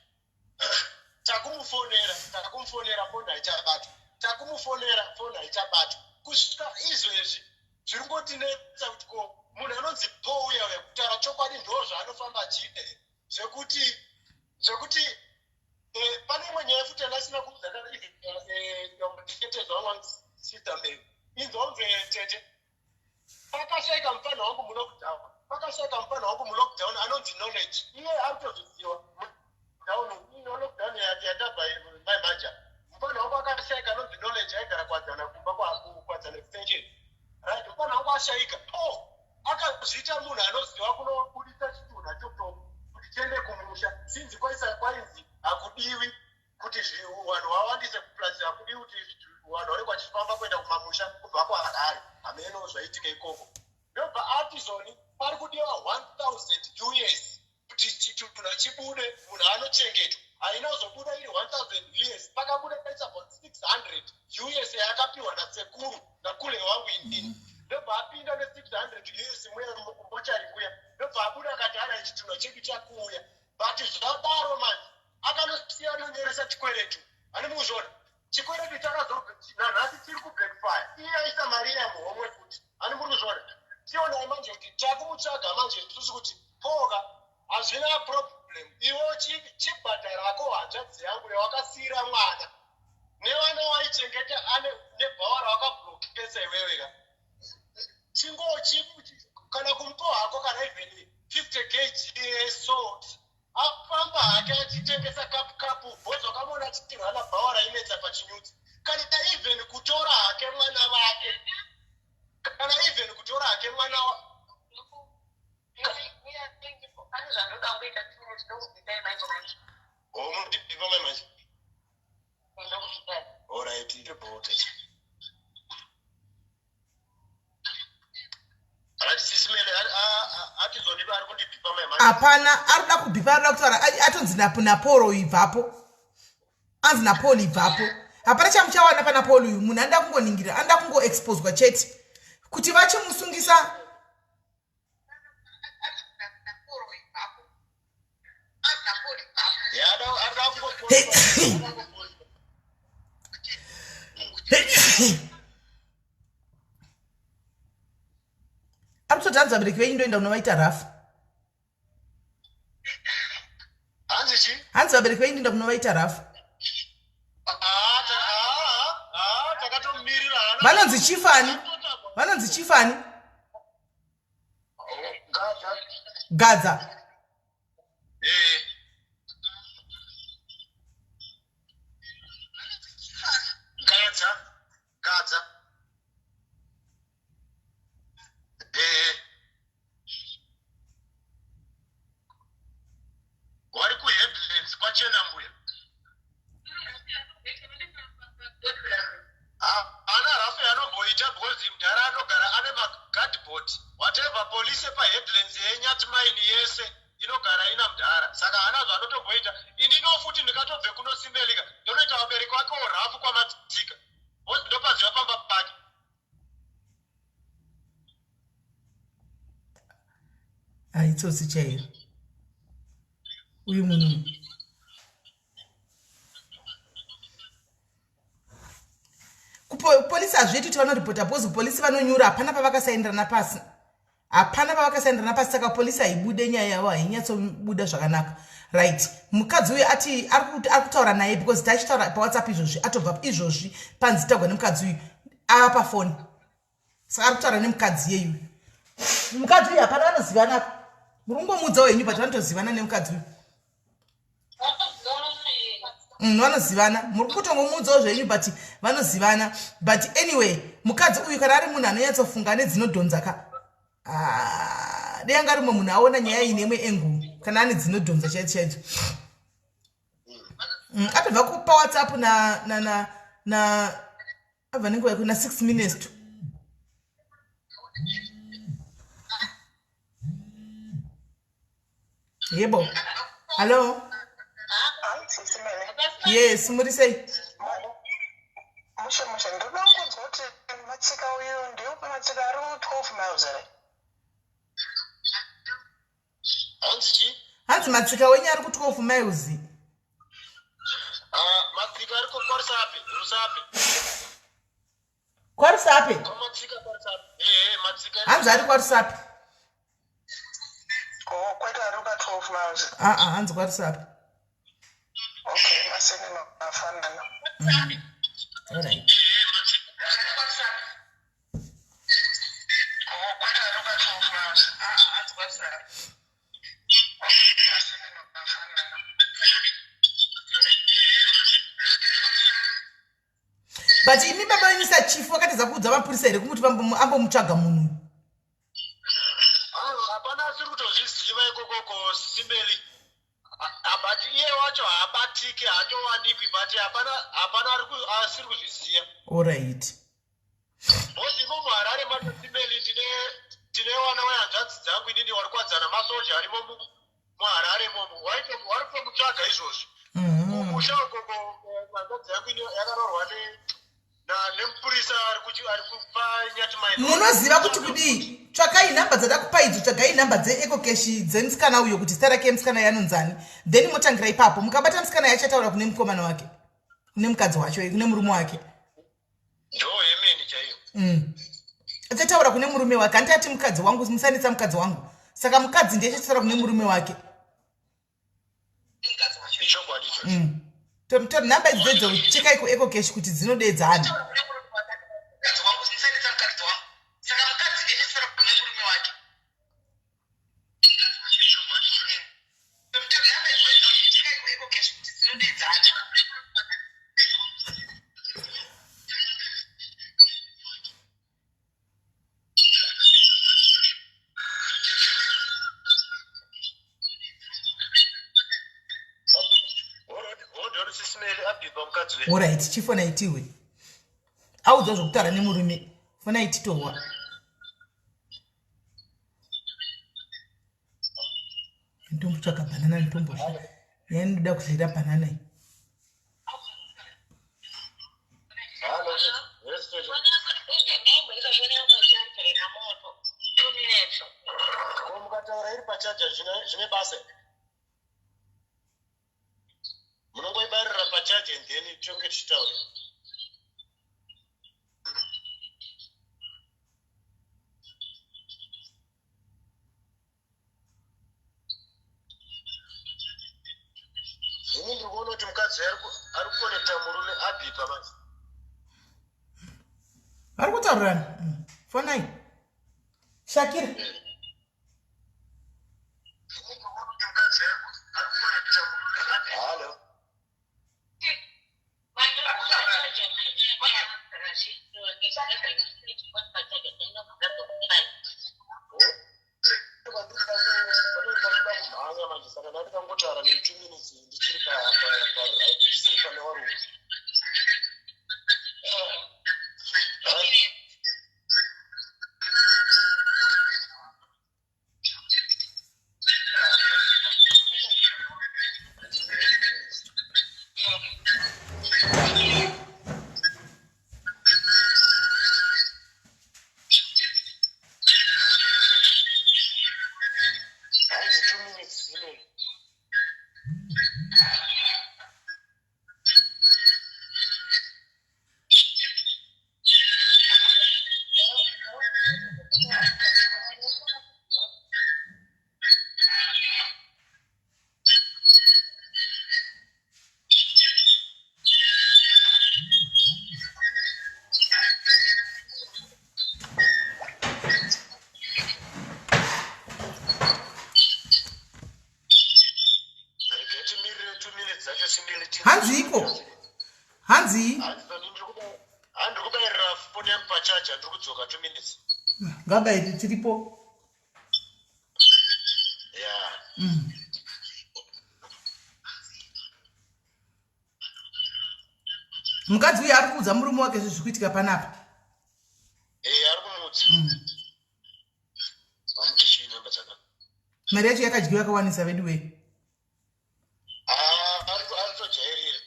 takumufonera foni haichabatwa takumufonera foni haichabatwa kusvika izvezvi zviringotinetsa kuti ko munhu anonzi po uya kutaura chokwadi ndo zvaanofamba achiita zvekuti pane imwe nyaya futi andasina kuudzaatiketezwa wangu sister Mary inzomve tete pakashaika mufana wangu mulockdown anonzi knowledge iye arikutozviziva lockdown yatabva maimanja mufana wangu akashaika anonzi knowledge aigara kwadzana kumba kwadzana extension right mufana wangu ashaika akazviita munhu anoziva kunobudisa chitunha chokutoku kuti tiende kumusha sinzi kwainzi hakudiwi kuti vanhu vawandise kupulasi hakudiwi kuti vanhu vanenge vachifamba kuenda kumamusha kubva kwaHarare hameno zvaitika ikoko ndobva atizoni pari kudiwa 1000 US kuti chitunha chibude munhu anochengetwa hainozobuda iri 1000 US pakabuda paisa about 600 US yakapiwa nasekuru nakule wangu inini ndobva apinda ne600 US muya mumochari kuya ndobva abuda akati ana chitunha chedu chakuuya but zvadaro manje akanosiya anonyoresa chikweretu ani muzvona chikweretu chakazonanhasi chiri kublackfire iye aisa mari yamuhomwe futi ani muri kuzvona tionai manje kuti takumutsvaga manje isusu kuti poka hazvina problem iwo chibhadharako hanzvadzi yangu yawakasiyira mwana nevana waichengeta nebhawa rawakablokesa iweweka kana kumupo hako kana even 50 kg salt afamba hake achitengesa kapu bhozi wakamona achitirana bhawa rainetsa pachinyudzi kana even kutora hake mwana wake mundipipa maimanje alright ndibhote SIS MELLY atizoniba ari kundipipa maimanje hapana arikuda kubhipa arikuda kutaura atonzi napolo ibvapo anzi napolo ibvapo hapana chamuchawana panapolo uyu munhu anoda kungoningira anoda kungoexposwa chete kuti vachimusungisa arikutoti hanzi vabereki venyu ndoenda kunovaita rafu hanzi vabereki venyu ndoenda kunovaita rafu vanonzi chifani gadza vari kuheadlands kwachena mbuya ana rafu yanomboita bhozi mudhara anogara ane magadhibot whatever polisi paheadlands yenyati maini yese inogara ina mudhara saka hana zvaanotomboita inino futi ndikatobve kunosimelika ndonoita vabereki wake rafu kwamatsika bhozi ndopaziva pamba pake haitsotsi chairo uyu munhu polisi hazviiti kuti vanoripota bhozi polisi vanonyura hapana pavakasaenderana pasi saka polisi haibude nyaya yavo hainyatsobuda zvakanaka right mukadzi uyu ati ari kutaura naye because tachitaura pawhatsapp izvozvi atobva izvozvi panzi tagwa nemukadzi uyu ava pafoni saka ari kutaura nemukadzi yeyu mukadzi uyu hapana vanozivana murungomudza wenyu but vanotozivana nemukadzi uyu vanozivana muri kutongomudzawo zvenyu but vanozivana but anyway mukadzi uyu kana ari munhu anonyatsofunga nedzinodhonza ka dei rimwe munhu aona nyaya iyi neimwe engu kana ane dzinodhonza chaidzo chaidzo atobva kupa whatsapp abva nenguva yakuna 6 minutes to yebo hallo yes muri sei mushe ndoda kunzwa kuti matsika uyu ndeupa matsika ari 12 miles ere hanzi matsika wenyu ari ku12 miles matsika ari kurusapi Kwarusape. Kwamatsika kwarusape. Matsika. Hanzi ari kwarusape. Oh, kweta ari uka 12 miles. Hanzi kwarusape. Okay, masene mafanana. All right. But imi baba inisa chief wakati za kuudza mapurisa here kumuti ambomutsvaga munhu. Hapana asiri kutozviziva ikokoko simeli. But iye wacho haabatiki haachowanipi but hapana asiri kuzviziva. All right. Bosi imo muHarare macho simeli tine wana wayanzvadzi dzangu inini wari kwadzana masoja arimo muHarare momo wari kutomutsvaga izvozvo. Kumusha ukoko hanzvadzi yangu ini yakarorwa nemupurisa ari kupa nyatimaini. Munoziva kuti kudii tsvakai nhamba dzada kupa idzo, tsvagai nhamba dzeecocash dzemusikana uyo kuti zita rake musikana yanonzani, then motangira ipapo mukabata musikana yachataura kune mukomana wake, kune mukadzi wacho, kune murume wake. Ndo yemeni chaiyo. Achataura kune murume wake, andati mukadzi wangu, musanetsa mukadzi wangu. Saka mukadzi ndiye achataura kune murume wake. Ichokwadi ichocho. Tori nhamba idzodzo chekai kuecocash kuti dzinodedzana. All right, chifona itiwe. Audzwa zvokutaura nemurume. Fona ititowa. Ntombo tsvaka banana ntombo. Yani ndoda kuzira banana iyi. Mukataura iri pachaja zvine basa. Munongoibarira pachaja and then tonge tichitaura. Ini ndiri kuona kuti mukadzi ari kukonekta murume abhipa manje. Ari kutaurirana. Fonai. Shakira. Hello. Hanzi iko. Hanzi. Handiri kubayirira foni yangu pachaja, ndiri kudzoka 2 minutes. Ngabayiri tiripo. Yeah. Mukadzi uyu ari kuudza murume wake zviri kuitika panapa. Ari kumudza. Vamuti chii namba dzaka? Mari yacho yakadyiwa yakawanisa vedu we. Ari tojairira.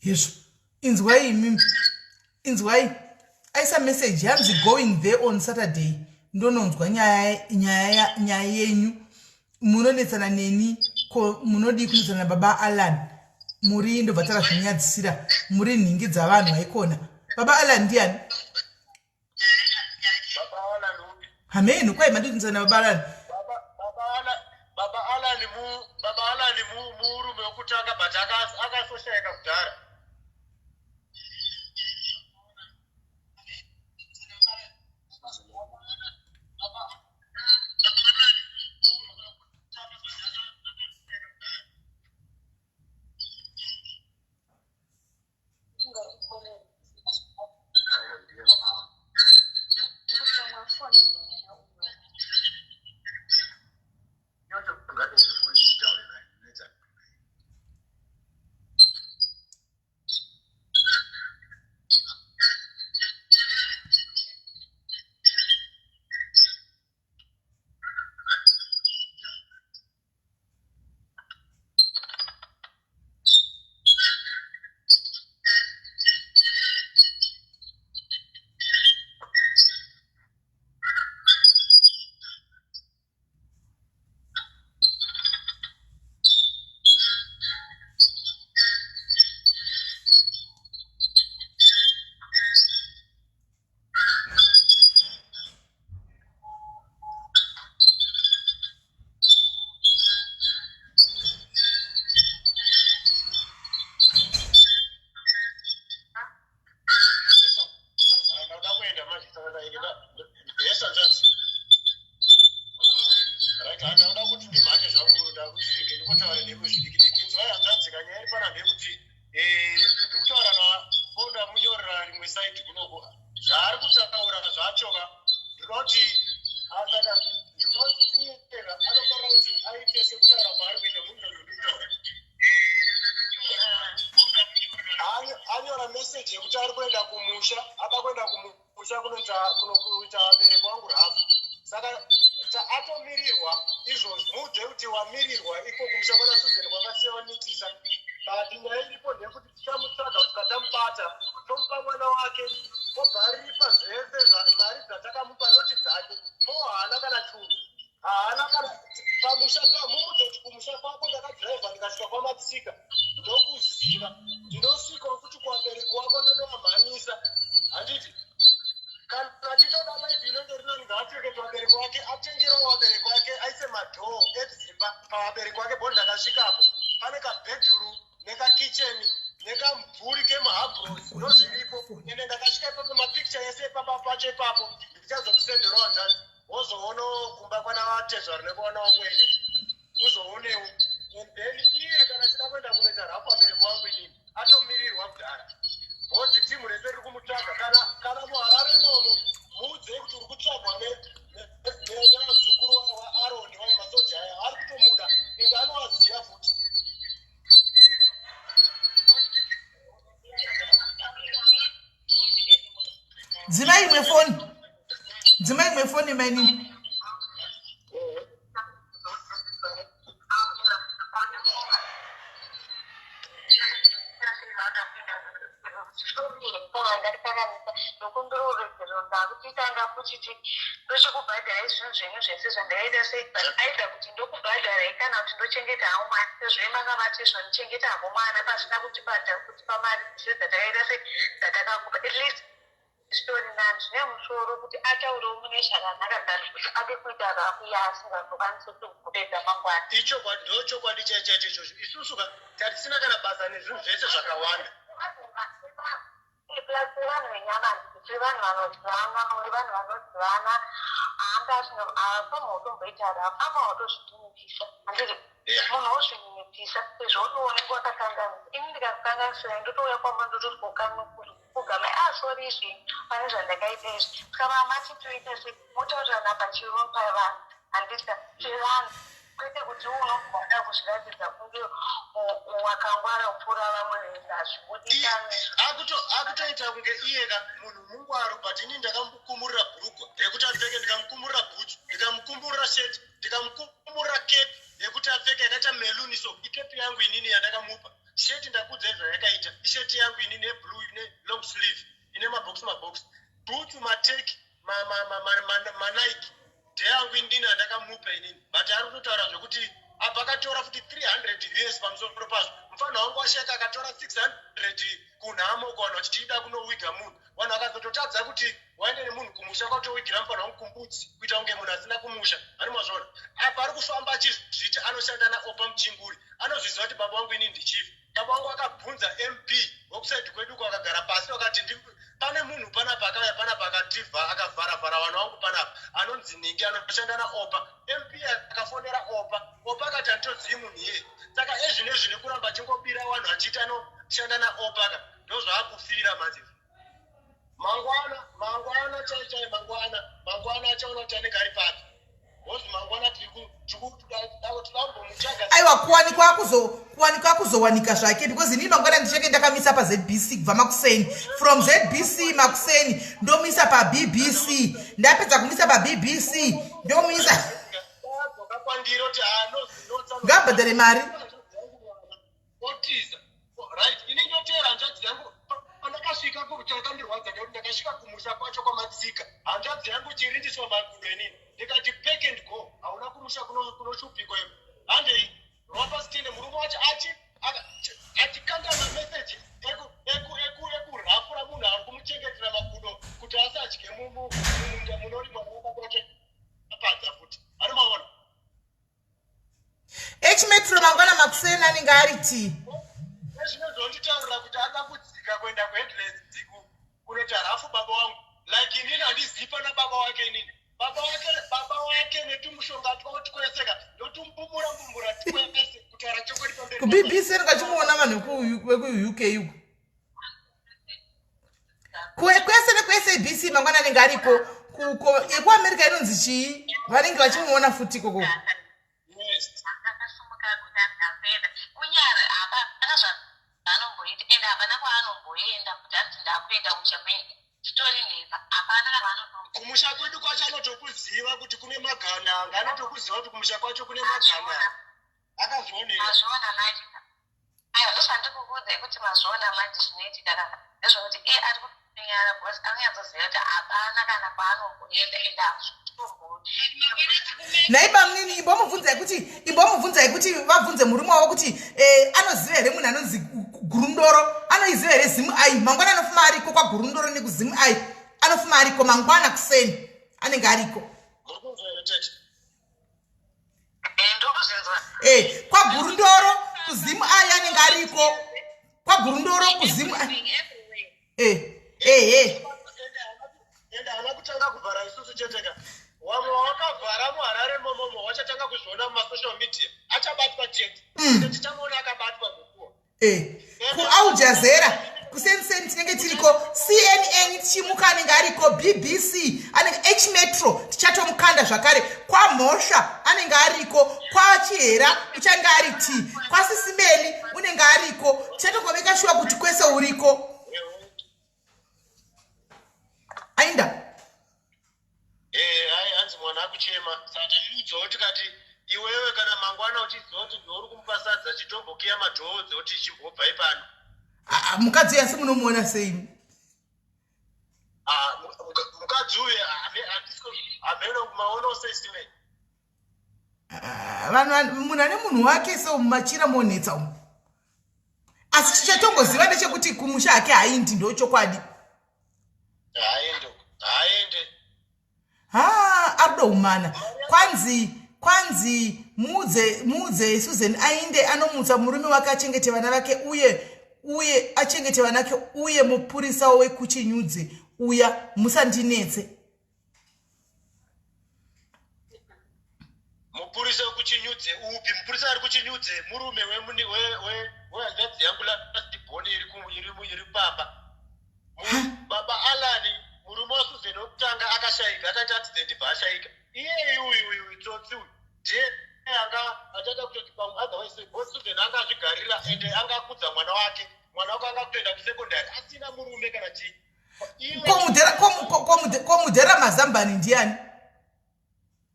Yes. Inzwai. Aisa message yanzi going there on Saturday. Ndononzwa nyaya yenyu. Munonetsana neni ko munodi kunetsana baba Alan. Muri ndo vatara zvinyadzisira. Muri nhingi dzavanhu vaikona. Baba Alan ndiani? Hamenu kwai mandi kunetsana baba Alan. Baba Alan murume wekutanga but akasoshayika kudhara. Anyora message yekuti ari kuenda kumusha, akakwenda kumusha kunoita abereki wangu rafu. Saka atomirirwa izvozvo mudze kuti wamirirwa iko kumusha kwana Suzeni kwakasiyanikisa. But nyaya iripo ndeyekuti tichamutsvaga kuti katamubata tomupa mwana wake obva aripa zvese mari dzatakamupa noti dzake haana kana churu haana kana pamusha mumudze kuti kumusha kwako ndakadhiraivha ndikasvika kwamatsika ndokuziva ndinosvika kuti kuvabereki wako ndonovamhanyisa handiti kana tichoda live inenge rinani ngaapfeketi vabereki wake atengerawo vabereki wake aise madhoo edzimba pavabereki wake bho ndakasvikapo pane kabhedhuru nekakicheni nekamvuri kemuhabros ndozviripo ende ndakasvika ipapo mapikicha ese ipapa pacho ipapo ndichazokusenderawo hanzvadzi wozoonawo kumba kwana vatezvari nekuona wamwene uzoonewo and then iye kana chida kuenda kunoita rafu vabereki wangu inini atomirirwa kudhara bhozi timu rese riri kumutsvaga kana muharare imomo muudze kuti uri kutsvagwa nenyazukuru waaroni waye masoja aya ari kutomuda ende anovaziva futi. Dzimai imwe foni maini. ndochikubhadhara izvinhu zvenyu zvese zvandakaita sei but aida kuti ndokubhadharai kana kuti ndochengeta hangu mwana sezvaimakavatiswa ndichengeta hangu mwana pasina kutibhadhara kutipa mari dzese dzatakaita sei dzatakakupa at least stori nani zvine musoro kuti ataurewo mune zvakanaka than kuti ade kuita rafu yaasingazokwanisi kugudedza mangwana. Ichokwadi ndochokwadi chaicho ichocho isusu tatisina kana basa nezvinhu zvese zvakawanda. Plus vanhu venyama nditi vanhu vanodzivana uri vanhu vanodzivana haangazvinotomboita rafu apa watozvininipisa handiti munhu wozvininipisa sezvo unoonekwa wakakanganisa ini ndikakukanganisira ndotouya kwamba ndototi kugamai sori izvi pane zvandakaita izvi saka mamati toita sei motaurirana pachirungu pavanhu handiti chevanhu kwete kuti unogona kuzviratidza kunge wakangwara kupfuura vamwe vese hazvibudikani akutoita kunge iyeka munhu mungwaru but ini ndakamukumurira bhurugwa yekuti apfeke ndikamukumurira bhutsu ndikamukumurira sheti ndikamukumurira kepi yekuti apfeke yakaita meluni so ikepi yangu inini yandakamupa sheti ndakudza zvayakaita isheti yangu ine blue ine long sleeve ine mabox boots mateki manike ndeyangu indini andakamupa inini but ari kutotaura zvokuti apa akatora futi 300 years pamusoro pazvo mufana wangu washeka akatora 600 kunhamo kuvanhu vachitiida kunowiga munhu vanhu vakazototadza kuti waende nemunhu kumusha kwatowigira mufana wangu kumbudzi kuita kunge munhu asina kumusha ani mazvona apa ari kufamba achizviti anoshanda naopa muchinguri anozviziva kuti baba wangu inini ndichifa baba wangu akabvunza mp wokusaidi kwedu kwakagara pasi wakati pane munhu panapa akauya panapa akativha akavharavhara vanhu vangu panapa anonzi ningi anoshanda naopa mp akafonera opa akati handitozivi munhu iye saka ezvinezvi nekuramba achingobira vanhu achiita anoshanda naopa ka ndozvaakufira mazivi mangwana chaichai mangwana achaona kuti anenge ari papi hozi mangwana tidakutomutsvaga aiwa kuwanikwa kuzowanika zvake because inini mangwana ndicheke ndakamisa paZBC kubva makuseni from ZBC makuseni ndomisa paBBC ndapedza kumisa paBBC ndomisa ngabhadhare mari otiza right inenge yotera hanzvadzi yangu pandakasvika kuchakandirwadza ngekuti ndakasvika kumusha kwacho kwamatsika hanzvadzi yangu chirindiswa magudo inini ndikati back and go hauna kumusha kunoshupikwa ipo handei rwapasitende murume wacho achikanda mameseji ekurhapura munhu ari kumuchengetera magudo kuti asadye mumunda munorimwa muoka kwacho apadza futi ari maona echimetro mangwana makuseni anenge ari tii ezvinozonditaurira kuti ada kudzika kuenda kuheadlands kunoti harafu baba wangu like inini handizivi pana baba wake inini baba wake netumushonga twaotikoeseka ndotumbumbura tikwepese kutaura chokwadi pamberi kuBBC ndikachimuona vanhu vekuuk yuku kwese nekuSABC mangwana anenge ariko ekuamerica inonzi chii vanenge vachimuona futi koko kumusha kwedu kwacho anotokuziva kuti kune magananga anotokuziva kuti kumusha kwacho kune magananga akazvionera ndosandikuudza kuti mazviona manje zvinoitika ndezvokuti ari kunyara bhosi anonyatsoziva kuti hapana kana kwaanongoenda enda naiba munini imbomubvunzai kuti vabvunze murume wavo kuti anoziva here munhu anonzi gurundoro anoiziva here zimu ai mangwana anofuma ariko kwagurundoro nekuzimu ai anofuma ariko mangwana kuseni anenge ariko kwagurundoro kuzimu ai anenge ariko kwagurundoro kuzimu ai ende haana kutanga kuvhara isusu cheteka wamwe wakavhara muharare momomo wachatanga kuzviona mumasocial media achabatwa chete tichamuona akabatwa zvekuwa kualjazera kusenseni tinenge tiriko CNN tichimuka anenge ariko BBC anenge hmetro tichatomukanda zvakare kwamhosva anenge ariko kwachihera uchange ari t kwaSIS MELLY unenge ariko tichatongoveka shuwa kuti kwese uriko ainda hanzi mwana akuchema saka tiudza kuti kati iwewe kana mangwana uchiziva kuti ndori kumupa sadza chitombokiya madhoo dzekuti chimbobva ipano mukadzi uyu asi munomuona sei mukadzi uyu hameno maona usaisimei munhu ane munhu wake seumachira monetsa umu asi tichatongoziva ndechekuti kumusha hake haindi ndo chokwadi haende ardoumana kwanzi muudze Susan ainde anomutsa murume wake achengete vana vake uye achengete vana vake uye mupurisa wekuchinyudze uya musandinetse mupurisa wekuchinyudze upi mupurisa ari kuchinyudze murume wehanzvadzi yangu lasitibhoni iri pamba baba alani murume waSusan wokutanga akashayika akati accident bva ashayika iye uyu tsotsi uyu ndiye anga achada kutoti pamwe otherwise bosi Susan anga azvigarira ende anga akudza mwana wake anga kutoenda kusekondari asina murume kana chii komudhera mazambani ndiani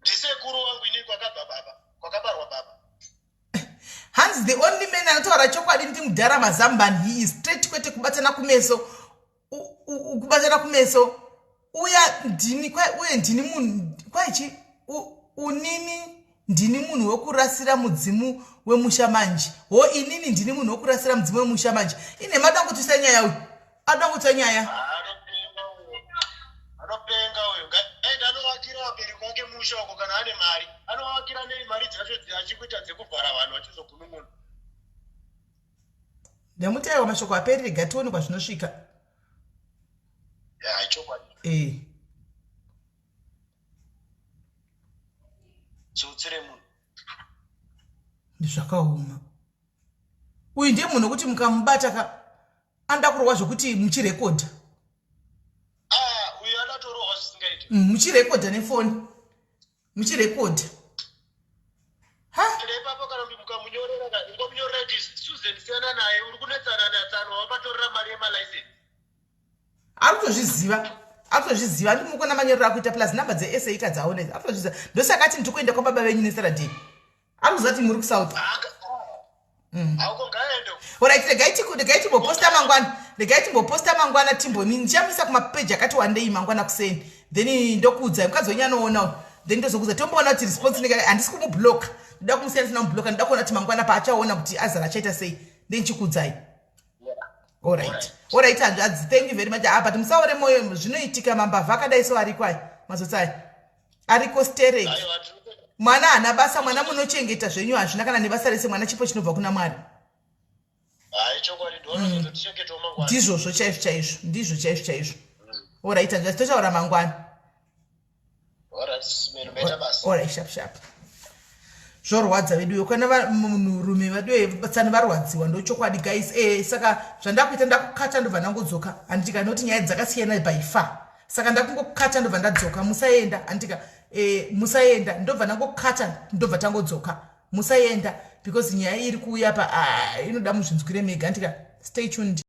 ndisekuru wangu inini kwakabarwa baba hanzi the only man anotaura chokwadi ndimudhara mazambani, he is straight, kwete kubatana kumeso, kubatana kumeso. Uya ndini uye ndini munhu kwaichi unini ndini munhu wekurasira mudzimu wemusha manje. Ho inini ndini munhu wekurasira mudzimu wemusha manje. Ine madangutisa nyaya uyu. Adangutisa nyaya. Anopenga uyu. Ngaenda anovakira vaperi kwake musha wako kana ane mari. Anovakira mari dzacho achikuita dzekuvhara vanhu vachizogunun'una. Ndamutaiwa mashoko aperi rega tione kwazvinosvika. Ya, chokwadi. Chiutsire munhu. Ndizvakaoma. Uyu ndiye munhu wekuti mukamubata anda kurwa zvokuti muchirekodha. Uyu adatorohwa zvisingaiti. Muchirekodha nefoni. Muchirekodha. Ipapo kana mukamunyorera ngomunyorera kuti Susan siyana naye uri kunetsana natsano wakatorera mari yemalicense. Arikutozviziva ndimukona manyorero akuita plus number dze SA dzaonesa. Arikutozviziva. Ndosaka ati ndikuenda kwababa venyu neSaturday. Arikuziva kuti muri kuSouth. Auko ngaendo. Alright, regai timboposta mangwana. Regai timboposta mangwana timboni. Ndichamisa kumapage akati wandei mangwana kuseni. Then ndokuudza mukadzi wenyu anoona. Then ndozokuudza tomboona kuti response neka handisi kumublock. Ndoda kumusiyana sina mublock. Ndoda kuona kuti mangwana paachaona kuti azara chaita sei. Then chikudzai. Alright, hanzvadzi, thank you very much. But musaore moyo zvinoitika mambavha akadai so ari kwai mazotsai. Ariko stereki. Mwana hana basa, mwana munochengeta zvenyu hazvina kana nebasa rese, mwana chipo chinobva kuna Mwari. Ndizvo chaizvo. Alright, hanzvadzi, tochaura mangwana. Alright, sharp. Zvorwadza vedu kana munhurume vedu vatsani varwadziwa ndochokwadi guys. Saka zvandakuita ndakukata ndobva ndangodzoka. Andika noti nyaya dzakasiyana by far. Saka ndakungokata ndobva ndadzoka. Musaenda andika musaenda ndobva ndangokata ndobva tangodzoka. Musaenda because nyaya iri kuuya pa inoda muzvinzwire mega. Andika stay tuned.